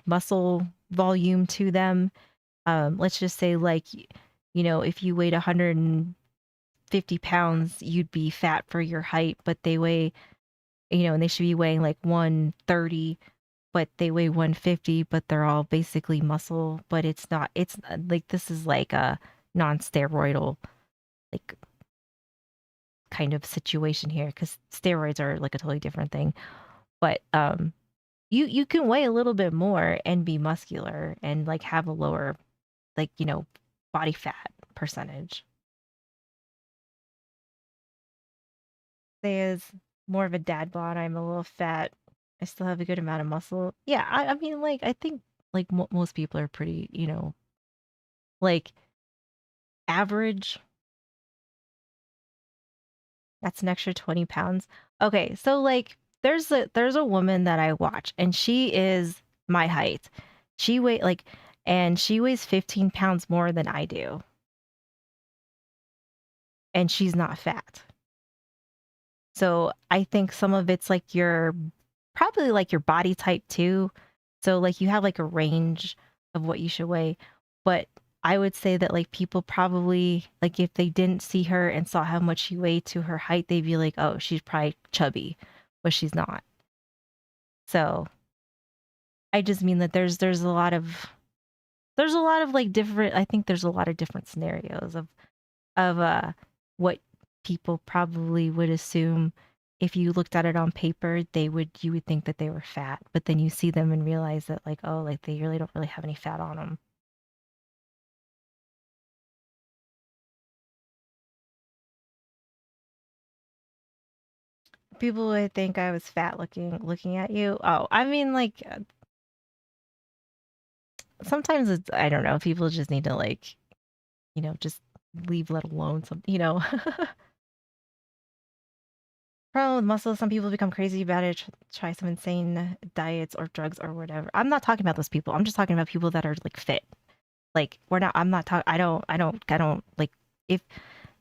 muscle volume to them. Let's just say like if you weighed 150 pounds, you'd be fat for your height, but they weigh, and they should be weighing like 130, but they weigh 150, but they're all basically muscle, but it's like, this is like a non-steroidal, like, kind of situation here, because steroids are like a totally different thing. But you can weigh a little bit more and be muscular and like have a lower, like, body fat percentage. Say is more of a dad bod. I'm a little fat. I still have a good amount of muscle. Yeah, I mean, like, I think like most people are pretty, like, average. That's an extra 20 pounds. Okay, so like there's a woman that I watch and she is my height. She weighs 15 pounds more than I do. And she's not fat. So I think some of it's like probably like your body type too. So like you have like a range of what you should weigh. But I would say that like people probably, like, if they didn't see her and saw how much she weighed to her height, they'd be like, oh, she's probably chubby, but she's not. So I just mean that there's a lot of like different, I think there's a lot of different scenarios of what people probably would assume. If you looked at it on paper, you would think that they were fat, but then you see them and realize that, like, oh, like, they really don't really have any fat on them. People would think I was fat looking at you. Oh, I mean, like, sometimes I don't know, people just need to, like, just leave, let alone something. Problem with muscle, some people become crazy about it, try some insane diets or drugs or whatever. I'm not talking about those people. I'm just talking about people that are like fit. Like, I'm not talking, I don't like, if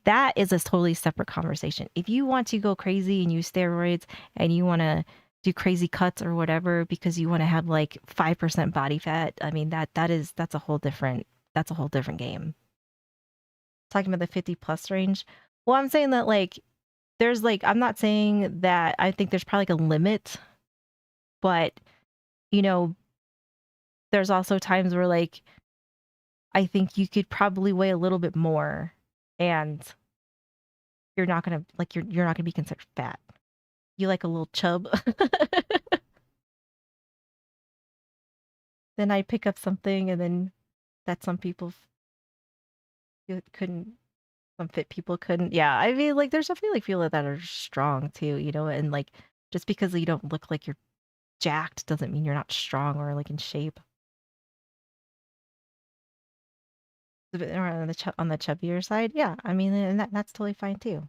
that is a totally separate conversation. If you want to go crazy and use steroids and you want to do crazy cuts or whatever because you want to have like 5% body fat, I mean, that's a whole different game. Talking about the 50 plus range. Well, I'm saying that, like, there's like, I'm not saying that I think there's probably like a limit, but you know, there's also times where, like, I think you could probably weigh a little bit more and you're not gonna, like, you're not gonna be considered fat. You like a little chub. Then I pick up something and then that some people couldn't, some fit people couldn't. Yeah, I mean, like, there's definitely like people that are strong too, and like, just because you don't look like you're jacked doesn't mean you're not strong or like in shape. A bit more on the chubbier side, yeah. I mean, and that's totally fine too.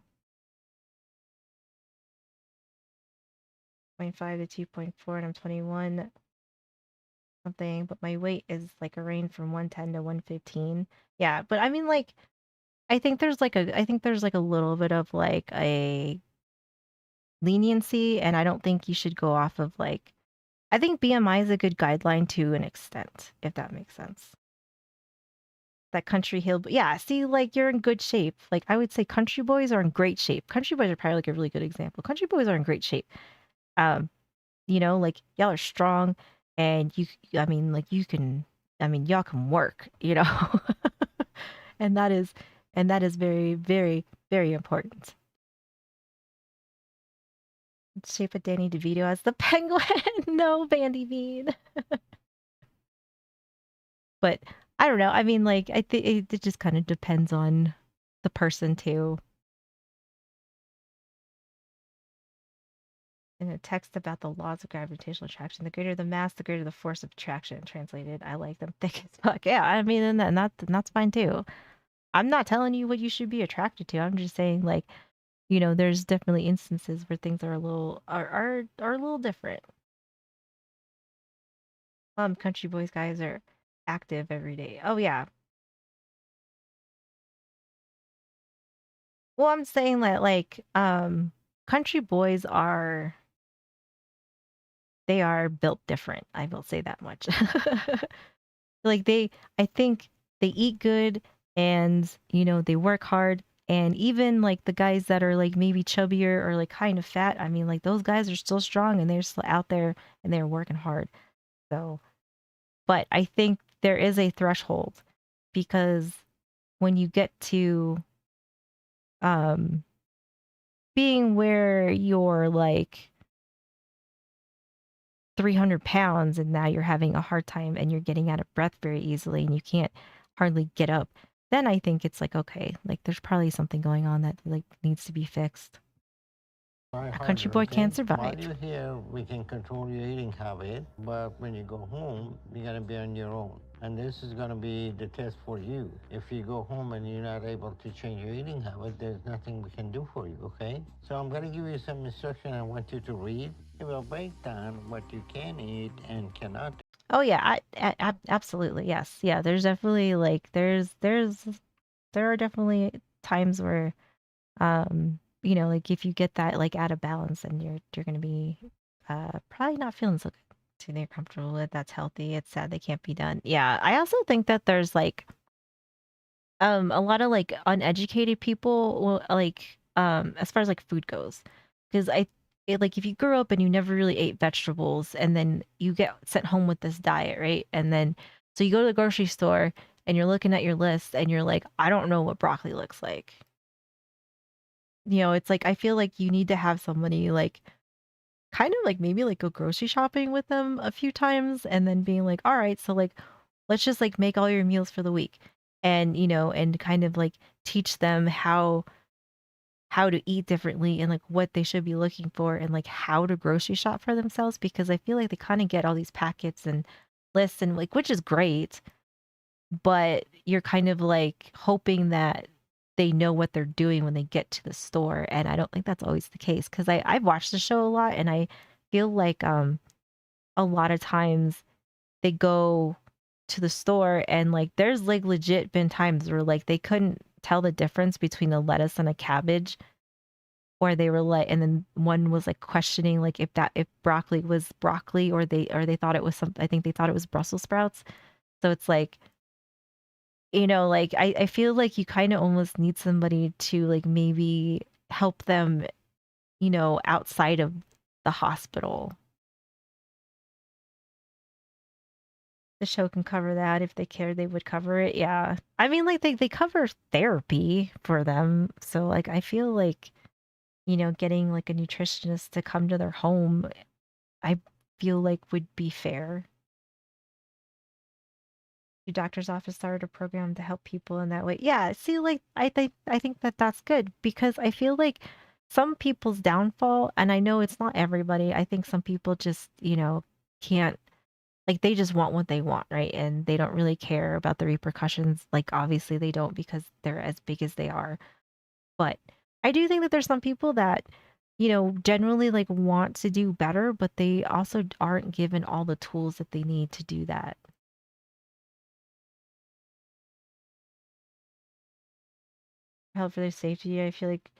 0.5 to 2.4, and I'm 21 something, but my weight is like a range from 110 to 115. Yeah, but I mean, like, I think there's like a little bit of like a leniency, and I don't think you should go off of like, I think BMI is a good guideline to an extent, if that makes sense. That country hill, yeah, see, like, you're in good shape. Like, I would say country boys are in great shape. Country boys are probably like a really good example. Country boys are in great shape. Um, like, y'all are strong, and I mean, like, y'all can work, and that is very, very, very important. Shape of Danny DeVito as the penguin. No, Bandy Bean. But I don't know. I mean, like, I think it just kind of depends on the person too. in a text about the laws of gravitational attraction. The greater the mass, the greater the force of attraction. Translated, I like them thick as fuck. Yeah, I mean, and that's fine too. I'm not telling you what you should be attracted to. I'm just saying, like, you know, there's definitely instances where things are a little are a little different. Country boys guys are active every day. Oh yeah. Well, I'm saying that like country boys are they are built different. I will say that much. Like I think they eat good and you know they work hard, and even like the guys that are like maybe chubbier or like kind of fat, I mean like those guys are still strong and they're still out there and they're working hard. So, but I think there is a threshold because when you get to um being where you're like 300 pounds and now you're having a hard time and you're getting out of breath very easily and you can't hardly get up, then I think it's like, okay, like there's probably something going on that like needs to be fixed. Try A country harder, boy okay? can't While survive. you're here, we can control your eating habit, but when you go home, you're gonna be on your own. And this is gonna be the test for you. If you go home and you're not able to change your eating habit, there's nothing we can do for you, okay? So I'm gonna give you some instruction I want you to read. It will break down what you can eat and cannot. Oh yeah, absolutely. Yes. Yeah, there's definitely like there are definitely times where you know, like if you get that like out of balance then you're going to be probably not feeling so good. So they're comfortable with that's healthy. It's sad they can't be done. Yeah, I also think that there's like a lot of like uneducated people will like as far as like food goes, because like if you grew up and you never really ate vegetables and then you get sent home with this diet, right? And then so you go to the grocery store and you're looking at your list and you're like, I don't know what broccoli looks like. You know, it's like I feel like you need to have somebody like kind of like maybe like go grocery shopping with them a few times and then being like, all right, so like let's just like make all your meals for the week. And you know, and kind of like teach them how to eat differently and like what they should be looking for and like how to grocery shop for themselves, because I feel like they kind of get all these packets and lists and like which is great, but you're kind of like hoping that they know what they're doing when they get to the store, and I don't think that's always the case because I've watched the show a lot and I feel like a lot of times they go to the store and like there's like legit been times where like they couldn't tell the difference between a lettuce and a cabbage, or they were like, and then one was like questioning like if broccoli was broccoli or they thought it was something. I think they thought it was Brussels sprouts. So it's like, you know, like I feel like you kind of almost need somebody to like maybe help them, you know, outside of the hospital. The show can cover that. If they care, they would cover it. Yeah. I mean, like they cover therapy for them. So like I feel like, you know, getting like a nutritionist to come to their home, I feel like would be fair. Your doctor's office started a program to help people in that way. Yeah, see, like I think that that's good because I feel like some people's downfall, and I know it's not everybody. I think some people just, you know, can't like they just want what they want, right? And they don't really care about the repercussions. Like obviously they don't because they're as big as they are. But I do think that there's some people that, you know, generally like want to do better, but they also aren't given all the tools that they need to do that. Help for their safety. I feel like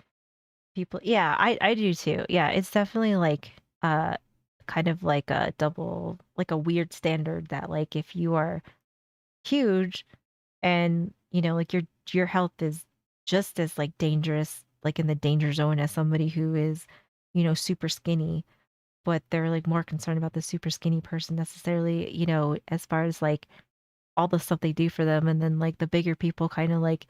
people, yeah, I do too. Yeah, it's definitely like kind of like a double, like a weird standard that like if you are huge and you know like your health is just as like dangerous, like in the danger zone as somebody who is, you know, super skinny, but they're like more concerned about the super skinny person necessarily, you know, as far as like all the stuff they do for them. And then like the bigger people kind of like,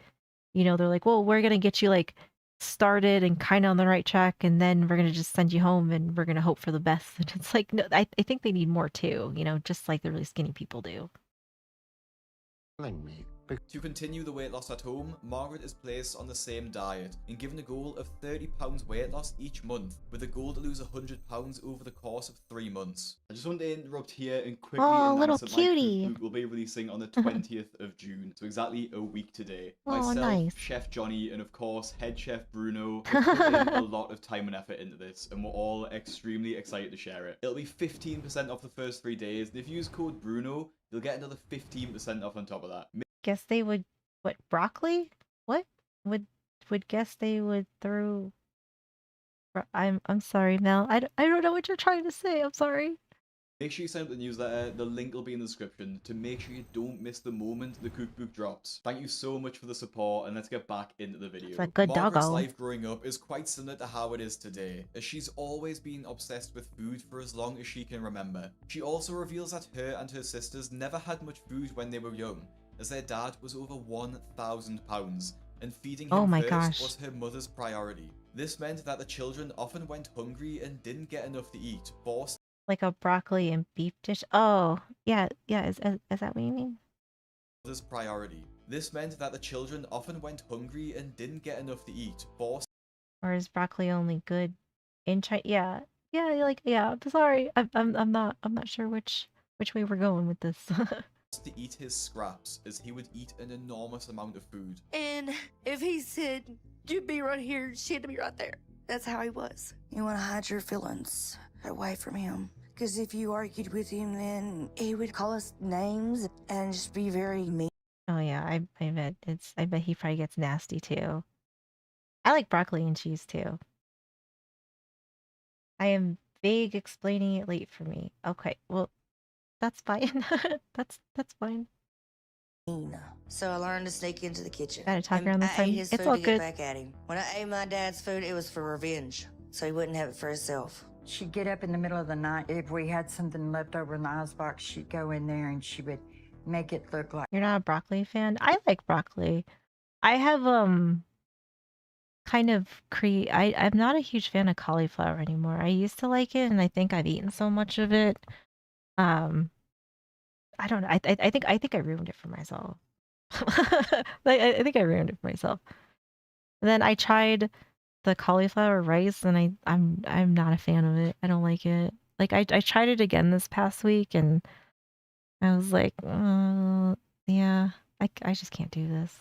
you know, they're like, well, we're gonna get you like started and kind of on the right track, and then we're gonna just send you home and we're gonna hope for the best. And it's like, no, I think they need more too, you know, just like the really skinny people do. Killing me. To continue the weight loss at home, Margaret is placed on the same diet and given a goal of 30 pounds weight loss each month, with a goal to lose 100 pounds over the course of 3 months. I just want to interrupt here and quickly Oh, little announce that my cutie. cookbook will be releasing on the 20th of June, so exactly a week today. Oh, Myself, nice. Chef Johnny, and of course Head Chef Bruno have put in a lot of time and effort into this, and we're all extremely excited to share it. It'll be 15% off the first 3 days, and if you use code Bruno, you'll get another 15% off on top of that. Guess they would, what, broccoli? What? Would guess they would throw... I'm sorry, Mel. I don't know what you're trying to say. I'm sorry. Make sure you sign up the newsletter, the link will be in the description, to make sure you don't miss the moment the cookbook drops. Thank you so much for the support, and let's get back into the video. It's a good Margaret's doggo. life growing up is quite similar to how it is today, as she's always been obsessed with food for as long as she can remember. She also reveals that her and her sisters never had much food when they were young, as their dad was over 1,000 pounds, and feeding him first was her mother's priority. This meant that the children often went hungry and didn't get enough to eat, forced Like a broccoli and beef dish. Oh, yeah. Is that what you mean? mother's priority. This meant that the children often went hungry and didn't get enough to eat, forced Or is broccoli only good in China? Yeah. I'm sorry. I'm not sure which way we're going with this. to eat his scraps, as he would eat an enormous amount of food. And if he said, you'd be right here, she had to be right there. That's how he was. You want to hide your feelings away from him. Because if you argued with him, then he would call us names and just be very mean. Oh yeah, I bet he probably gets nasty too. I like broccoli and cheese too. I am vague explaining it late for me. Okay, well, that's fine. that's fine. So I learned to sneak into the kitchen. Gotta talk And around this I time. ate his It's food all to good. get back at him. When I ate my dad's food, it was for revenge, so he wouldn't have it for himself. She'd get up in the middle of the night. If we had something left over in the icebox, she'd go in there and she would make it look like... You're not a broccoli fan? I like broccoli. I have kind of I'm not a huge fan of cauliflower anymore. I used to like it, and I think I've eaten so much of it. I don't know. I think I ruined it for myself. I think I ruined it for myself. And then I tried the cauliflower rice, and I'm not a fan of it. I don't like it. Like I tried it again this past week, and I was like, yeah, I just can't do this.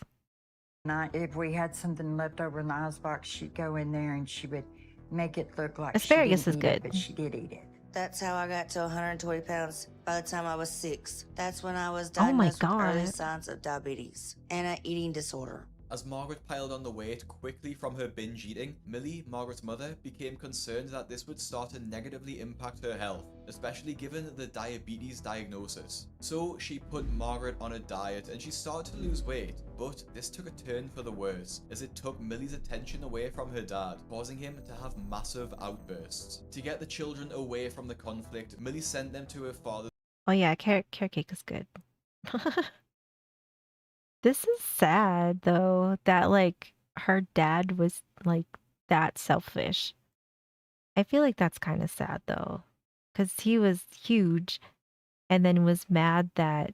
If we had something left over in the icebox, she'd go in there and she would make it look like Asparagus she is didn't eat good. it, but she did eat it. That's how I got to 120 pounds by the time I was 6. That's when I was Oh my diagnosed with early God. signs of diabetes and an eating disorder. As Margaret piled on the weight quickly from her binge eating, Millie, Margaret's mother, became concerned that this would start to negatively impact her health, especially given the diabetes diagnosis. So she put Margaret on a diet and she started to lose weight, but this took a turn for the worse, as it took Millie's attention away from her dad, causing him to have massive outbursts. To get the children away from the conflict, Millie sent them to her father's Oh yeah, carrot cake is good. This is sad though, that like her dad was like that selfish. I feel like that's kind of sad though, because he was huge and then was mad that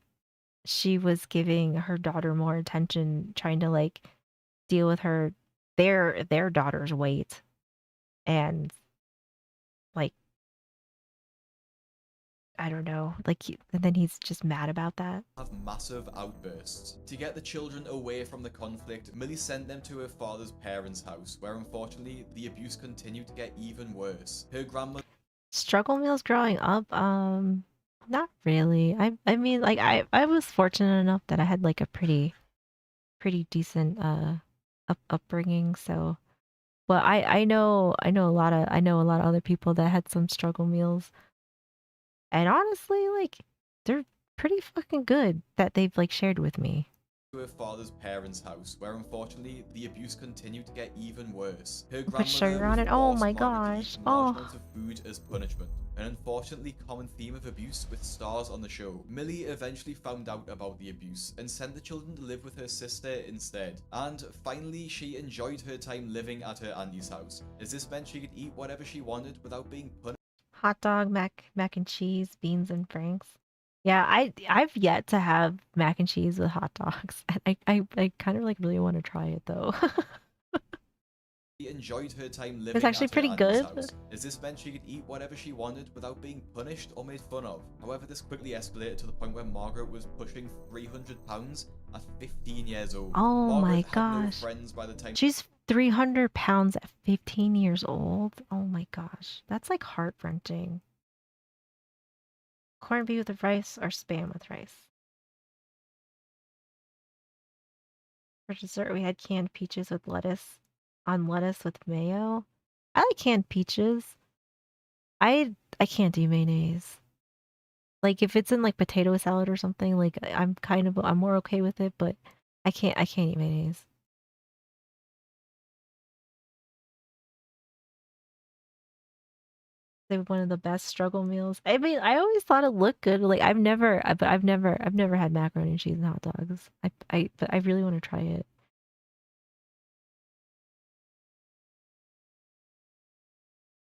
she was giving her daughter more attention, trying to like deal with their daughter's weight, and like I don't know, like and then he's just mad about that. have massive outbursts. To get the children away from the conflict, Millie sent them to her father's parents' house, where unfortunately the abuse continued to get even worse. Her grandmother Struggle meals growing up, not really. I mean, like I was fortunate enough that I had like a pretty decent upbringing, so but I know a lot of other people that had some struggle meals. And honestly, like they're pretty fucking good that they've like shared with me. to her father's parents' house, where unfortunately the abuse continued to get even worse. Her Put sugar grandmother on would it. Oh force my Margaret to gosh. eat large Oh. amounts of food as punishment, an unfortunately common theme of abuse with stars on the show. Millie eventually found out about the abuse and sent the children to live with her sister instead. And finally, she enjoyed her time living at her auntie's house, as this meant she could eat whatever she wanted without being punished. Hot dog, mac and cheese, beans and franks. Yeah, I've yet to have mac and cheese with hot dogs. And I kind of like really want to try it though. She enjoyed her time It's living actually at her pretty auntie's good. house, as this meant she could eat whatever she wanted without being punished or made fun of. However, this quickly escalated to the point where Margaret was pushing 300 pounds at 15 years old. Oh my Margaret had no gosh. friends by the time She's 300 pounds at 15 years old. Oh my gosh. That's like heart-wrenching. Corned beef with rice or spam with rice? For dessert, we had canned peaches with lettuce on lettuce with mayo. I like canned peaches. I can't do mayonnaise. Like if it's in like potato salad or something, like I'm more okay with it, but I can't eat mayonnaise. They were one of the best struggle meals. I mean, I always thought it looked good. Like I've never had macaroni and cheese and hot dogs. But I really want to try it.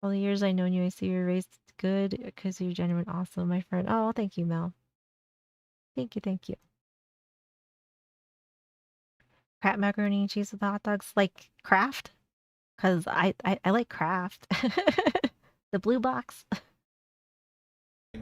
All the years I known you, I see you were raised good because you're genuine awesome, my friend. Oh, thank you, Mel. Thank you, thank you. Crap macaroni and cheese with hot dogs, like Kraft, because I like Kraft. The blue box.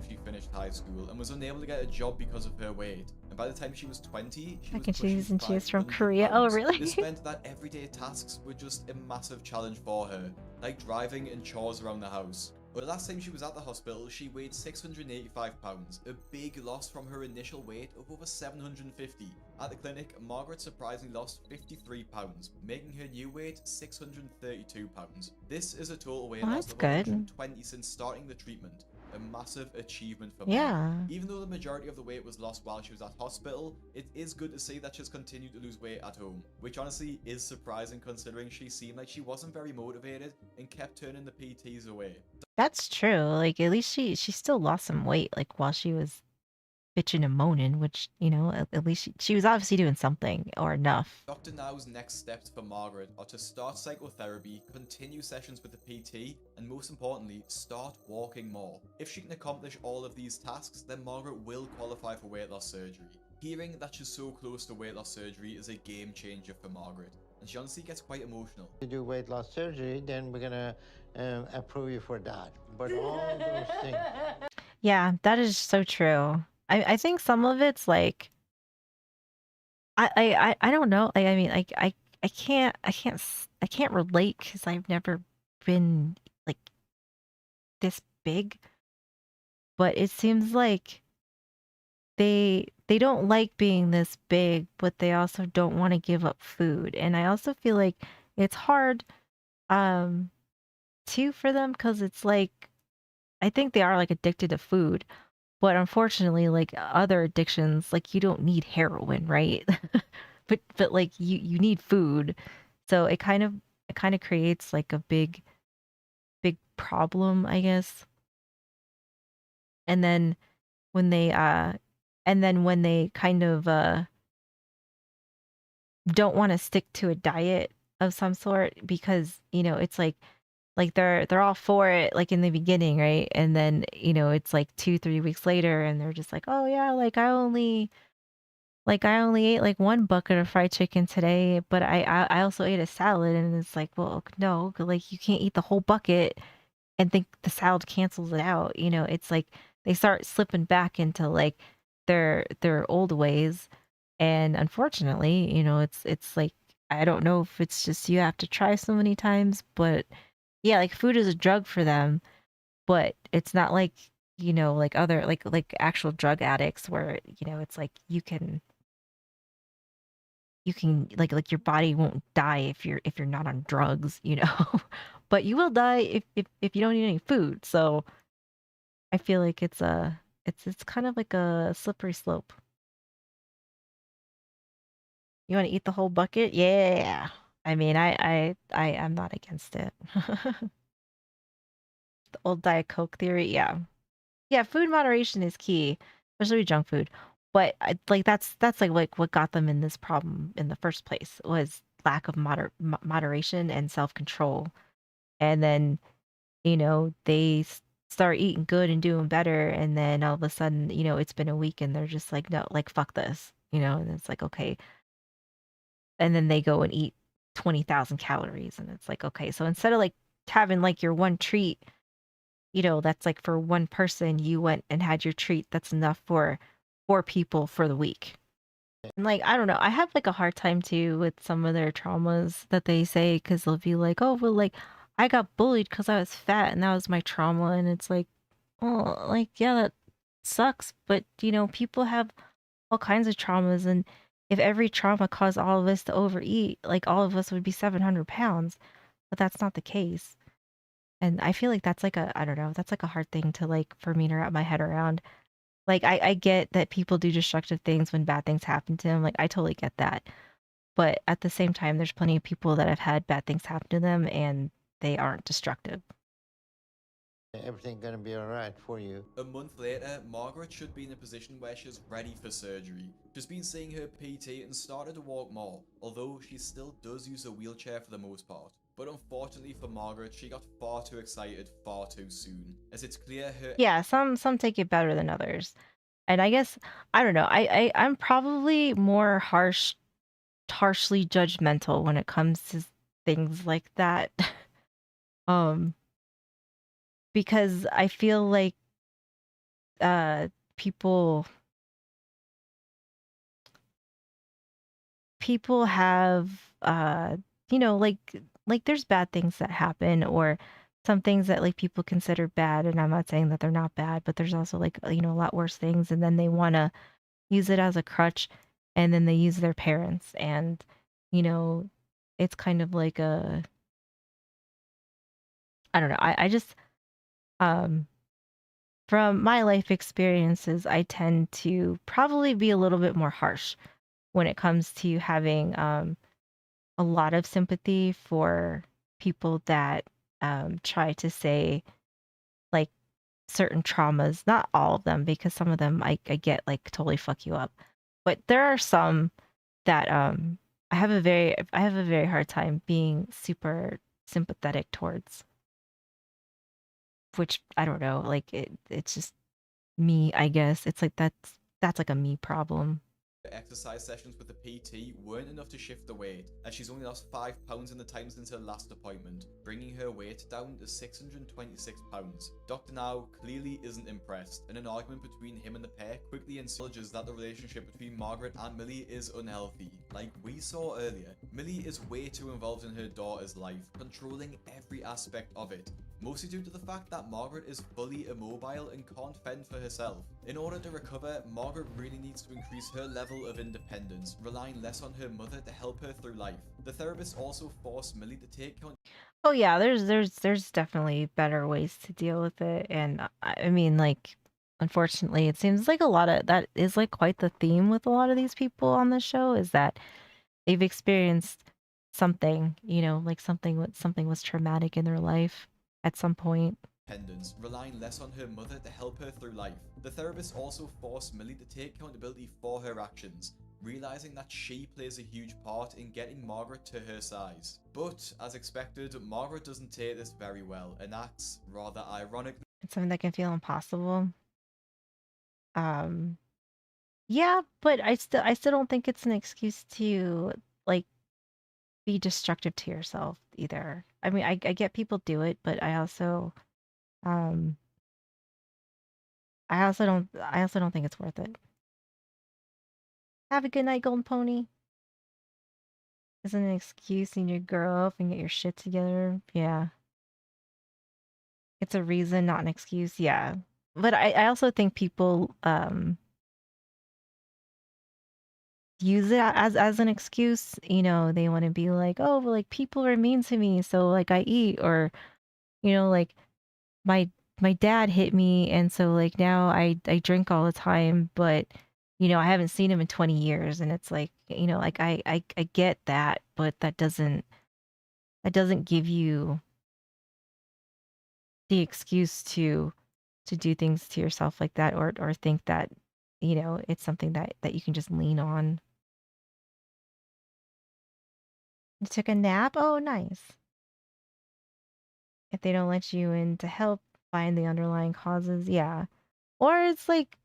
she finished high school and was unable to get a job because of her weight. And by the time she was 20, she Mac was and pushing cheese and cheese from 500 Korea. Oh, pounds. really? This meant that everyday tasks were just a massive challenge for her, like driving and chores around the house. But the last time she was at the hospital, she weighed 685 pounds, a big loss from her initial weight of over 750. At the clinic, Margaret surprisingly lost 53 pounds, making her new weight 632 pounds. This is a total weight Oh, loss that's of good. 120 since starting the treatment. A massive achievement for Yeah. Mom. Even though the majority of the weight was lost while she was at hospital, it is good to see that she's continued to lose weight at home, which honestly is surprising considering she seemed like she wasn't very motivated and kept turning the PTs away. That's true. Like at least she still lost some weight like while she was bitching and moaning, which, you know, at least she was obviously doing something or enough. Dr. Now's next steps for Margaret are to start psychotherapy, continue sessions with the PT, and most importantly, start walking more. If she can accomplish all of these tasks, then Margaret will qualify for weight loss surgery. Hearing that she's so close to weight loss surgery is a game changer for Margaret, and she honestly gets quite emotional. To do weight loss surgery, then we're gonna approve you for that. But all those things. Yeah, that is so true. I think some of it's like I don't know. Like I mean, like I can't relate because I've never been like this big. But it seems like they don't like being this big, but they also don't want to give up food. And I also feel like it's hard um too for them because it's like I think they are like addicted to food. But unfortunately, like other addictions, like you don't need heroin, right? But like you need food. So it kind of creates like a big problem, I guess. And then when they kind of don't want to stick to a diet of some sort because, you know, it's like they're all for it like in the beginning, right? And then, you know, it's like 2-3 weeks later and they're just like, "Oh yeah, I only ate like one bucket of fried chicken today, but I also ate a salad." And it's like, "Well, no, like you can't eat the whole bucket and think the salad cancels it out." You know, it's like they start slipping back into like their old ways. And unfortunately, you know, it's like I don't know if it's just you have to try so many times, but yeah, like food is a drug for them, but it's not like, you know, like other like actual drug addicts where, you know, it's like you can like your body won't die if you're not on drugs, you know. But you will die if you don't eat any food. So I feel like it's kind of like a slippery slope. You want to eat the whole bucket? Yeah. I mean, I'm not against it. The old Diet Coke theory, yeah. Yeah, food moderation is key, especially with junk food. But like that's like what got them in this problem in the first place was lack of moderation and self-control. And then, you know, start eating good and doing better, and then all of a sudden, it's been a week and they're just like, "No, like, fuck this," and it's like, "Okay." And then they go and eat 20,000 calories, and it's like, "Okay." So instead of, like, having, like, your one treat, that's, like, for one person, you went and had your treat that's enough for 4 people for the week. And, like, I don't know, I have, like, a hard time too with some of their traumas that they say, because 'cause they'll be like, "Oh, well, like, I got bullied because I was fat, and that was my trauma," and it's like, "Oh, like, yeah, that sucks," but, people have all kinds of traumas, and if every trauma caused all of us to overeat, like, all of us would be 700 pounds, but that's not the case. And I feel like that's like I don't know, that's like a hard thing to, like, for me to wrap my head around. Like, I get that people do destructive things when bad things happen to them, like, I totally get that. But at the same time, there's plenty of people that have had bad things happen to them, and they aren't destructive. Everything gonna be alright for you. A month later, Margaret should be in a position where she's ready for surgery. She's been seeing her PT and started to walk more, although she still does use a wheelchair for the most part. But unfortunately for Margaret, she got far too excited far too soon, as it's clear her Yeah, some take it better than others. And I guess I don't know, I'm probably more harshly judgmental when it comes to things like that. Um, because I feel like uh people people have like there's bad things that happen, or some things that like people consider bad, and I'm not saying that they're not bad, but there's also like a lot worse things, and then they want to use it as a crutch, and then they use their parents, and you know it's kind of like a I don't know. I just um from my life experiences, I tend to probably be a little bit more harsh when it comes to having a lot of sympathy for people that try to say like certain traumas, not all of them, because some of them I get like totally fuck you up. But there are some that I have a very hard time being super sympathetic towards, which I don't know, like it's just me, I guess. It's like that's like a me problem. exercise sessions with the PT weren't enough to shift the weight, as she's only lost 5 pounds in the time since her last appointment, bringing her weight down to 626 pounds. Dr. Now clearly isn't impressed, and an argument between him and the pair quickly ensues that the relationship between Margaret and Millie is unhealthy. Like we saw earlier, Millie is way too involved in her daughter's life, controlling every aspect of it, mostly due to the fact that Margaret is fully immobile and can't fend for herself. In order to recover, Margaret really needs to increase her level of independence, relying less on her mother to help her through life. The therapist also forced Millie to take Oh yeah, there's definitely better ways to deal with it, and I mean like unfortunately it seems like a lot of that is like quite the theme with a lot of these people on the show, is that they've experienced something, like something was traumatic in their life at some point. independence, relying less on her mother to help her through life. The therapist also forced Millie to take accountability for her actions, realizing that she plays a huge part in getting Margaret to her size. But, as expected, Margaret doesn't take this very well and acts, rather ironically, It's something that can feel impossible. Um yeah, but I still don't think it's an excuse to like be destructive to yourself either. I mean, I get people do it, but um I also don't think it's worth it. Have a good night, Golden Pony. Isn't an excuse you need to grow up and get your shit together. Yeah. It's a reason, not an excuse. Yeah. But I also think people use it as an excuse. They want to be like, oh, well, like people are mean to me, so like I eat, or like my my dad hit me, and so like now I drink all the time, but I haven't seen him in 20 years, and it's like, like I get that, but that doesn't give you the excuse to do things to yourself like that, or think that it's something that you can just lean on. You took a nap? Oh, nice. If they don't let you in to help, find the underlying causes, yeah. Or it's like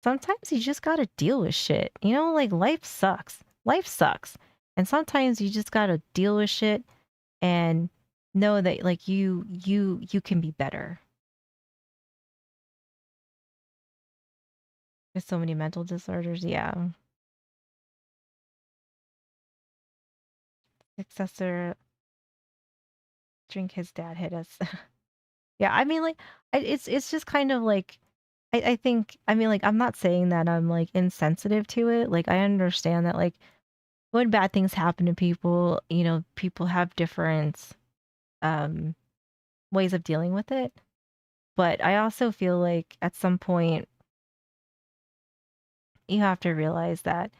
sometimes you just gotta deal with shit. You know, like life sucks. Life sucks. And sometimes you just gotta deal with shit and know that like you can be better. There's so many mental disorders, yeah. Successor drink his dad hit us. Yeah, I mean like it's just kind of like I think I mean like I'm not saying that I'm like insensitive to it. Like I understand that like when bad things happen to people, you know, people have different um ways of dealing with it. But I also feel like at some point you have to realize that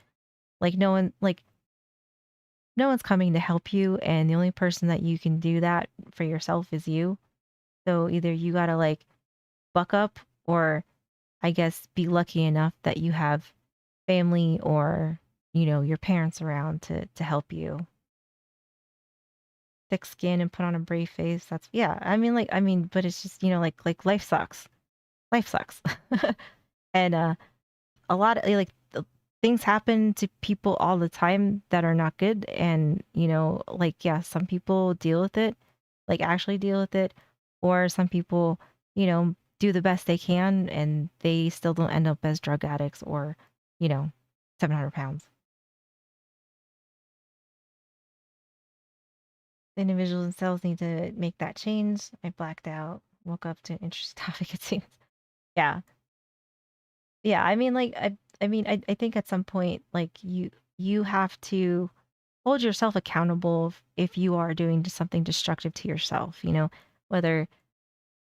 like no one's coming to help you and the only person that you can do that for yourself is you. So either you got to like buck up or I guess be lucky enough that you have family or you know your parents around to help you. Thick skin and put on a brave face. That's yeah. I mean, but it's just you know like life sucks. Life sucks. And a lot of like things happen to people all the time that are not good and you know like yeah some people deal with it like actually deal with it or some people you know do the best they can and they still don't end up as drug addicts or you know 700 pounds. The individuals themselves need to make that change. I blacked out, woke up to an interesting topic it seems. Yeah. Yeah, I mean like I think at some point like you have to hold yourself accountable if you are doing something destructive to yourself, you know, whether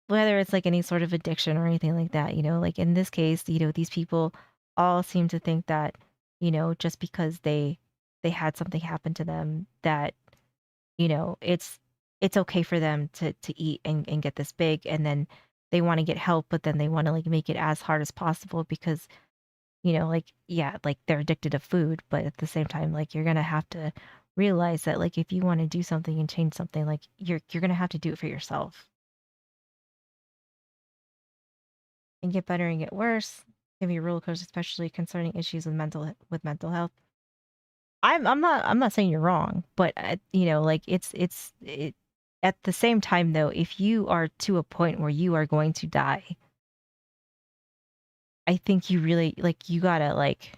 it's like any sort of addiction or anything like that, you know, like in this case, you know, these people all seem to think that, you know, just because they had something happen to them that, you know, it's okay for them to eat and get this big and then they want to get help, but then they want to like make it as hard as possible because you know, like, yeah, like they're addicted to food, but at the same time, like you're gonna have to realize that like if you want to do something and change something, like you're gonna have to do it for yourself and get better and get worse. It can be a roller coaster, especially concerning issues with mental health. I'm not saying you're wrong, but you know, like it at the same time though, if you are to a point where you are going to die, I think you really like you gotta like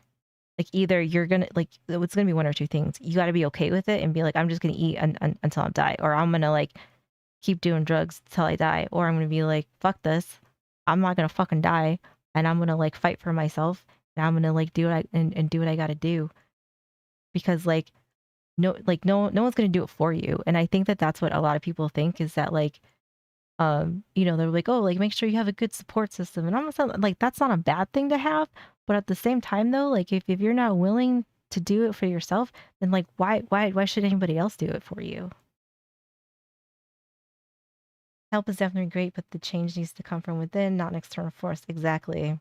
either you're gonna like it's gonna be one or two things. You got to be okay with it and be like, I'm just gonna eat until I die, or I'm gonna like keep doing drugs till I die, or I'm gonna be like, fuck this, I'm not gonna fucking die, and I'm gonna like fight for myself, and I'm gonna like do what and do what I gotta do, because no one's gonna do it for you, and I think that that's what a lot of people think is that like you know, they're like, "Oh, like, make sure you have a good support system," and almost like, that's not a bad thing to have, but at the same time, though, like, if you're not willing to do it for yourself, then, like, why should anybody else do it for you? Help is definitely great, but the change needs to come from within, not an external force. Exactly.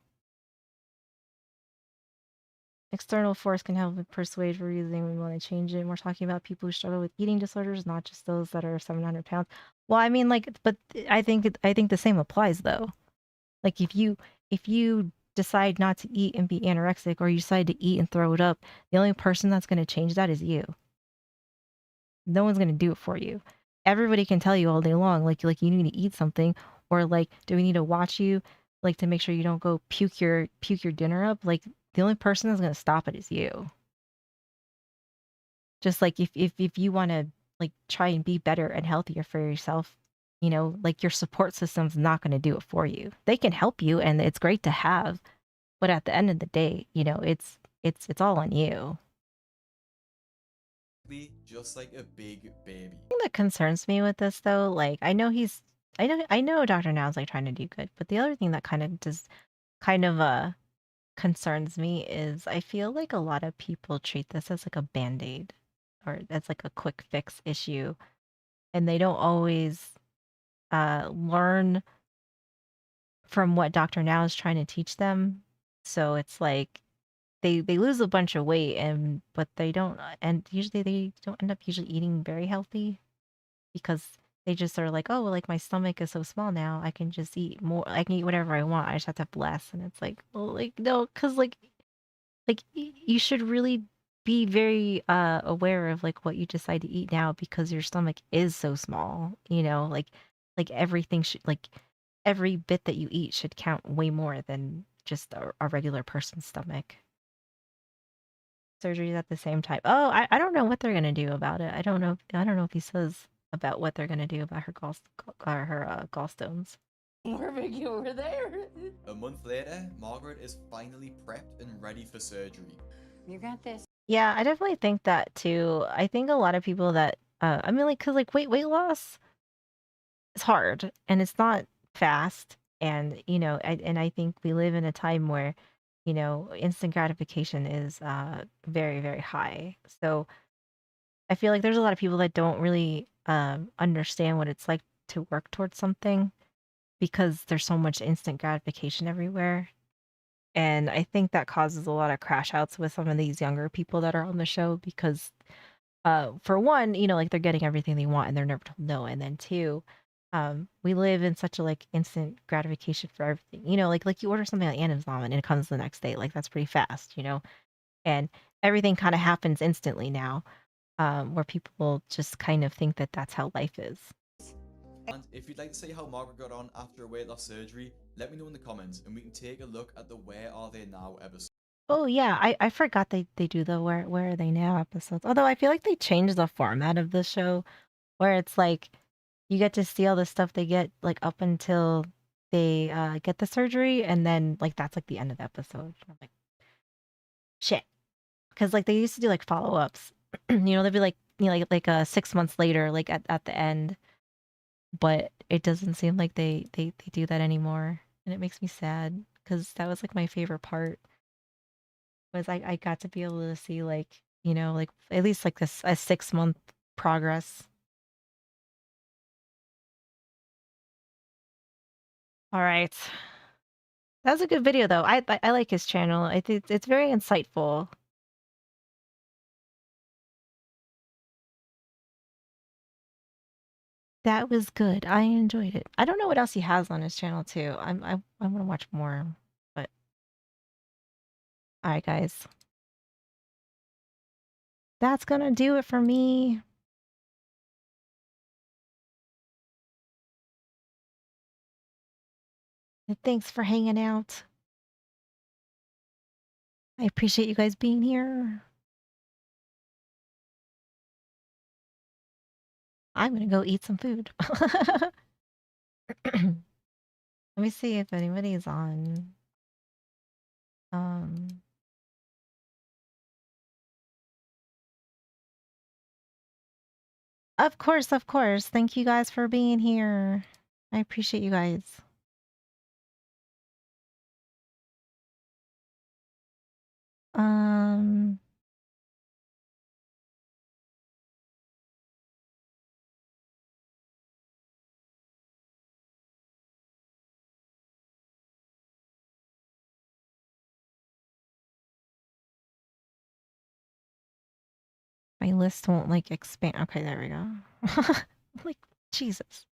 External force can help persuade for reasoning we want to change it. And we're talking about people who struggle with eating disorders, not just those that are 700 pounds. Well, I mean, like, but I think the same applies, though. Like if you decide not to eat and be anorexic or you decide to eat and throw it up, the only person that's going to change that is you. No one's going to do it for you. Everybody can tell you all day long like you need to eat something or like do we need to watch you like to make sure you don't go puke your dinner up? Like the only person that's going to stop it is you. Just like if you want to like try and be better and healthier for yourself, you know, like your support system's not going to do it for you. They can help you and it's great to have, but at the end of the day, you know, it's all on you. Just like a big baby. The thing that concerns me with this though, like I know Dr. Now's like trying to do good, but the other thing that kind of concerns me is I feel like a lot of people treat this as like a band-aid or as like a quick fix issue and they don't always learn from what Dr. Now is trying to teach them. So it's like they lose a bunch of weight and but they don't and usually they don't end up usually eating very healthy because they just are like, oh, well, like my stomach is so small now, I can just eat more. I can eat whatever I want. I just have to have less. And it's like, well, like no, because you should really be very aware of like what you decide to eat now because your stomach is so small. You know, like everything should like every bit that you eat should count way more than just a regular person's stomach. Surgeries at the same time. Oh, I don't know what they're gonna do about it. I don't know if he says about what they're gonna do about her gallstones. Perfect, you were there. A month later, Margaret is finally prepped and ready for surgery. You got this. Yeah, I definitely think that too. I think a lot of people that I mean, like, cause like weight loss is hard and it's not fast, and I think we live in a time where instant gratification is very very high. So I feel like there's a lot of people that don't really understand what it's like to work towards something because there's so much instant gratification everywhere. And I think that causes a lot of crash outs with some of these younger people that are on the show because, for one, like they're getting everything they want and they're never told no. And then two, we live in such a like instant gratification for everything. Like you order something on Amazon and it comes the next day. Like that's pretty fast. And everything kind of happens instantly now, where people just kind of think that that's how life is. And if you'd like to see how Margaret got on after a weight loss surgery, let me know in the comments and we can take a look at the Where Are They Now episode. Oh yeah, I forgot they do the where are they now episodes. Although I feel like they changed the format of the show where it's like you get to see all the stuff they get like up until they get the surgery and then like that's like the end of the episode. I'm like shit. Because like they used to do like follow-ups. They'd be like 6 months later like at the end. But it doesn't seem like they do that anymore. And it makes me sad because that was like my favorite part was I got to be able to see like, like at least like this a 6 month progress. All right. That was a good video though. I like his channel. I think it's very insightful. That was good. I enjoyed it. I don't know what else he has on his channel too. I want to watch more, but all right, guys. That's gonna do it for me. And thanks for hanging out. I appreciate you guys being here. I'm gonna go eat some food. Let me see if anybody's on. Of course, of course. Thank you guys for being here. I appreciate you guys. My list won't like expand. Okay, there we go. Like, Jesus.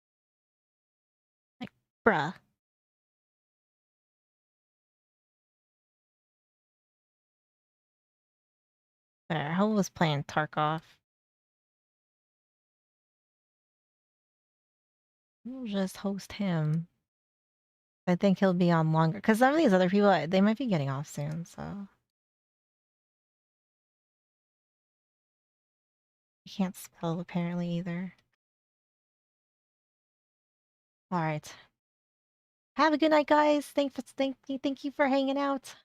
Like, bruh. There, Ho was playing Tarkov. We'll just host him. I think he'll be on longer because some of these other people they might be getting off soon. So he can't spell apparently either. All right. Have a good night, guys. Thank you for hanging out.